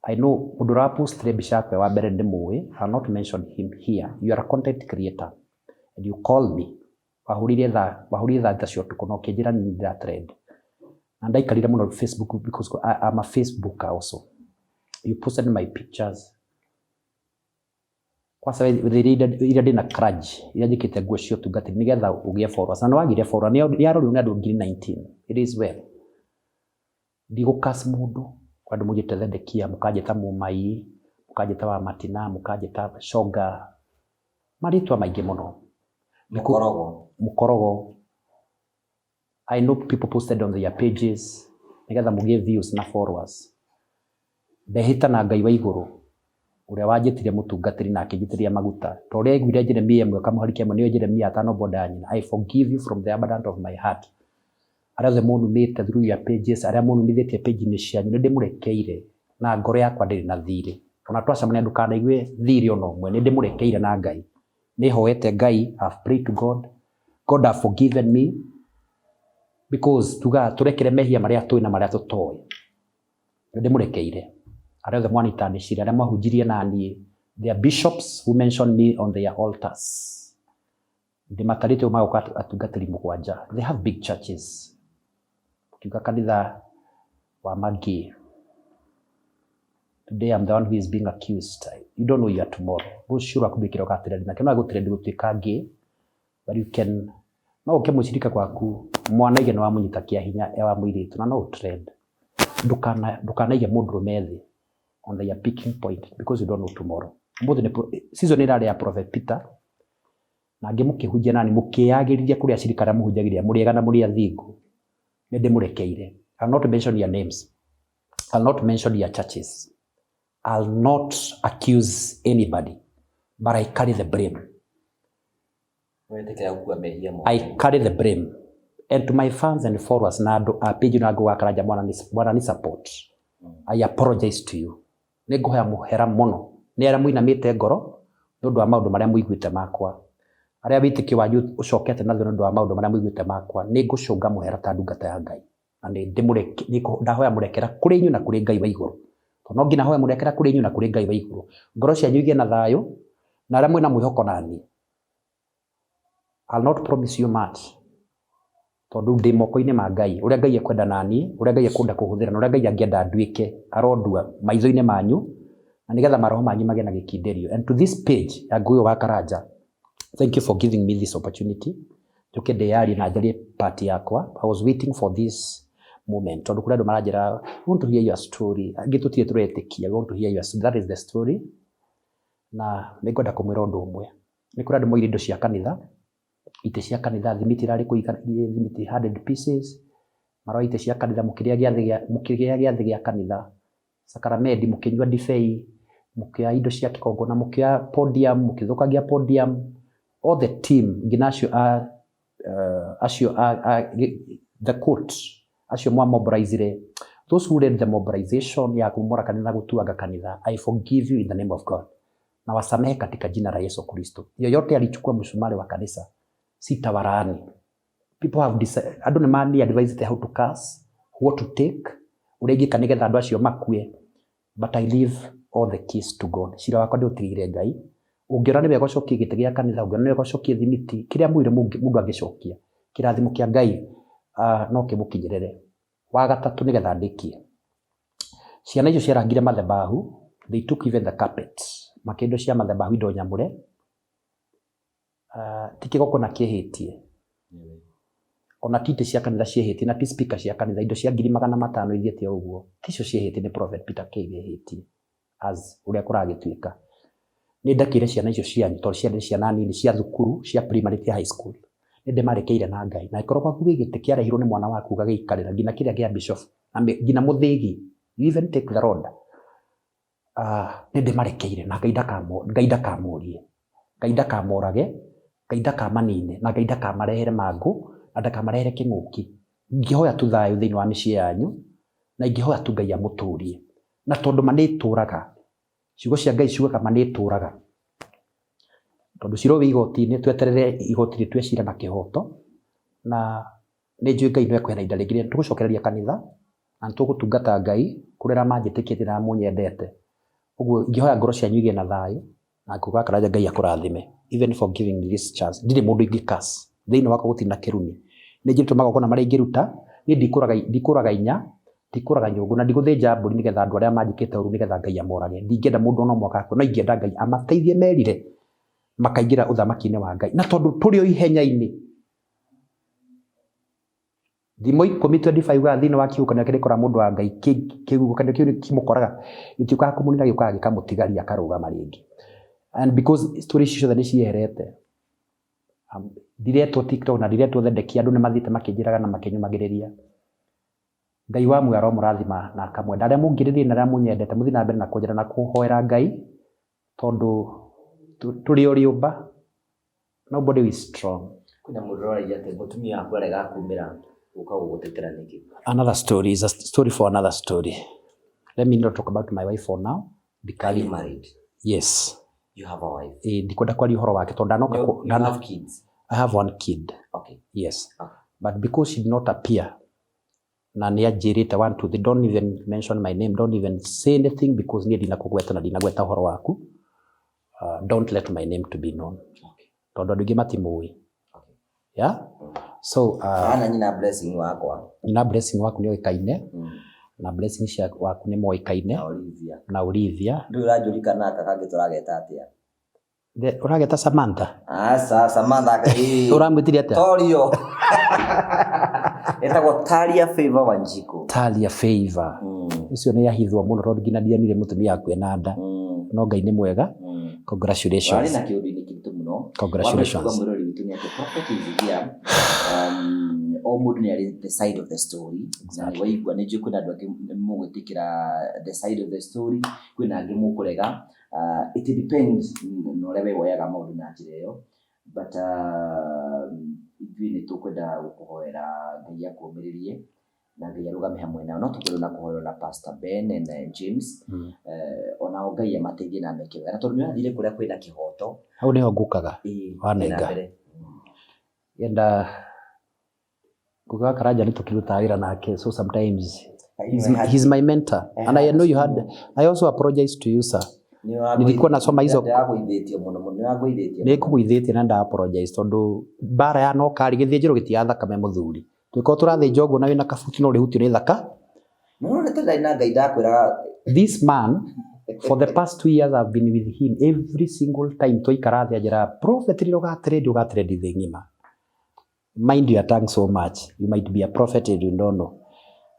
I know mudura post rebishakwe wa mbere ndimuwe. I'll not mention him here. You are a content creator and you call me. Wahurire tha tacio tukono kinjira ni that trend. And I carry them on Facebook because I'm a Facebooker also. You posted my pictures. kwa sababu iria ndina crunch iria njikite nguo cio tungati nigetha ugie followers na wagire follower ni yarori ni andu 19 it is well ndigukas mundu kwa andu mujite thendekia mukajeta mumai mukajeta wa matina mukajeta shoga maritwa maingi muno mukorogo I know people posted on their pages nigetha mugie views na followers ndehita na Ngai wa iguru uria wanjitire mutungatiri na akijitiria maguta to ria igwire Jeremia mwe kamuharikia mwe niyo Jeremia atano bodani I forgive you from the abundance of my heart aria munumite through your pages aria munumithitie page ni cianyu ni ndimurekeire na ngoro yakwa ndiri na thiri ona twacamania ndukana igwe thiri ono mwe ni ndimurekeire na Ngai ni hoete Ngai I've prayed to God have forgiven me because turekere mehia maria tui na maria tutoe ni ndimurekeire aria mwanitandicire aria mahunjirie nani their bishops who mentioned me on their altars ndimatarite umagoka atungatiri mugwanja they have big churches kiuga kanitha wa magi today I'm the one who is being accused you don't know your tomorrow rushura kubikira ugatire na kena gutirende gutuika ngi but you can no ukemushirika kwaku mwana ige no wamunyita kia hinya ewa mwiritu na no trend ndukanaige mundu methi on their picking point because you don't know tomorrow mbodo ne season ira ya prophet Peter na ngimukihunjia nani mukiyagiriria kuria shirikara muhunjagiria muriega na muria thingu ne ndimurekeire I'll not mention your names I'll not mention your churches I'll not accuse anybody but I carry the blame I carry the blame and to my fans and followers na page na go akaraja mwana ni support I apologize to you negoya muhera muno ni ara muinamite ngoro nundu wa maundu maria muiguite makwa aria witiki wanyu ucokete na nundu wa maundu maria muiguite makwa ni ngucunga muhera ta ndungata ya Ngai na ni ndimureke niko ndahoya murekera kuri inyu na kuri Ngai wa iguru to no ngina hoya murekera kuri inyu na kuri Ngai wa iguru ngoro cianyu igie na thayo na aria mwina mwihoko nani I'll not promise you much tondu ndi moko-ini ma Ngai uria Ngai ekwenda nani uria Ngai ekunda kuhuthira na uria Ngai angienda nduike arondua maitho-ini manyu na nigetha maroho manyu mage na gikinderio and to this page ya Nguyo wa Karanja thank you for giving me this opportunity tuke deyari na jalie part yakwa I was waiting for this moment tondu kuri andu marajira we want to hear your story ngitutie turetikia we want to hear your story that is the story na nikwenda kumwira undu umwe ni kuri andu moire indo cia kanitha ite cia kanitha thimiti rari kuigana thimiti 100 pieces maro ite cia kanitha mukiria giathi gia kanitha sakramenti mukinywa divei mukia indo cia kikongo na mukia podium mukithukagia podium all the team ginasio the court asio mwa mobilizire those who led the mobilization ya kumora kanitha gutuaga kanitha I forgive you in the name of God na wasamehe katika jina la Yesu Kristo yoyote alichukua msumari wa kanisa sitawarani people have decided I don't know advise how to curse what to take uregi kanigetha andu acio makue but I leave all the keys to God shira wakwa ndiutigire Ngai ungiora ni wega ucokie gite gia kanitha ungiora ni wega ucokie thimiti kiria mwire mundu angicokia kirathimo kia Ngai no kimukinyirere wa gatatu nigetha ndikie ciana icio ciarangire mathebahu they took even the carpet makindo cia mathebahu indo nyamure tikigoko na kiehitie ona tite cia kanitha ciehitie na ti speaker cia kanitha indo cia 500 ithiete uguo ticio ciehitie ni prophet Peter kiehitie as uria kuragituika ni ndakire ciana icio cianyu to ciana nini cia thukuru cia primary cia high school ni ndimarekeire na Ngai na ikorwo kwaku gigite kiarehirwo ni mwana waku gagikarira ngina kiria gia bishop na ngina muthigi you even take the road ni ndimarekeire na Ngai ndakamurie Ngai ndakamorage Ngai ndakamanine na Ngai ndakamarehere mangu na ndakamarehere kinguki ngihoya tu thayo thiini wa micii yanyu na ingihoya tu Ngai amuturie na tondu manituraga ciugo cia Ngai ciugaga manituraga tondu cirowe igoti-ini tweterere igoti ritwecira na kihoto na ni njui Ngai no ekwenda inda ringi tugucokereria kanitha na tugutungata Ngai kurera manjitikitie na munyendete uguo ingihoya ngoro cianyu igie na thayo na kuga Karanja Ngai akurathime even for giving me this chance ndire mundu ingikas thiini wako gutina kirumi ni njirito magoko na mari ingiruta ni ndikuraga inya tikuraga nyũngũ na ndigũthĩnja mbũri nĩgetha andũ arĩa manjĩkĩte ũru nĩgetha Ngai amorage. Ndingĩenda mũndũ ona ũmwe akakua, no ingĩenda Ngai amateithie merire makaingĩra ũthamaki-inĩ wa Ngai. Na tondũ tũrĩ o ihenya-inĩ, Thimo 10:25 ga thĩinĩ wa kiugo kĩrĩa kĩrĩkora mũndũ wa Ngai kiugo kĩu kĩmũkoraga gĩtiũkaga kũmũnina gĩũkaga gĩkamũtigaria akarũgama rĩngĩ. And because story ciothe nĩ cieherete, ndiretwo TikTok na ndiretwo thedeki andũ nĩ mathiĩte makĩnjĩraga na makĩnyumagĩrĩria. Ngai wa muoyo aromũrathima na akamwenda. Arĩa mũngĩrĩrie na arĩa mũnyendete mũthiĩ na mbere na kũnjĩra na kũhoera Ngai tondũ tũrĩ o rĩũmba. Nobody is strong. Kuna mũndũ ũraria atĩ mũtumia waku arega kumĩra uka gũgũtetera nĩkĩ? Another story is a story for another story. Let me not talk about my wife for now. Are you married? Yes. You have a wife? Ndikwenda kwaria ũhoro wake tondũ ndanoka. You have kids? I have one kid. Okay. Yes. Okay. But because she did not appear, na nĩ anjĩrĩte one two, they don't even mention my name, don't even say anything because niĩ ndinakũgweta na ndinagweta ũhoro waku. Don't let my name to be known. Okay. Tondũ andũ aingĩ matimũĩ. Okay. Yeah? So, ana nyina blessing wakwa. Nyina blessing waku nĩ oĩkaine. Na blessing cia waku nĩ moĩkaine. Na Olivia. Ndũ ũranjũrikana aka kangĩ tũrageta atĩa? Ũrageta Samantha? Samantha ũramwĩtire atĩa? Torio. Etagwo Talia Favor Wanjiku. Talia Favor. Ũcio nĩ yahithwo mũno tondũ nginya ndianire mũtumia waku ena nda. No Ngai nĩ mwega. Congratulations. Wari na kĩũndũ-inĩ kĩritũ mũno. Congratulations. Mwĩrori witũ nĩ atĩ prophet is here. O mũndũ nĩ arĩ the side of the story. Na waigua nĩ njũĩ kwĩna andũ angĩ mũgwĩtĩkĩra the side of the story, kwĩna angĩ mũkũrega. It depends na ũrĩa we woyaga maũndũ na njĩra ĩyo. But ithuĩ nĩ tũkwenda gũkũhoera Ngai akũmĩrĩrie na Ngai arũgame hamwe nao. No tũkwenda na kũhoerwo na Pastor Ben and James. Onao Ngai amateithie na ameke wega. Na tondũ nĩ wathire kũrĩa kwĩna kĩhoto. Hau nĩho ngũkaga. Wanenga. Yenda kuga Karanja nĩ tũkĩruta wĩra nake, so sometimes he's my mentor. And I know you had, I also apologize to you, sir. Nilikuwa nasoma hizo. Nĩkũgũithĩtie na nda apologize tondũ bara ya no kari gĩthĩnjĩro gĩtiga thakame mũthuri. Twĩko tũrathĩnja ũguo na wĩna kabuti no rĩhuti nĩ thaka. No nĩ tondũ na Ngai ndakwĩra. This man, for the past 2 years I've been with him, every single time twaikara thĩ anjĩra prophet ũgatrend thĩ ng'ima. Mind your tongue so much. You might be a prophet and you don't know.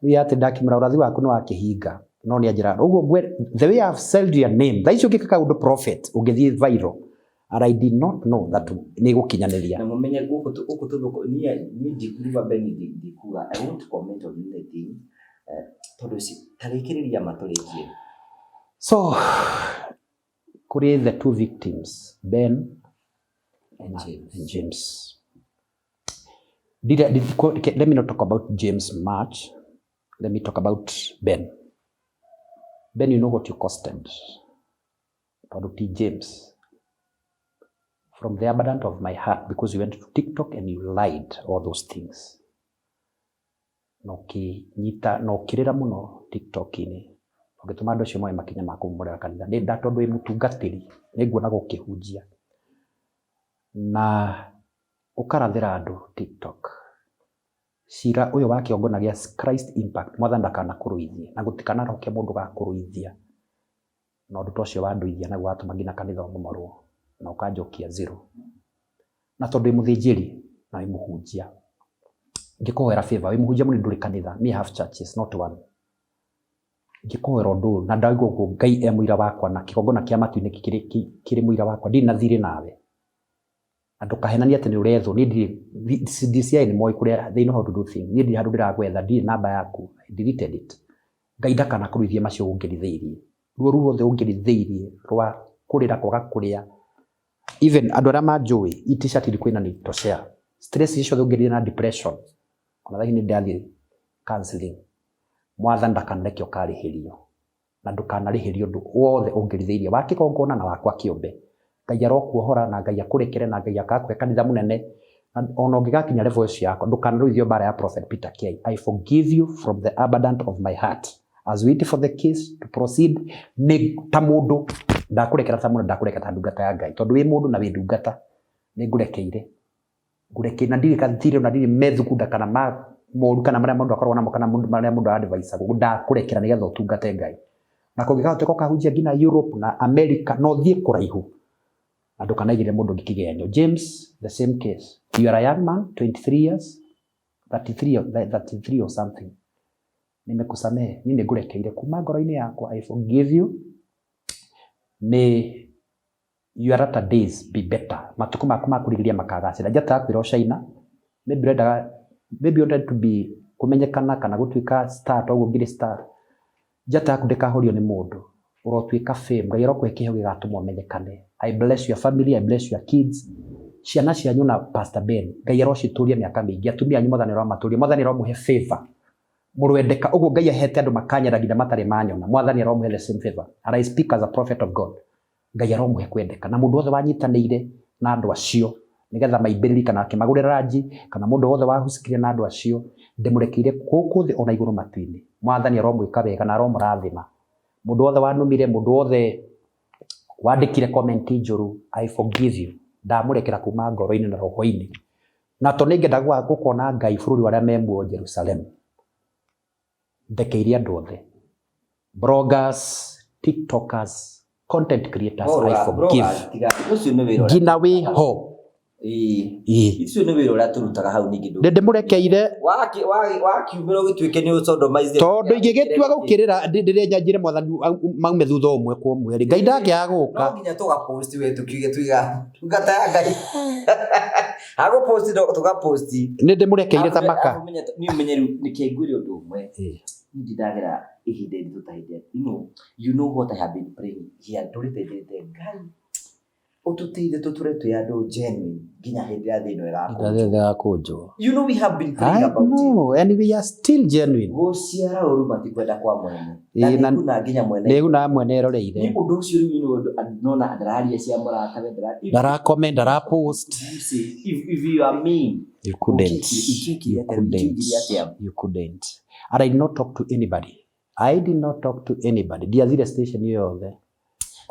We have to dakimra urathi waku no akihinga. No ni ajira. Ugo the way I've sold your name. That is okay kaka udo prophet. Ugethi viral. And I did not know that ni gukinyanĩria. Na mumenye guku tuko ni ndikuva beni ndikuga. I won't comment on anything. Tondu si tarikiriria maturikie. So kuri the two victims, Ben and James. Let me not talk about James much. Let me talk about Ben. Ben, you know what you costed. T. James. From the abundance of my heart, because you went to TikTok and you lied, all those things. No kirira muno TikTok-ini. Ũgĩtũma andũ acio moe makinya ma kũmũrera kanitha. Nĩ nda tondũ wĩ mũtungatĩri. Nĩnguona gũkĩhunjia. Na ukarathira andu TikTok. Cira uyu wa kĩongonagia Christ Impact mwathani ndakanakuruithie na gutikana roke mundu gakuruithia. Na undu tocio wanduithia na gwatuma nginya kanitha omomorwo na ukanjokia zero. Na tondu imuthinjiri na imuhunjia. Ngikuhoera favor imuhunjia muni nduri kanitha. Me have churches, not one. Ngikuhoera ndu na ndaigwo Ngai muira wakwa na kĩgongona kĩa matu-inĩ kiri muira wakwa ndi na thiri nawe. Andu kahenania ati ni urethwo ni DCI ni moi kuria they know how to do things. Ni ndi handu ndiragwetha ndi namba yaku. I deleted it. Ngai ndakana kuruithia macio ungirithĩirie. Ruo ruothe ungirithĩirie rwa kurira kwaga kuria. Even andu aria manjui t-shirt ilikwina ni to share. Stress icio ungirithia na depression. Ona thini ndathi counseling. Mwathani ndakanekio karihirio. Na ndukanarihirio ndu wothe ungirithĩirie wa kĩgongona na wakwa kĩũmbe. Ngai arokuohora na Ngai akurekere na Ngai akakwe kanitha munene. Ona ũngĩgakinya level icio yako ndũkanarũithio bara ya Prophet Peter Kiai. I forgive you from the abundance of my heart. As we wait for the case to proceed, nĩ ta mũndũ ndakurekera ta mũndũ ndakurekera ta ndungata ya Ngai tondũ wĩ mũndũ na wĩ ndungata nĩ ngurekeire na ndirĩ kathire na ndirĩ methugunda kana moru kana maria mundu akorwo namo kana maria mundu advice ndakurekera nigetha utungate Ngai na kungikahoteka kahunjia nginya Europe na America no thie kuraihu andu kana igire mundu ngikigenyo. James the same case, you are a young man 23 years 33 or something, nimekusamehe nini ngurekeire kuma ngoro-ini yakwa, I forgive you, may your latter days be better. Matuko maku makurigiria makagacira njata kwira China maybe wanted to be kumenyekana kana gutuika star to ngire star njata kundikahorio ni mundu urotuika fame Ngai rokwe kihe gigatuma umenyekane. I bless your family, I bless your kids, ciana cianyu na Pastor Ben Ngai rocituria miaka mingi, atumia anyu mothani ro maturia, mothani ro muhe favor murwendeka uguo Ngai ahete andu makanyara nginya matari manyona, mwathani ro muhe the same favor. And I speak as a prophet of God, Ngai ro muhe kwendeka na mundu wothe wanyitanĩire na andu acio nigetha maibiriri kana akimagurira ranji kana mundu wothe wahusikirie na andu acio ndimurekeire guku thi ona iguru matu-ini, mwathani ro mwika wega na ro murathima. Mundu wothe wanumire, mundu wothe wandikire comment njuru, I forgive you, ndamurekera kuma ngoro-ini na roho-ini na to ningenda gukona Ngai bururi waria memuo Jerusalem. Ndekeire andu othe, bloggers, tiktokers, content creators, I forgive. Ngina wi ho icio nä wä ra å rä a tå rutaga hau ningä ndä må rekeire wakiumä ra å gä tuä ke nä å condomize tondå ingä gä tua gå kä rä ra ndä rä njanjä re mwathani maume thutha å mwe kwa mweri Ngai ndangä gå ka no nginya tå gaposti we tå kiuge twiga tungata ya Ngai agå posti tå gaposti nä ndä må rekeire ta maka nä å menye rä u nä kä ngwä re å ndå å mwe nindi ndagera ihinda iritå ta hindä you know what I have been praying here ndå rä te Ngai ututeithe tuture twi andu genuine nginya hindi ya thino igakunjwo. You know we have been praying about it. No, and we are still genuine. Guciara uru matikwenda kwa mwene na kuna nginya mwene leo na mwene eroreire ni undu ucio riu nona ndararia cia murata ndara comment ndara post if you are mean you couldn't and I did not talk to anybody ndiathire station yothe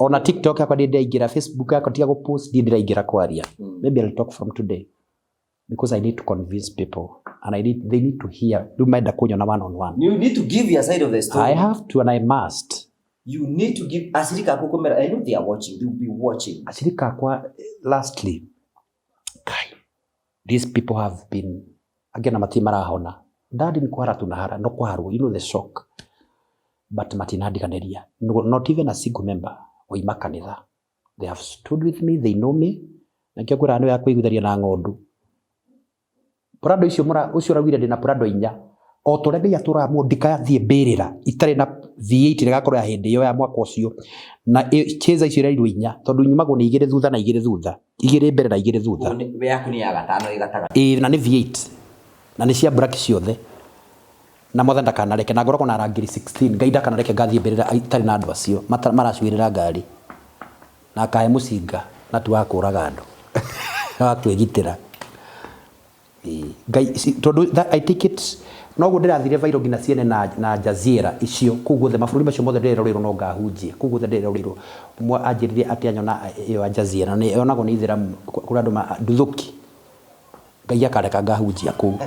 ona TikTok yakwa ndiraingira, Facebook yakwa tiga gupost ndiraingira kwaria. Maybe I'll talk from today because I need to convince people and they need to hear. Do maida kunyona one on one. You need to give your side of the story. I have to and I must. You need to give asirika kwa kamera. I know they are watching. They will be watching. Asirika kwa lastly, Kai, these people have been again matimara hona. Ndadi ni kwara tunahara no kwaru, you know the shock. But matinadi kaneria. Not even a single member. Oima kanitha. They have stood with me, they know me. Na kia kwira anu ya kuigutharia na ngondu. Prado ucio rawire ndina prado inya. O torebe ya tura ndika thie mbirira itare na V8 igakorwo ya hindi yo ya mwaka ucio. Na cheza icio irairwo inya tondu nyumago ni igire thutha na igire thutha. Igire mbere na igire thutha. We yaku ni ya gatano igataga. Na ni V8. Na ni cia black ciothe. Na mothe ndakanareke na ngoroko na rangiri 16 Ngai ndakanareke ngathie mbirira itari na andu acio maracwirira ngari na kae mucinga na tuwakuraga andu atwegitira Ngai tondu I take it no go ndirathire viral ngina ciene na Jazeera icio kuguo the mabũrũri macio mothe ndireroriro no ngahunjie kuguo ndireroriro mwa anjiririe ati anyona iyo Jazeera ni onago ni ithira kura andu nduthuki Ngai akareka ngahunjia kuu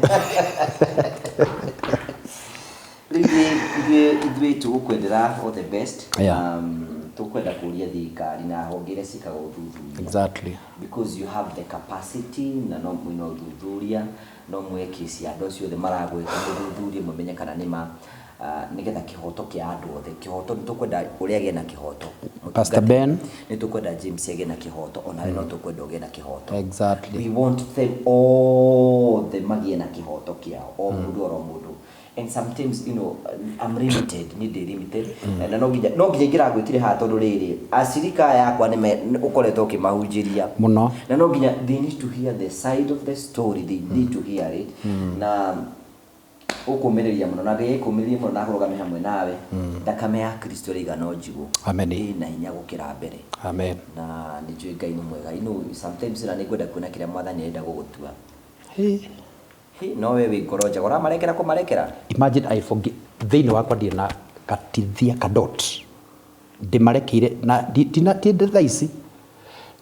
ithuĩ tũgũkwendera all the best. Tũkwenda kũria thirikari na honge cikaga ũthuthuria. Exactly. Because you have the capacity na no mwĩna ũthuthuria no mweke cia andũ acio othe maragwĩka ũthuthuria mũmenye kana nĩma nigetha kihoto kia andu othe kihoto nitukwenda uria agie na kihoto Pastor Ben nitukwenda James agie na kihoto ona no tukwenda ugie na kihoto. Exactly. We want them all the magie na kihoto kiao o mundu oro mundu. And sometimes you know I'm limited need limited na no nginya ngira gwitire ha tondu riri acirika yakwa ni ukoretwo kimahunjiria muno na no nginya they need to hear the side of the story, they need to hear it na ukumireria muno na gikumireria muno na kurugame hamwe nawe ndakame ya Kristo riga no njigu amen na hinya gukira mbere amen na nijui Ngai ni mwega. You know sometimes na nigwenda kuona kiria mwathani enda gugutua no wewe ngoroja gora marekera ko marekera. Imagine I forget thini wakwa ndi na katithia kadot ndi marekire na dina tinde ici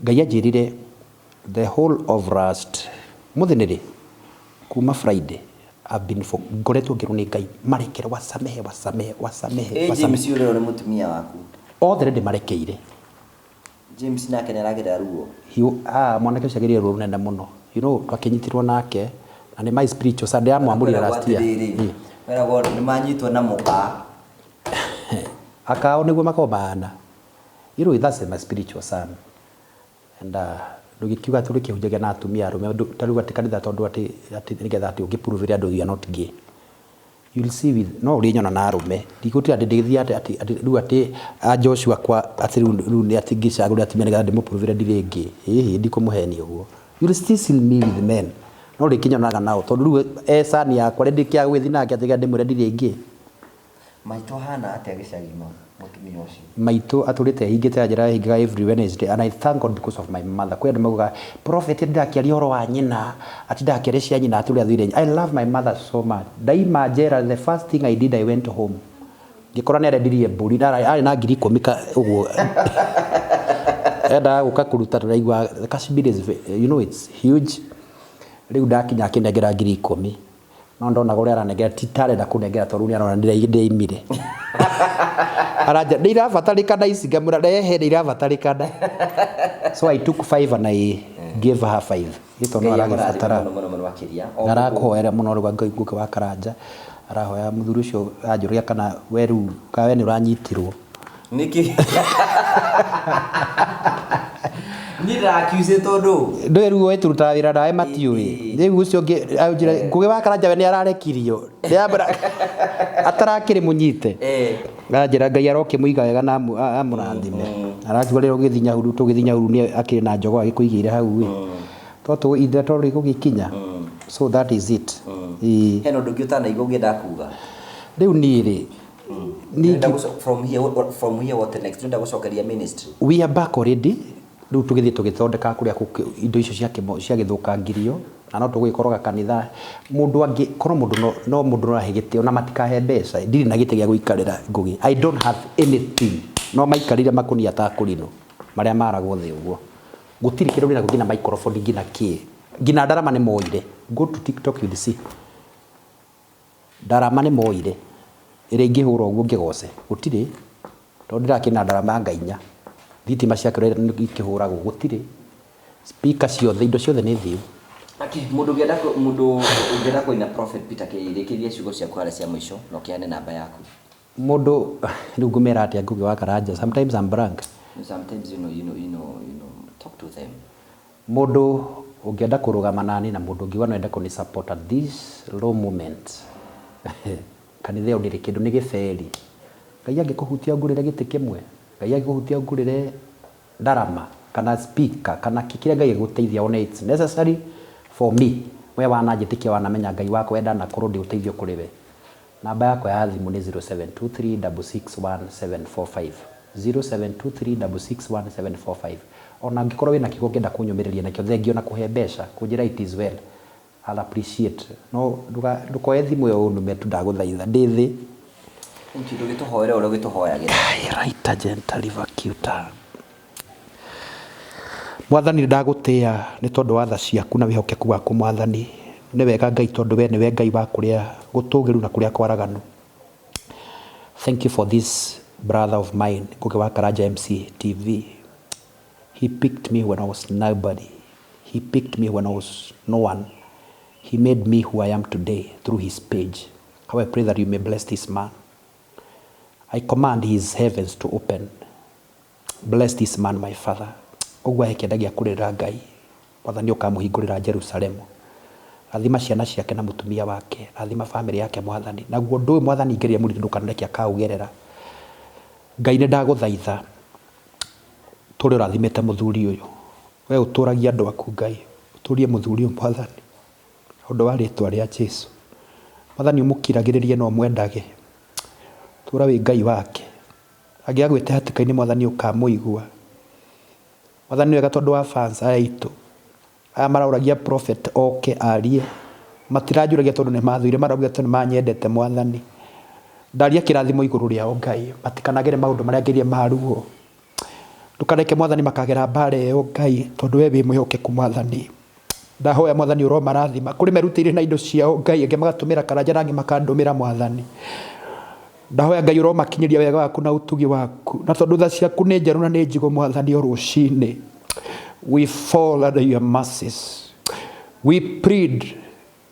Ngai anjirire the whole of last muthenere kuma Friday I've been for ngoretwo ngirwo ni Ngai marekere wasamehe James yule ule mutumia waku othe ndi marekeire James nake neragira ruo mwanake ucio ageria ruo nenda muno twakinyitirwo nake na ni my spiritual Sunday amwamurira last year wera goro ni manyitwo na muka akao niguo makobana that's my spiritual son and ndugikiuga turi kihunjagia na atumia arume taruga ati kanitha tondu ati nigetha ati ungiprove andu you are not gay you'll see with no uri nyona na arume ndiguti ati ndigithia ati riu ati Joshua kwa ati riu ni ati ngicagura ati nigetha ndimuprove ndire gay ndikumuheni uguo you'll still see me with men no uri kinyonaga nao tondu riu sani yakwa ndi kia gwithi nake ati ndimure ndire gay maito hana ati agicagima mutumia ucio maito aturite hingite njira hingaga every Wednesday and I thank God because of my mother kwa ndu mauga prophet ndakiaria oro wa nyina ati ndakiaria cia nyina ati uri athire I love my mother so much daima njera the first thing I did I went home ngikora nere ndirie mburi ari na ngiri 10 uguo enda guka kuruta turaigwa Kashmir is it's huge riu ndakinya kinengera ngiri 10 no ndona gore aranengera titare na kunengera toru ni arona ndireimire araja ndirabatarikana icinga rehe ndirabatarikana so I took 5 and I gave her 5 ito no aragibatara arakoera muno rwa Ngai wa Karanja arahoya muthuri ucio ajuria kana weru kawe ni uranyitirwo niki nira accuse tondu nderu weturuta wira nae matiui riu ucio ajira ngugi wa Karanja we ni ararekirio atarakiri munyite ngajira Ngai aroke muiga wega na amurathime arakiuga rero githinya huru tugithinya huru ni akiri na njogo agikuigire hau toto inde tori gugikinya so that is it heno ndugiutana igugenda kuga riu niri from here what next nda gucokeria ministry we are back already riu tugithie tugithondeka kuria indo icio cia githukangirio na no tugikoroga kanitha mundu angi korwo mundu no mundu no ahigite ona matikahe mbeca ndiri na gite gya guikarira ngugi I don't have anything no maikarire makunia ta kurino maria maragwo thi uguo gutiri kindu na gugina microphone ngina ndarama ni moire go to TikTok you see ndarama ni moire ire ingihura uguo ngigose gutiri to ndirakina ndarama ngainya thitima ciakire ikihuragwo gutiri speaker ciothe indo ciothe ni thiu mundu ungenda kuina prophet Peter kirekeria ciugo cia kwara cia mwisho no kiane namba yaku mundu ngumera ati Ngugi wa Karanja sometimes I'm blank sometimes you know talk to them mundu ungenda kurugama nani na mundu ngiwa no enda kuni support at this low moment kanitha ndire kindu ni giferi Ngai angikuhutia ngurire giti kimwe Ngai angikuhutia ngurire ndarama kana speaker kana kikire Ngai guteithia on it's necessary for me we wana njitikia wanamenya Ngai wako wenda na kurudi uteithio kuri we namba yako ya thimu ni 0723661745 0723661745 ona ngikorwo wina kigo ngenda kunyumiriria nakio thengio na kuhe mbeca kunjira it is well I'll appreciate no ndukoe thimu yo nume tu ndaguthaitha ndithi nkindo gituhoera uri gituhoyagira right agent livacuta Mwathani ndagutia ni tondu wa tha ciaku na wihokeku waku Mwathani ni wega Ngai tondu we ni we Ngai wa kuria gutugiru na kuria kwaraganu thank you for this brother of mine Ngugi wa Karanja MC TV he picked me when I was nobody he picked me when I was no one he made me who I am today through his page how I pray that you may bless this man I command his heavens to open bless this man my father ogwa hekendagia kurira Ngai Mwathani ukamuhingurira Jerusalemu athima ciana ciake na mutumia wake athima family yake Mwathani naguo ndu Mwathani ngeria muri ndukanareke akaugerera Ngai ne ndaguthaitha turi rathimete muthuri uyu we uturagia andu aku Ngai uturie muthuri uyu Mwathani undu wa ritwa ria Jesu Mwathani umukiragiririe no mwendage tura wi Ngai wake agiagwite hatikaini Mwathani ukamuigua Mwathani wega tondu wa fans aitu aya marauragia prophet oke arie matirajuragia tondu ni mathuire maraugia tondu manyendete Mwathani ndaria kirathimo iguru riao Ngai matikanagere maundu maria ngerie maruo ndukareke Mwathani makagera bare yo Ngai tondu we wi mwihokeku Mwathani ndahoya mwathani uro marathima kuri merutire na indo ciao ngai ange magatumira karanja nangi makandumira mwathani ndahoya ngai uro makinyiria wega waku na utugi waku na tondu tha ciaku ni njeru na ni njigo mwathani o rucini we fall under your mercies we plead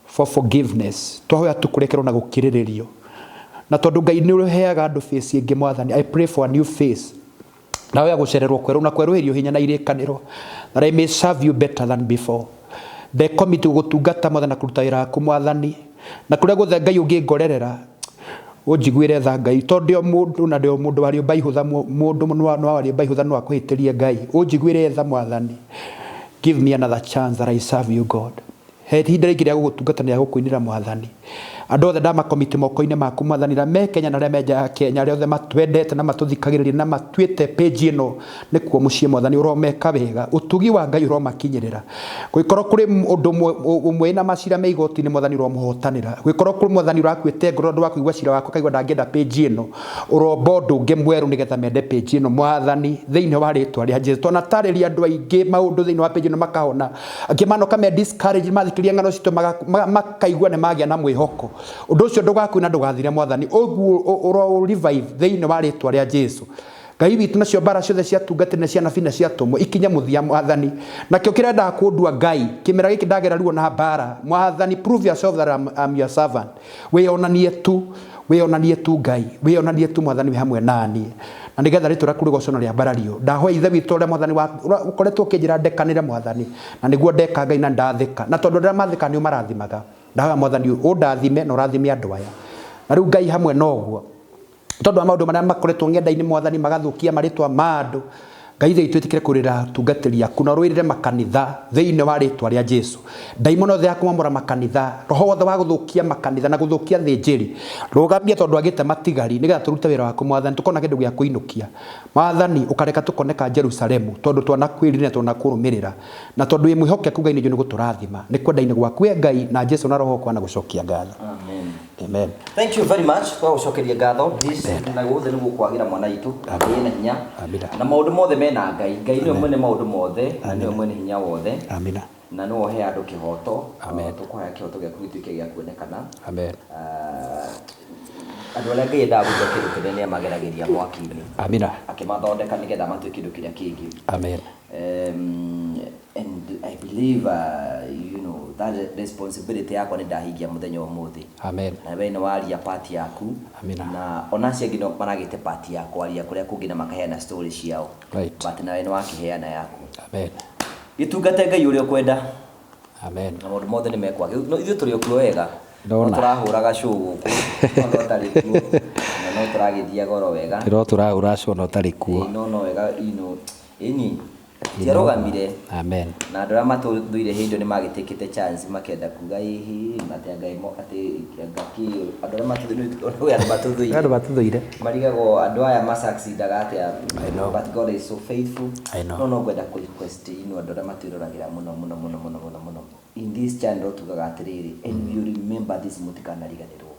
for forgiveness twahoya tukurekerwo na gukiriririo na tondu ngai ni uheaga andu face ingi mwathani I pray for a new face ndahoya gucererwo kweru na kweruhirio hinya na irikaniro that I may serve you better than before the committee gutungata mwathani na kuruta wira waku mwathani na kuria guthe ngai ungingorerera unjiguire tha ngai tondu mundu na ndio mundu wari baihutha mundu no wari baihutha no akuhitirie ngai unjiguire tha mwathani give me another chance that I serve you God he hinda ringi ria gugutungata ni gukuinira mwathani andu othe ndama komiti moko-ini maku mwathani na me Kenya na remeja Kenya ria othe matwendete na matuthikagiriria na matwite page ino ni kuo mucie mwathani uromeka wega utugi wa ngai uromakinyirira gwikorwo kuri undu umwe na macira me igoti-ini mwathani uromuhotanira gwikorwo kuri mwathani urakwite ngoro ndu wakuigwa cira wako kaigwa ndangenda page ino urombo ndungi mweru nigetha mende page ino mwathani thiini wa ritwa ria Jesu tona tariria andu aingi maundu thiini wa page ino makahona akimanoka me discourage mathikiria ngano cito makaigwa ne magia na mwihoko undu ucio ndugakwina ndugathire mwathani oguo uro revive thiini wa ritwa ria Jesu ngai witu nacio bara ciothe cia tungatire na ciana bina cia tumwo ikinya muthia mwathani nakio kirenda kundua ngai kimera giki ndagera ruo na bara mwathani prove yourself that I'm your servant wionanie tu ngai wionanie tu mwathani we hamwe nani na nigetha ritu raku rigocona ria barario ndahoya ithe witu ria mwathani ukoretwo ukinjira ndekanire mwathani na niguo ndeka ngai na ndathika na tondu ria mathika ni marathimaga ndahoya mwathani undathime na urathime andu aya na riu ngai hamwe noguo tondu maundu maria makoretwo ngenda-ini mwathani magathukia maritwa ma andu ngai ithe itwitikire kurira tungatiri yaku na rwirire makanitha thiini wa ritwa ria Jesu daimono othe akumamura makanitha roho wothe wa guthukia makanitha na guthukia thinjiri rugamia tondu agite matigari nigetha turute wira waku mwathani tukona kindu gia kuinukia mwathani ukareka tukoneka Jerusalemu tondu twanakwirire na tunakurumirira na tondu imwihokeku ngai ni ju ni guturathima ni kwenda-ini gwaku ngai na Jesu na roho kwa na gucokia ngatho amen amen thank you very much kwa gucokeria ngatho this na guthe ni gukwagira mwana itu na hinya na maundu mothe mena ngai ni mwene maundu mothe na ni mwene hinya wothe amina na no he andu kihoto tukwaya kihoto gia kwituike gia kuonekana amen andu aria ngai endaga guthe kindu kinene amagerageria mwaki-ini amina akimathondeka nigetha matue kindu kiria kingi amen and I believe you know that responsibility yako ni ndahingia muthenya umuthi amen na we ni waria part yaku amina na onacia ngino maragite part yako aria kuria kungi na makaheana story ciao right but na we ni wakiheana yaku amen gitungate ngai uria kwenda amen na maundu mothe ni mekwa no ithu turi okuo wega ndona turahuraga show guku no tari kuo na no turagithia goro wega ro turahura show no tari kuo no wega ini tiarogamire amen na ndora matuthuire hindo ni magitikite chance makenda kuga hihi matenga imo ati ngaki andora matuthuire marigago andu aya masaccidaga atia but God is so faithful no gwenda ku request ino andora matwirораgira muno in this channel tugaga atiriri and you remember this mutikanariganirwo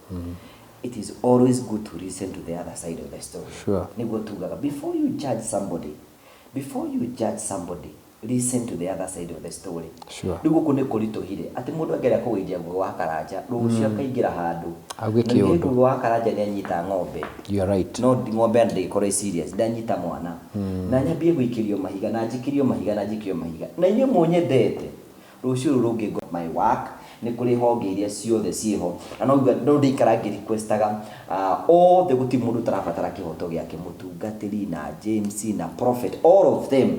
it is always good to listen to the other side of the story sure niguo tugaga before you judge somebody listen to the other side of the story sure niguo kune kurituhire ati mundu ageria kugeithia nguo wa karanja rucio akaingira handu auge kiundu nguo wa karanja ni anyita ng'ombe you are right no ng'ombe ndi kore serious ndanyita mwana na nyambie gwikirio mahiga na njikirio mahiga na inye munyendete rucio rungi my work ni kuri honge iria ciothe ciho na no ndikaragira requestaga all the guti mundu tarabatara kihoto giake mutungatiri na James na prophet all of them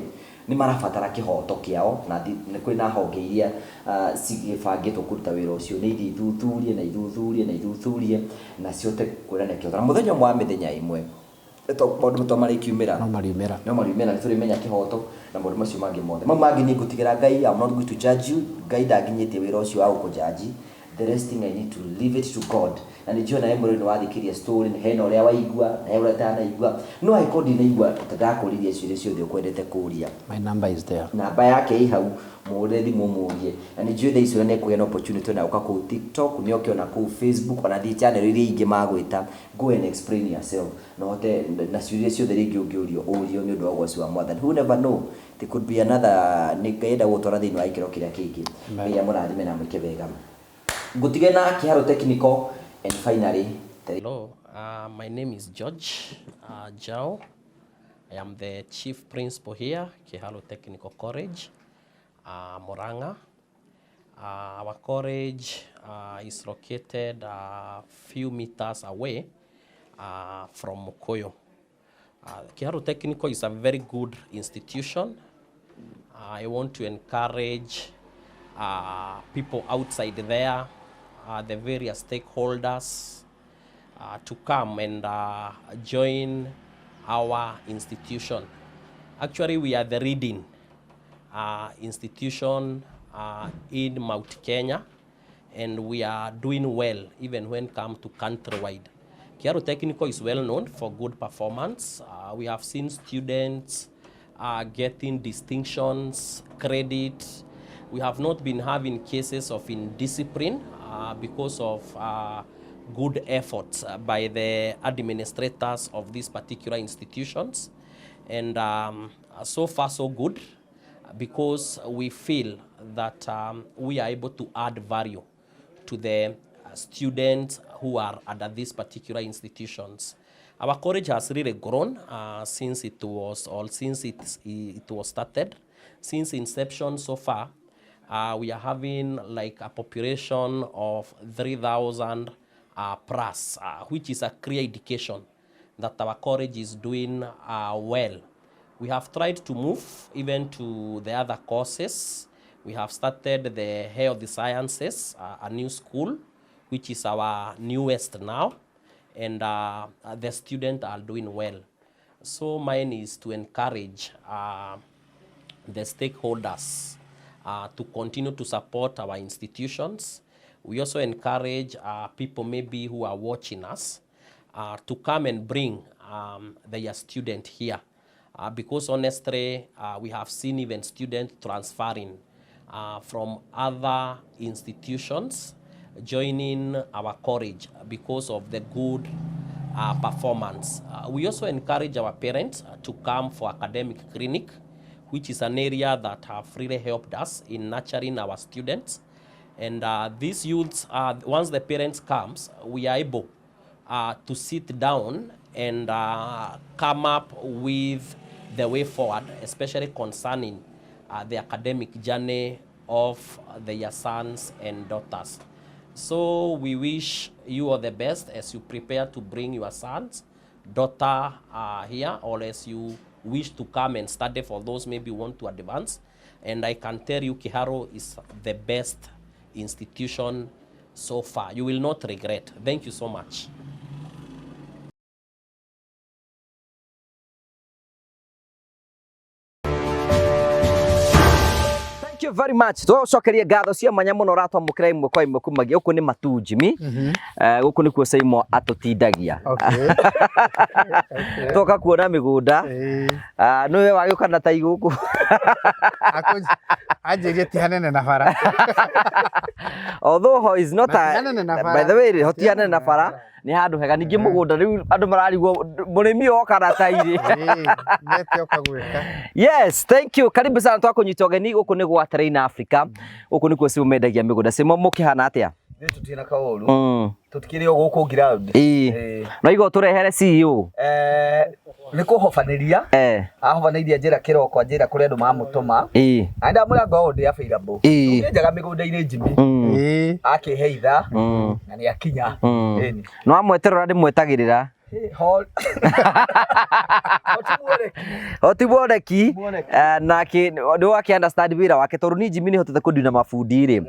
ni marabatara kihoto kiao na ni kuri na honge iria cigibangitwo kuruta wira ucio ni ithuthurie na ciote kurana kihoto na muthenya mwa mithenya imwe maundu to marikiumira no mariumira ni turimenya kihoto na maundu macio mangi mothe mangi ni ngutigira ngai I'm not going to judge you ngai ndaginyite wira ucio wa kujaji the rest thing I need to leave it to God na ni jiona emwe ni wathikiria story ni hena uria waigua na uria tanaigua no I could inaigua tadakuriria ciire ciothe ukwendete kuria my number is there namba yake i hau murethi mumurie na ni jiothe icio ne kuya opportunity na uka ku TikTok ni okiona ku Facebook ona di channel iria ingi magwita go and explain yourself no hote na ciire ciothe ringi ungiurio urio ni undu wa gwaci wa mwathani who never know there could be another nigenda gutwara thiini wa ikiro kiria kingi iria murathime na mwike wega ngutige na Kiharo Technical and finally hello, my name is George Jao. I am the chief principal here, Kiharo Technical College, Murang'a. Our college is located a few meters away from Mukoyo. Kiharo Technical is a very good institution. I want to encourage people outside there, the various stakeholders, to come and join our institution. Actually, we are the leading institution in Mount Kenya, and we are doing well even when it comes to countrywide. Kiharo Technical is well known for good performance. We have seen students getting distinctions, credit. We have not been having cases of indiscipline because of good efforts by the administrators of these particular institutions. And so far so good, because we feel that we are able to add value to the students who are at these particular institutions. Our college has really grown since it was started. Since inception so far, we are having like a population of 3,000 plus, which is a clear indication that our college is doing well. We have tried to move even to the other courses. We have started the Health Sciences, a new school, which is our newest now, and the students are doing well. So mine is to encourage the stakeholders to continue to support our institutions. We also encourage people maybe who are watching us to come and bring their student here. Because honestly, we have seen even students transferring from other institutions, joining our college because of the good performance. We also encourage our parents to come for academic clinic, which is an area that have really helped us in nurturing our students. And these youths, once the parents comes, we are able to sit down and come up with the way forward, especially concerning the academic journey of their sons and daughters. So we wish you all the best as you prepare to bring your sons, daughter here, or as you wish to come and study, for those maybe want to advance. And I can tell you Kiharo is the best institution so far. You will not regret. Thank you so much. Thank you very much. Twacokeria ngatho cia mwanya muno ratwa mukira imwe kwa imwe kumagia guku ni matu Jimmy. Guku ni kuo Saimo atutindagia. Okay. Toka kuona migunda. Niwe wagiuka na tai guku. Anjirie ti hanene na bara. Although is not by the way hoti hanene na bara ni handu hega ningi mugunda riu andu mararigwo murimi oka na tairi. Nete oka gwika. Yes, thank you. Karibu sana twakunyita ugeni guku ni gwa Train Africa. Guku ni kuo Saimo mendagia migunda. Saimo mukihana atia? Tutina kaoru. Tutikire o guku ground. No igo turehere CEO. Ni kuhofaniria. Ahofaniria njira kiroko njira kuri andu mamutuma. Anda murango o ndi available. Njaga migunda-ini Jimmy. Akiheitha na ni akinya. No amweterera ndi mwetagirira. Otiboneki nake ndio wake understand wira wake toru ni Jimmy ni hotete kudina mafundi ri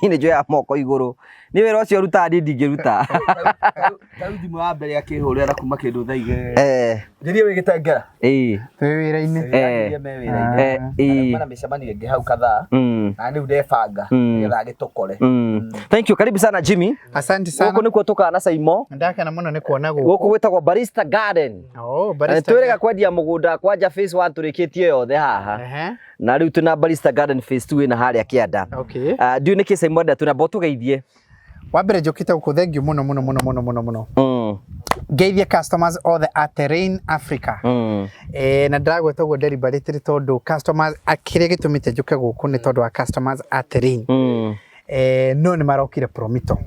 ni njoya moko iguru ni wira ucio ruta ndingiruta Daudi mwa mbere akihurira kuma kindu thaige ngirie wigitengera wira-ini mana micemani ngi hau kadhaa na ni ndebanga ngetha gitukore. Thank you, karibu sana Jimmy. Asante sana. Guku nikuo tuka na Saimo ndakena muno ni kuona guku gwitagwo Barista Garden. Barista twirega kwendia mugunda kwanja phase 1 turikitie yothe haha na riu tuna Barista Garden phase 2 ina haria kianda. Okay. Ndio niki Saimo nda tuna botugeithie wambere njokite guku thengiu muno. geithia customers othe at Terrain Africa na ndagweta guo deliberately tondu customers akire gitumite njuke guku ni tondu wa customers at Terrain no ni marokire promito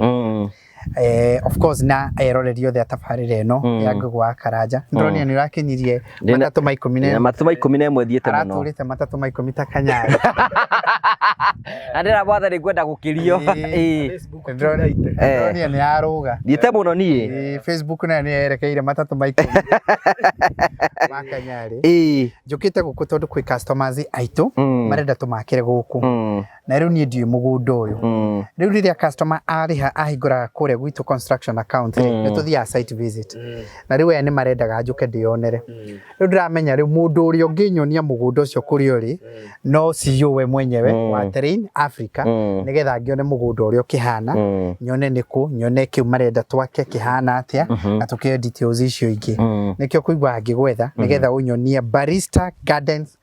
of course na eroreri othe atabarire eno ya ngugwa Karanja ndronia ni rakinyirie matatu ma 10 matatu ma 11 thiete muno araturite matatu ma 10 ta Kanyari andira bwatha ni kwenda gukirio ndronia ni aruga thiete muno nie Facebook na ni erekeire matatu ma 10 ma Kanyari njukite guku tondu kwi customers aitu marenda tumakire guku na riu ni ndiu mugundo uyu riu riria customer ariha ahingura kure gwitu construction account ni tuthia site visit na riu ene marendaga njuke ndionere riu ndiramenya riu mundu uri unginyonia mugundo ucio kuri uri no CEO we mwenyewe wa Terrain Africa nigetha ngione mugundo uri ukihana nyone niku nyone kiu marenda twake kihana atia na tukio details icio ingi nikio kuigwa ngigwetha nigetha unyonie Barista Gardens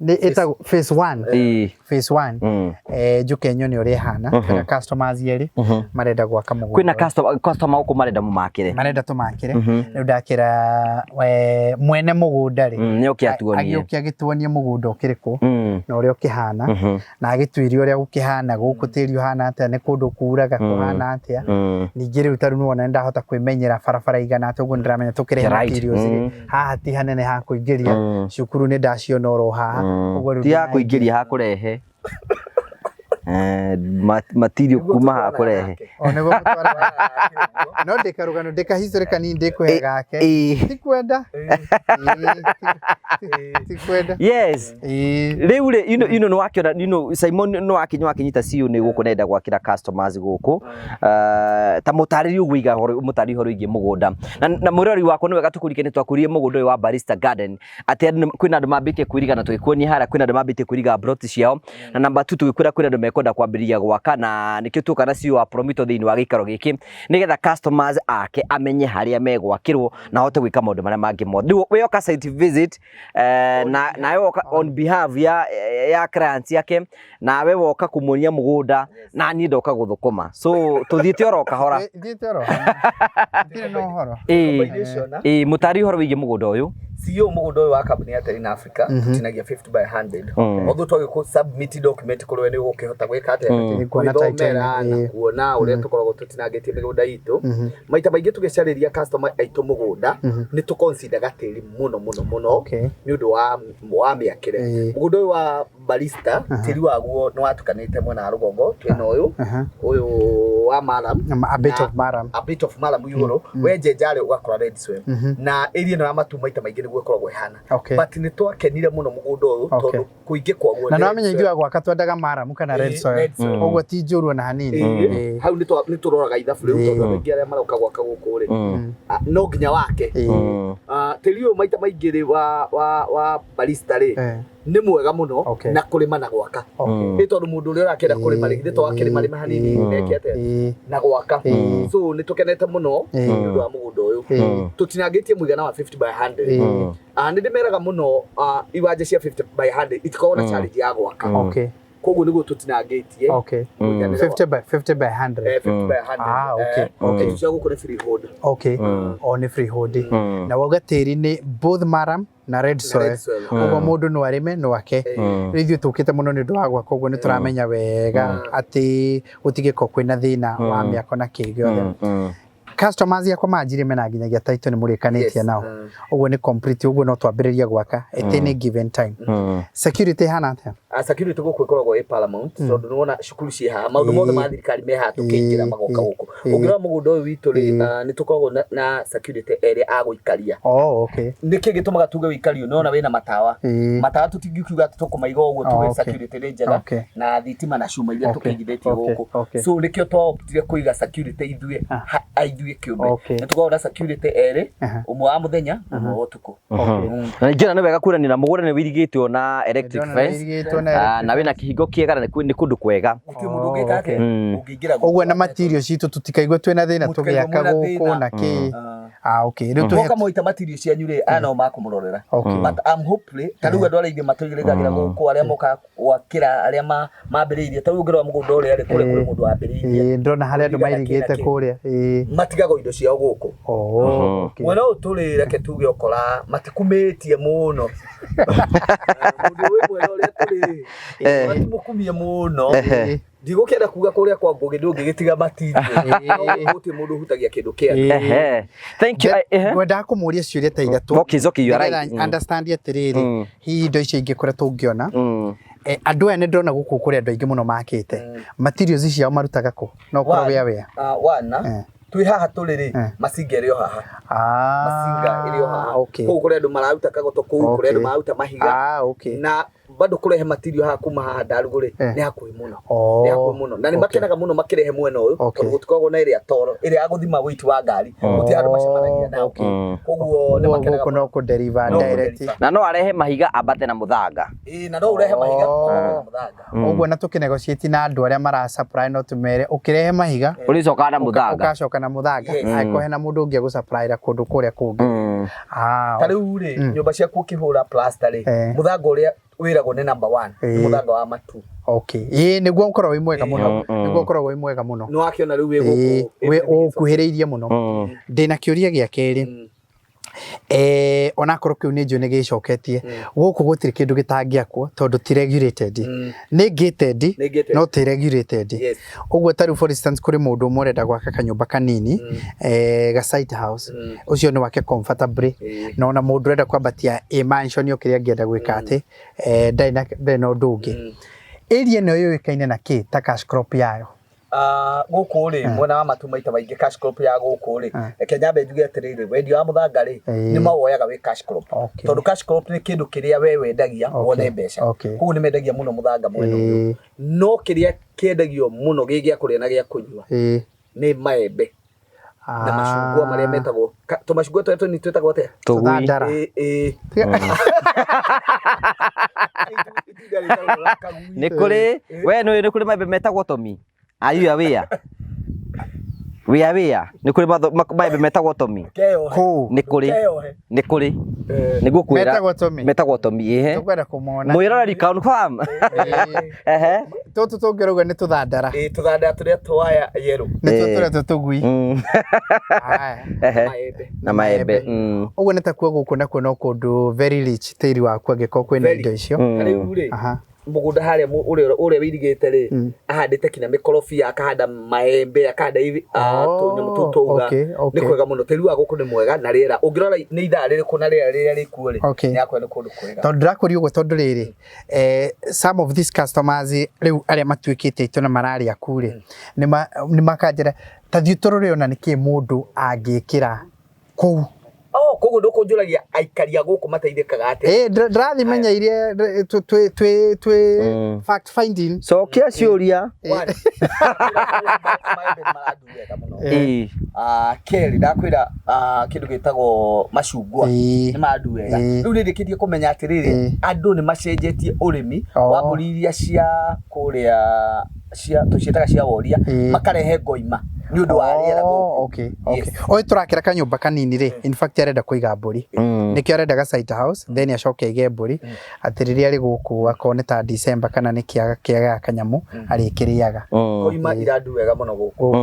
it's a phase 1 phase 1 njuke nyoni uri hana kana customers yeri marenda gwaka mugundo kwina customer uko marenda mumakire marenda tumakire riu ndakira mwene mugunda ri ni ukiatuonie agiokia gituonie mugundo kiriku na uri ukihana na agitwirie uri ukihana guku tiri uhana atia ni kundu kuraga kuhana atia ningi riu taru nuona ndahota kwimenyera barabara igana atia uguo ndiramenya tukire materials haha ti hanene ha kuingiria cukuru ni ndaciona oro haha ti ya kuingiria ha kurehe material kuma ha kurehe onego gutwara no ndikarugano ndika history kanini ndikuhe gake tikwenda tikwenda yes riu ri ino no wakiona Simon no akinywa akinyita CEO ni guku nenda gwakira customers guku ta mutariri ugwiga mutari horo ingi mugunda na murori wako niwe gatukurikene twakurie mugunda wa Barista Garden ati kwina andu mambite kwirigana twikuonia hara kwina andu mambite kwiriga plot ciao na number 2 tugikura kwina andu mekonda kwambiria gwaka na nikio tuka na CEO wa Promito thiini wa gikaro giki nigetha customers ake amenye haria megwakirwo na hote gwika maundu maria mangi mothe we oka site visit na we woka on behalf ya clients yake na we woka kumuonia mugunda na ni ndoka guthukuma so tuthiite oro kahora thiite oro ndire no horo mutari horo wigi mugunda uyu CEO mugunda uyu wa company ya Terrain Africa tutinagia 50 by 100 although twagiko submit document kurwe ni gukihota gwika atia gwithomera na kuona uria tukoragwo tutinagetie migunda itu maita maingi tugicariria customer aitu mugunda ni tu consider gatiri muno ni undu wa miakire mugunda uyu wa Barista tiri waguo ni watukanite mwena wa rugongo twina uyu wa Maram a bit of Maram yuro weje jare ugakora red swim na area no amatu maita maingi ni gwekoragwo ihana but ni twakenire muno mugunda uyu tondu kuingi kwaguo na no amenya ithuĩ gwaka twendaga Maram kana red soil ũguo ti njũruo na hanini hau ni turoraga ithabu riu tondu aingi aria maroka gwaka guku ri no nginya wake tiri uyu maita maingi ri wa Barista ri ni mwega muno na kulima na gwaka ni tondu mundu uria urakenda kulima ri to akirima hanini nekiate na gwaka so ni tukenete muno ndu wa mugunda uyu tutinagitie muigana wa 50 by 100 ni ndimeraga muno iwanje cia 50 by 100 itikona challenge ya gwaka koguo niguo tutinagitie 50 by 100 50 by 100 okay cia gukore freehold on freehold na woga tiri ni both Maram na red soil ugo mundu no arime no ake rithu tukite muno ni ndwagwa koguo ni turamenya wega ati utigiko kwina thina wa miako na kigiothe customers yakwa manjire mena nginyagia title ni murikanitie nao uguo ni complete uguo no twambiriria gwaka at any given time security hana atia security guku ikoragwo e paramount tondu nuona cukuru cie ha maundu mothe ma thirikari me ha tukingira magoka guku ungira mugunda uyu witu ri ni tukoragwo na security area aguikaria niki gitumaga tuge wikario nona wina matawa tutingiukiuga tukumaiga uguo tuwe security ni njega na thitima na cuma iria tukigithitie guku so nikio twoptire kuiga security ithuĩ kiumbe nitukoragwo na security eri umwe wa muthenya umwe wa utuku na njira ni wega kuranira mugunda ni wirigitwo na electric fence na wina kihingo kiega na nĩ kũndũ kwega mundu ngeka ke ungiingira ogwo na material citu tutikaigwe twina thina tugiaka gũkũ na ki okay riu tuhe moita material cianyu ri ana makumurorera but I'm hopefully tariu andu arĩa matũigĩrĩragira gũkũ arĩa moka gwakĩra arĩa mambĩrĩirie tariu ngĩrora mũgũnda ũrĩa arĩ kũrĩa kũrĩ mũndũ wambĩrĩirie ndona harĩa andu mairigĩte kũrĩa matigago indo ciao gũkũ mwena ũyũ tũrĩ reke tuge okora matikumĩtie mũno mundu wĩ mwena ũrĩa tũrĩ matimukumie mũno ndigũkĩenda kuga kũrĩa kwa Ngũgĩ ndũngĩgĩtiga matirio gũtirĩ mũndũ hutagia kĩndũ kĩanyu thank you ngwenda kũmũria ciũria ta ithatũ okay you are right understand atiriri hihi indo icio ingĩkora tũngĩona andũ aya nĩ ndĩrona gũkũ kũrĩ andũ aingĩ mũno makĩte materials ciao marutaga kũ no kũrĩa wea wana twi haha tũrĩ macinga ĩrĩ o haha macinga ĩrĩ o haha kũu kũrĩ andũ mararuta kagoto kũu kũrĩ andũ mararuta mahiga na bado kurehe material haha kuma haha Ndarugũ nĩ hakuhĩ mũno na nĩ makenaga mũno makirehe mwena ũyũ tondũ gũtikoragwo na ĩrĩa toro ĩrĩa agũthima weight wa ngari gũtirĩ andũ macemanagia nao koguo nĩ makenaga no kũ deliver direct na no arehe mahiga ambate na mũthanga na no urehe mahiga na mũthanga ũguo na tũkĩnegotiate na andũ arĩa mara supply no tũmere ũkĩrehe mahiga ũricoka na mũthanga ũgacoka na mũthanga akohe na mũndũ ũngĩ agũ-supply kũndũ kũrĩa kũngĩ tarĩu rĩ nyũmba ciaku ũkĩhũra plaster rĩ mũthanga ũrĩa wĩragwo nĩ number 1 nĩ mũthanga wa matu okay nĩguo ũkorwo wĩ mwega mũno nĩguo ũkorwo wĩ mwega mũno nĩ wakiona rĩu wĩ gũkũ wĩ ũkuhĩrĩirie mũno ndĩna kĩũria gĩa kerĩ ona korwo kiu nĩ njũ nĩ gĩcoketie gũkũ gũtirĩ kĩndũ gĩtangĩakwo tondũ ti regulated nĩ gated no ti regulated ũguo tarĩu for instance kũrĩ mũndũ ũmwe ũrenda gwaka kanyũmba kanini ga site house ũcio nĩ wake comfortably na ona mũndũ ũrenda kwambatia mansion kĩrĩa angĩenda gwĩka atĩ ndĩ na ũndũ ũngĩ area ĩno yũĩkaine na kĩ ta cash crop yayo gũkũ rĩ mwena wa matu maita maingĩ cash crop ya gũkũ rĩ reke nyambe njuge atĩrĩrĩ wendia wa mũthanga rĩ nĩ mawoyaga wĩ cash crop tondũ cash crop nĩ kĩndũ kĩrĩa we wendagia wone mbeca koguo nĩ mendagia mũno mũthanga mwena ũyũ no kĩrĩa kĩendagio mũno gĩa kũrĩa na gĩa kũnyua nĩ maembe na macungwa marĩa metagwo tũmacungwa tũrĩa tũnini twĩtagwo atĩa tũthandara nĩ kũrĩ we nĩ kũrĩ maembe metagwo tomi ayu awea nĩ kũrĩ maembe metagwo tomi nĩ kũrĩ nĩguo kwĩra metagwo tomi tũkwenda kũmona mwĩroreri confirm tũtũ tũngĩrauga nĩ tũthandara tũthandara tũrĩa twaya yellow nĩ tũrĩa tũtũgui na maembe ũguo nĩ ta kuo gũkũ nakuo no kũndũ very rich tĩri waku angĩkorwo kwĩna indo icio rĩu rĩ mũgũnda harĩa ũrĩa wĩirigĩte rĩ ahandĩte kinya mĩkorobia akahanda maembe akahanda tũnyamũ tũu twauga nĩ kwega mũno tĩri wa gũkũ nĩ mwega na rĩera ũngĩrora nĩ ithaa rĩrĩkũ na rĩera rĩrĩa rĩkuo rĩ nĩ akwenda kũndũ kwega tondũ ndĩrakũria ũguo tondũ rĩrĩ some of these customers rĩu arĩa matuĩkĩte aitũ na mararĩa ku rĩ nĩ makanjĩra ta thiĩ tũrore ona nĩkĩ mũndũ angĩkĩra kũu koguo ndũkũnjũragia aikaria gũkũ mateithĩkaga atĩ ndĩrathi menya iria twĩ fact finding cokia ciũria Kelly ndakwĩra kĩndũ gĩtagwo macungwa nĩ mandu wega rĩu nĩndĩkĩtie kũmenya atĩrĩrĩ andũ nĩ macenjetie ũrĩmi wa mbũri iria cia kũrĩa tũciĩtaga cia woria makarehe ngoima nĩ ũndũ wa rĩera okay oĩ tũrakĩra kanyũmba kanini rĩ in fact arenda kũiga mbũri nĩkĩo arenda ga site house then acoke aige mbũri atĩ rĩrĩa arĩ gũkũ akone ta December kana nĩ kĩaga kanyamũ arĩkĩrĩaga ngoima irandu wega mũno gũkũ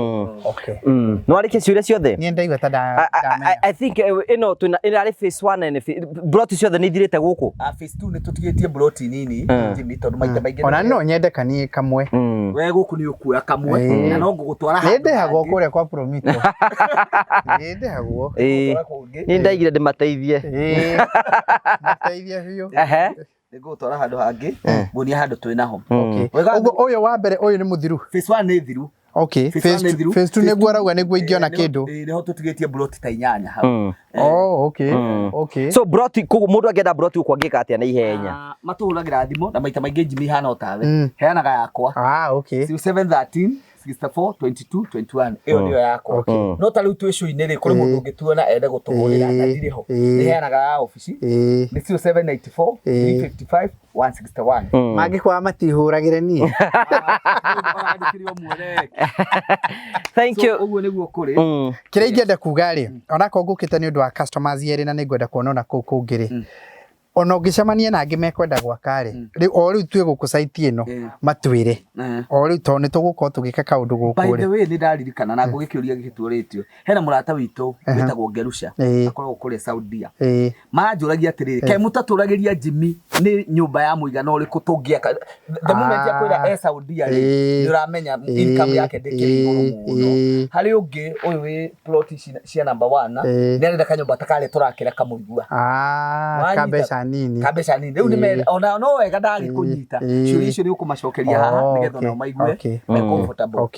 no arĩkia ciũria ciothe niĩ ndaigua ta ndamenya I think ĩno arĩ phase 1 na broti ciothe nĩ ithirĩte gũkũ phase 2 nĩ tũtigĩtie broti nini Jimmy tondũ maita maingĩ ona no nyende kanie kamwe we gũkũ nĩ ũkuoya kamwe na no ngũgũtwara nĩ ndĩhagwo kũrĩa kwa Promito nĩ ndĩhagwo nĩ ndaigire ndĩmateithie mateithie biũ ngũgũtwara handũ hangĩ nguonia handũ twĩ naho ũguo ũyũ wa mbere ũyũ nĩ mũthiru phase 1 nĩ thiru okay phase 2 nĩguo arauga nĩguo ingĩona kĩndũ nĩho tũtigĩtie broti ta 8 hau okay so broti koguo mũndũ angĩenda broti gũkũ angĩka atĩa na ihenya matũhũragĩra thimũ na maita maingĩ Jimmy hana o tawe heanaga yakwa okay 713 64 22 21 iyo ndio yako no ta riu twicu-ini ri kuri mundu ngituona ende gutugurira na ndiri ho ni heanaga ya office ni 0794 355 161 mangikwa matihuragire nie thank you uguo niguo kuri kire ingenda kuga ri onako ngukite ni undu wa customers yeri na ningwenda kuona na kuu kungiri ono ngicemania na angi mekwenda gwaka ri o riu tue guku site ino matwire o riu to ni tuguko tugika kaundu guku ri by the way ni ndaririkana na ngugikiuria gituritio hena murata witu witagwo Ngerusha akoragwo kuri Saudia manjuragia atiriri ke mutaturagiria Jimmy ni nyumba ya muigana uriku tungiaka the moment yakwira Saudia ri ni uramenya income yake ndikiri muno hari ungi uyu wi plot cia number 1 ni arenda kanyumba takale turakira kamurigua kabesha nini riu ni ona no wega ndari kunyita ciuri icio ni ukumacokeria haha nigetha no maigue me comfortable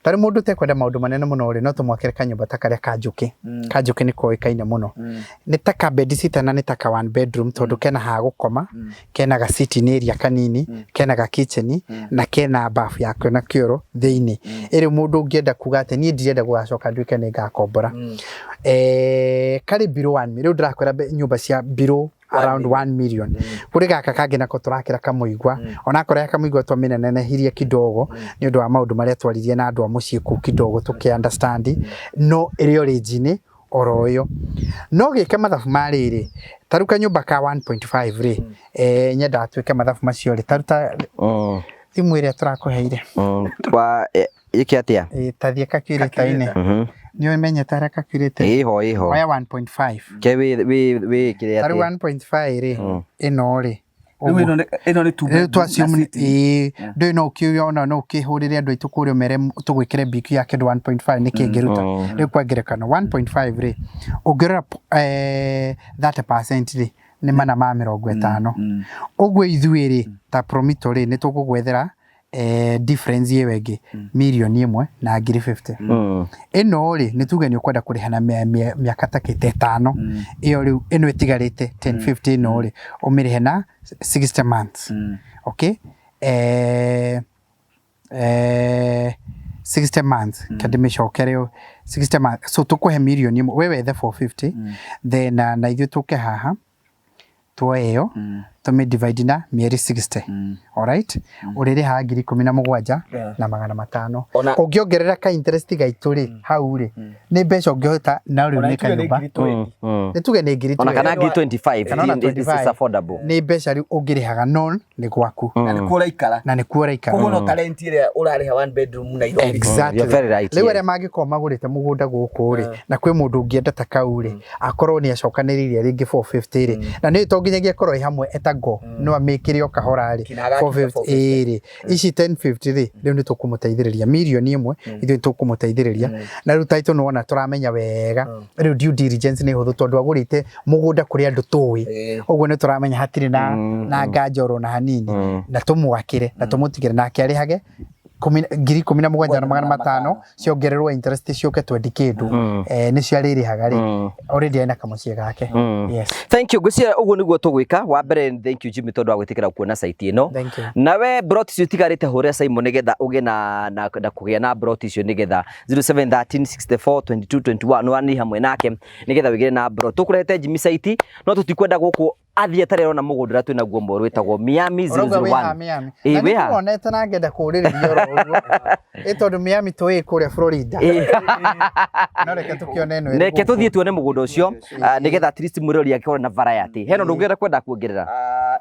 tari mundu tekwenda maundu manene muno ri no tumwakire kanyumba takaria kanjuki ni koikaine muno ni taka bed sitter na ni taka one bedroom tondu kena ha gukoma kena ga sitting area kanini kena ga kitchen na kena bafu yako na kioro thiini iri mundu ungienda kuga ati ni ndirenda gugacoka nduike ni ngakombora kari below 1 million ndirakwira nyumba cia below around 1 million kuri gaka kage nako turakira kamuigwa ona korea kamuigwa to minene hiria kidogo ni undu wa maundu maria twaririe na andu a mucii ku kidogo tuki understand no iri origin oroyo no gike mathafu mariri taruka nyumba ka 1.5 ri nyenda atuike mathafu macio ri taruta thimu iria turakuheire twa iki atia tathie kakiritaine ni umenye tara kakirite iho oya 1.5 ke we kire atia 1.5 ri ino ri ino ni tu assume do no kiyo no kihurire andu itukurio mere tugwikire biki yake 1.5 ni kingiruta ri kwagerekana 1.5 ri ugera 30% ri ni mana ma 50 ugwe ithuiri ta promito ri ni tugugwethera difference yewege milioni 1 na ngiri 50 eno ri nituge ni ukwenda kurihana miaka takite 5 iyo ri eno itigarite 1050 eno ri umirihe na 60 months okay 60 months kadimishokere 60 months so tukuhe milioni 1 wewe the 450 then na ithu tuke haha tueyo tome divide na mieri 60 alright urire ha ngiri 17 na 500 ungiongerera ka interest gaituri hau ri ni mbeca ungihota na uri ni kanyumba ni tuge ni ngiri ona kana ngiri 25 this is affordable ni mbeca ri ungirihaga non ni gwaku na ni kuora ikara koguo no talent ile urariha 1 bedroom na iro exactly you're very right lewe magiko magurite mugunda guku ri na kwi mundu ungienda takau ri akorwo ni acokaniriria ringi 450 ri na ni tonginyagia korwo hamwe etago no amekire o kahora ri 450 ri ici 1050 ri riu ni tukumuteithiriria milioni 1 ithu tukumuteithiriria na riu taito no ona turamenya wega riu due diligence ni huthu tondu agurite mugunda kuri andu tuwi oguo ni turamenya hatiri na ngajoro na hanini na tumwakire na tumutigire nake arihage ngiri 17,500 ciongererwo interest cioke twendi kindu ni ciaririhaga ri already ena kamucie gake yes thank you gucia uguo niguo tugwika wa mbere thank you Jimmy tondu wa gwitikira kuona site ino nawe brot icio tigarite huria Simon nigetha uge na kugia na brot icio nigetha 0713642221 wani hamwe nake nigetha wigire na brot tukurete Jimmy site no tutikwenda guku athie tarero na mugundira twina guo mboru witagwo Miami 001 we onete na ngenda kuriririo ro uguo tondu Miami tui kuria Florida no reke tukione eno reke tuthie tuone mugunda ucio nigetha at least murori akore na variety heno ndungera kwenda kuongerera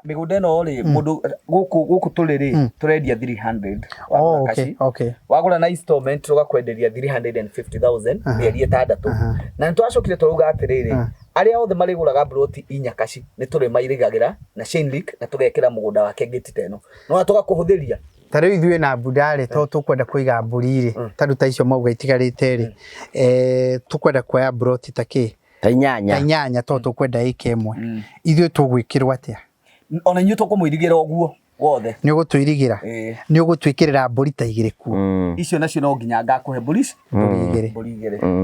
migunda eno ri mundu guku turiri turendia 300 okay wagura na installment tugakwenderia 350,000 mieri 6 na ntwacokire turuga atiriri aria othe mariguraga broti inyakaci ni turi mairigagira na chain link na tugekira mugunda wake gate teno no tugakuhuthiria tari ithuĩ na budare to tukwenda kuiga mburi ri taruta icio mauga itigarite ri tukwenda kuoya broti taki ta inyanya to tukwenda ikemwe ithuĩ tugwikirwo atia ona inyu tukumuirigira oguo wothe ni ugutwirigira ni ugutwikirira mburi ta igire ku icio nacio no nginya ngakuhe mburi igire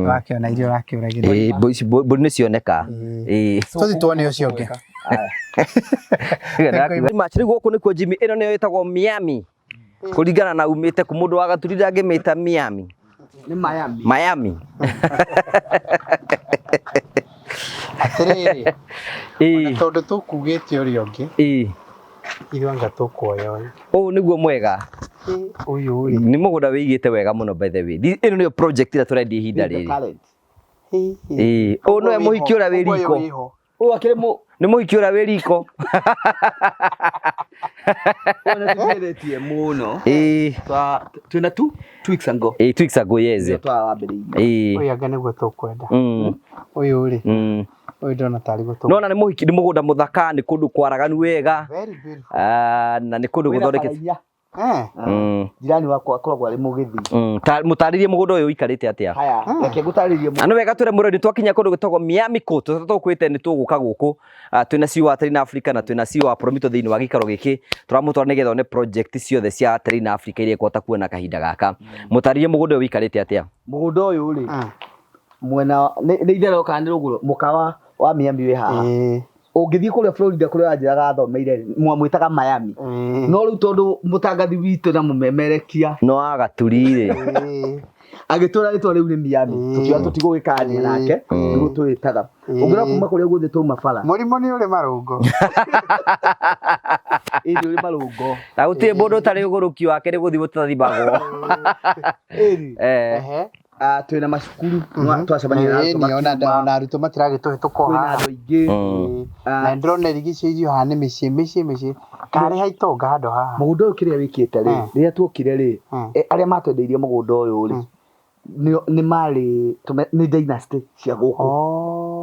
wakiona irio rakiuragira mburi ni cioneka tuthi tuone ucio ngi matri guku nikuo Jimmy ino niyo itagwo Miami kuringana na umite ku mundu wa gaturira ngimita Miami ni Miami atiriri tondu tukugite uri ongi ithwanga tukuoya niguo mwega uyu ni mugunda wigite wega muno by the way ino ni project ira turendi ihinda riri no muhiki ura wiriko akire ni muhiki ura wiriko ona tumeretie muno twina 2 weeks ago 2 weeks ago yes uyu anga niguo tukwenda uyu ri uyu ndona tari gutu no na ni muhiki ni mugunda muthaka ni kundu kwaraganu wega very beautiful na ni kundu guthondekete jirani wakwa akoragwo ari mugithi mutaririe mugunda uyu ikarite atia haya reke gutaririe ano wega twire murodi twakinya kundu gitagwo Miami Coast tutakwite ni tuguka guku twina CEO wa Train Africa na twina CEO wa Promito thiini wa gikaro giki turamutwara nigetha one project ciothe cia Train Africa iria kwota kuona kahinda gaka mutaririe mugunda uyu ikarite atia mugunda uyu ri mwena ni ithero kana ruguru mukawa wa Miami we haha ungithii kuria Florida kuria anjiraga athomeire mwamwitaga Miami no riu tondu mutangathi witu na mumemerekia no agaturire agitura ritwa riu ni Miami tukiwa tutigugikania nake nigu twitaga ungira kuma kuria guthi tuma bara murimo ni uri marungo iri uri marungo na gutie mundu tari uguruki wake ni guthi gutathibagwo twina macukuru twacemania na aruto matiragituhe tukoha andu aingi na ndrona rigiceirio haha ni micii kari haitonga handu haha mugunda uyu kiria wikite ri riria twokire ri aria matwendeirie mugunda uyu ri ni mari ni dynasty cia guku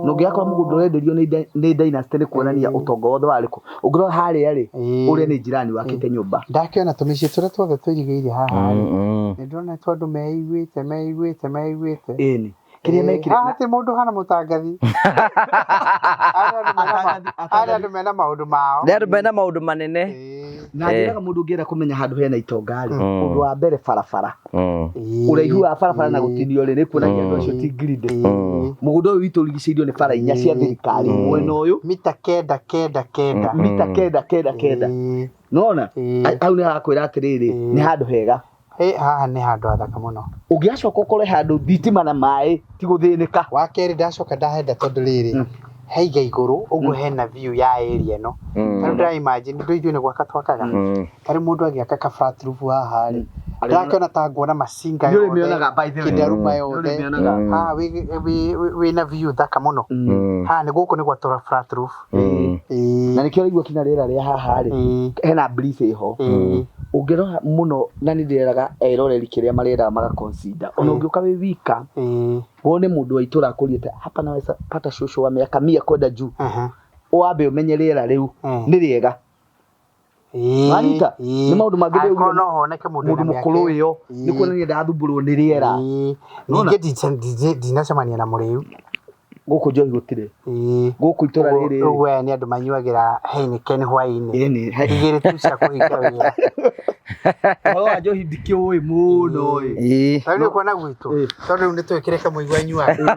no ngiakora mugunda urenderio ni dynasty ni kuonania utonga wothe wariko ungiro haria ri uria ni jirani wakite nyumba ndakiona tumici turia twothe twirigiire haha ni ndrona tondu meiguite ini kiria mekire ati mundu hana mutangathi ara andu mena maundu mao ni andu mena maundu manene na njiraga mundu ngienda kumenya handu hena itonga ri undu wa mbere barabara uraihu wa barabara na gutinio ri ni kuonagia andu acio ti greedy mugunda uyu witu rigiceirio ni bara inya cia thirikari mwena uyu mita kenda nona au ni hakwira atiriri ni handu hega haha ni handu hathaka muno ungiacoka ukore handu thitima na mai ti guthinika wa keri ndacoka ndahenda tondu riri heiga iguru uguo hena view ya area no tanu ndira imagine ndu ithuĩ nĩ gwaka twakaga kari mundu agiaka ka flat roof haha ri ndakiona ta nguona macinga yothe mionaga by the way kindaruma yothe haha wina view thaka muno haha nĩ gũkũ nĩ gwatura flat roof na nĩkĩo raigua kinya rĩera rĩa haha ri hena breeze iho ungirora muno na nĩ ndĩraga eroreri kĩrĩa marĩeraga maga consider ona ũngĩũka wĩ wika wone mundu wa itura akũriĩte hapa naweza pata shosho wa miaka 100 kwenda juu wambe umenye rĩera rĩu nĩ rĩega Manita nĩ maũndũ mangĩ rĩu no honeke mundu mũkũrũ ũyũ nĩ kuonania ndathumburwo nĩ rĩera ningĩ ndinacemania na mũrĩu gũkũ njohi gũtirĩ gũkũ itura rĩrĩ ũguo nĩ andũ manyuagĩra Heineken hwaĩ-inĩ igĩrĩ tu cia kũhinga wĩra ũhoro wa njohi ndikĩũĩ mũno rĩu nĩ kuona gwitũ tondũ rĩu nĩ twĩkĩre kamũigua anyuaga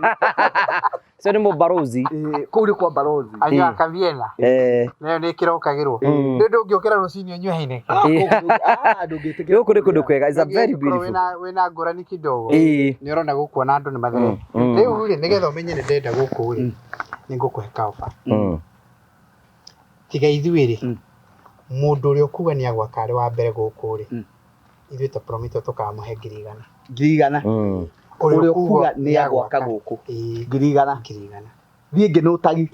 so nĩ mũbarozi kũu nĩ kwa barozi anyuaga kaviena nayo nĩ ĩkĩrokagĩrwo rĩu ndũngĩũkĩra rũcinĩ ũnyue Heineken gũkũ nĩ kũndũ kwega is a very beautiful wĩna ngũrani kidogo nĩ ũrona gũkũ ona andũ nĩ mathere rĩu rĩ nĩgetha ũmenye nĩ ndenda gũkũ rĩ nĩ ngũkũhe kaoba tiga ithuĩ rĩ mundu ũrĩa ũkuga nĩ agwaka arĩ wa mbere gũkũ rĩ ithuĩ ta Promito tũkamũhe 100 ũrĩa ũkuga nĩ agwaka gũkũ 100 thiĩ ngĩ nũ tagi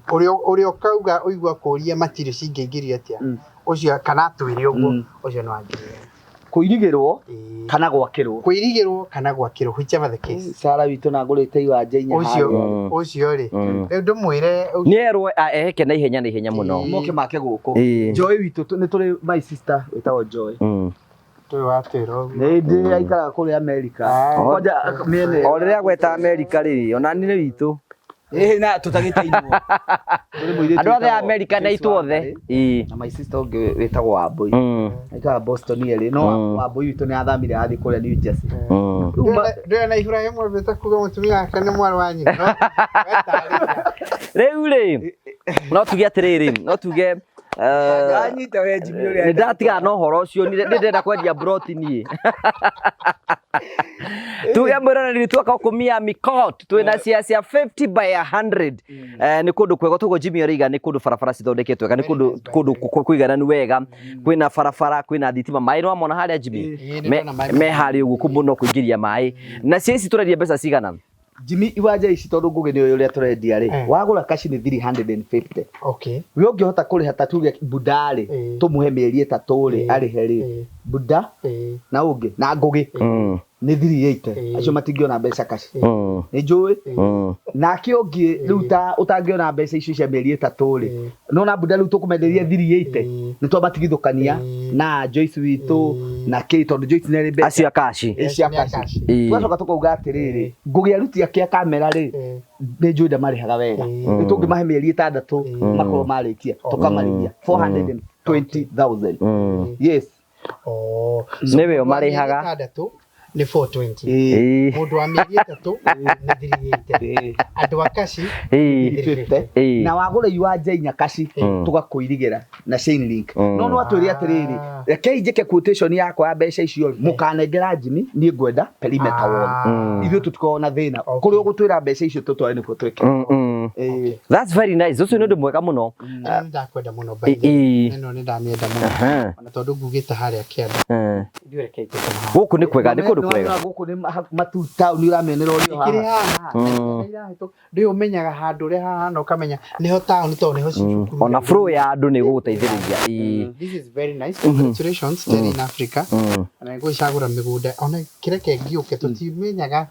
ũrĩa ũkauga ũigua kũria matirĩ cingĩingĩrio atĩa ũcio kana atwĩre ũguo ũcio nĩ wa 100 kũirigĩrwo kana gwakĩrwo whichever the case Sara witũ na ngũrĩte iwanja inya ũcio rĩ rĩu ndũmwĩre nĩerwo eheke na ihenya mũno moke make gũkũ Joy witũ nĩ tũrĩ my sister wĩtagwo Joy tũĩ watwĩra ũguo nĩ ndĩ aikaraga kũrĩa America kwanja mĩene o rĩrĩa gweta America rĩ ona nĩ witũ na tũtagĩteithwo andũ othe America na ithuothe na my sister ũngĩ wĩtagwo Wambui aikaraga Boston ĩrĩ no Wambui witũ nĩ athamire athiĩ kũrĩa New Jersey ndĩrĩ na Ibrahim wambĩte kuga mũtumia wake nĩ mwarĩ wa nyina rĩu rĩ no tuge atĩrĩrĩ no tuge anyita we Jimmy uri nĩ ndatiga no horo ũcio nĩ ndenda kwendia broti niĩ tuge mwĩranĩri twaka ũkũmia mikot twĩna cia 50 by 100 nĩ kũndũ kwega tugo Jimmy Origa nĩ kũndũ barabara cithondeketwo wega nĩ kũndũ kũigananu wega kwĩna barabara kwĩna thitima maĩ no mona harĩa Jimmy me harĩa ũguo kũmũno kũingĩria maĩ na cia ici tũrendia mbeca cigana Jimmy iwanja ici tondu ngugi ni uria turendia ri wagura kashi ni 350 okay we ungihota kuriha tatuge budari tumuhe mieri 3 ri arihe ri buda na ungi na ngugi ni 380 acio matingiona mbeca kashi ni njui na kiongi ruta utangiona mbeca icio cia mieri 3 ri no na buda ruta kumenderia 380 ni twa matigithukania na Joyce witu na Kate tondu Joyce nere mbeca acio akashi twacoka tukauga atiriri ngugi aruti akia kamera ri ni njui ndamarihaga wega ni tungi mahe mieri 6 makorwo marikia tukamarithia 420,000 yes niwe marihaga ni 420 mundu wa mieri 3 ni 380 andu akashi 50 na wagura iwanja inya kashi tugakuirigera na chain link no atwiri atiriri reke njike quotation yakwa ya mbeca icio mukanengera Jimmy ni ngwenda perimeter wall ithu tutikona thina kuri ugutwira mbeca icio tutware niko tweke that's very nice ucio ni ndu mwega muno ndakwenda muno by no ni ndamienda muno na tondu ngugite haria kianda ndiwe reke ituma guku ni kwega ni kundu kwega guku ni matuta ni uramenera urio haha ndio umenyaga handu ri haha no kamenya niho town to niho cukuru ona flow ya andu ni guguteithiriria this is very nice congratulations stay in Africa na ngo icagura migunda ona kireke ngiuke tutimenyaga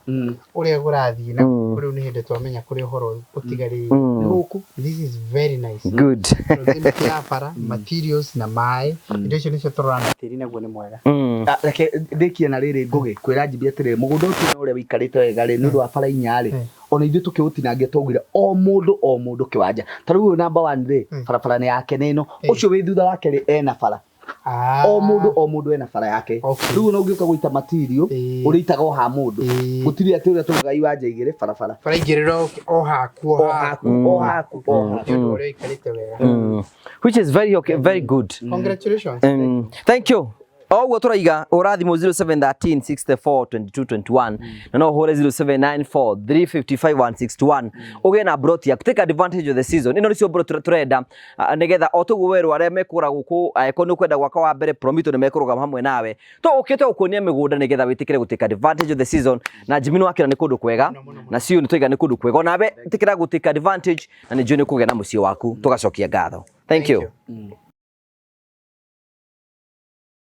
uria gurathii na kuri ni hinde twamenya kuri uhoro utigari guku this is very nice good ya para materials na mai ndio nicio turana tiri naguo ni mwega reke ndikie na riri ngugi kwira Jimmy atiriri mugunda ucio uria wikarite wega ri ni rwa bara inyari ona ithu tukiutinangia tugire o mundu kiwanja tariu number 1 ri barabara ni yake nino ucio wi thutha wake ri ena bara o mundu ena bara yake riu no ngiuka guita material uritaga o ha mundu gutiri ati uria tugaga iwanja igire barabara ingiriro o haku uria ikarite wega which is very good congratulations thank you oguo turaiga urathimo 0713642221 na no hore 0794355161 uge na broti yaku take advantage of the season ino nicio broti turenda nigetha otugu weru aria mekura guku eko ni kwenda gwaka wa mbere promito ni mekuruga hamwe nawe to ukite ukunia migunda nigetha witikire gutake advantage of the season na Jimmy wakira ni kundu kwega na cio ni tuiga ni kundu kwega nawe tikira gutake advantage na ni juni kuge na mucio waku tugacokia ngatho thank you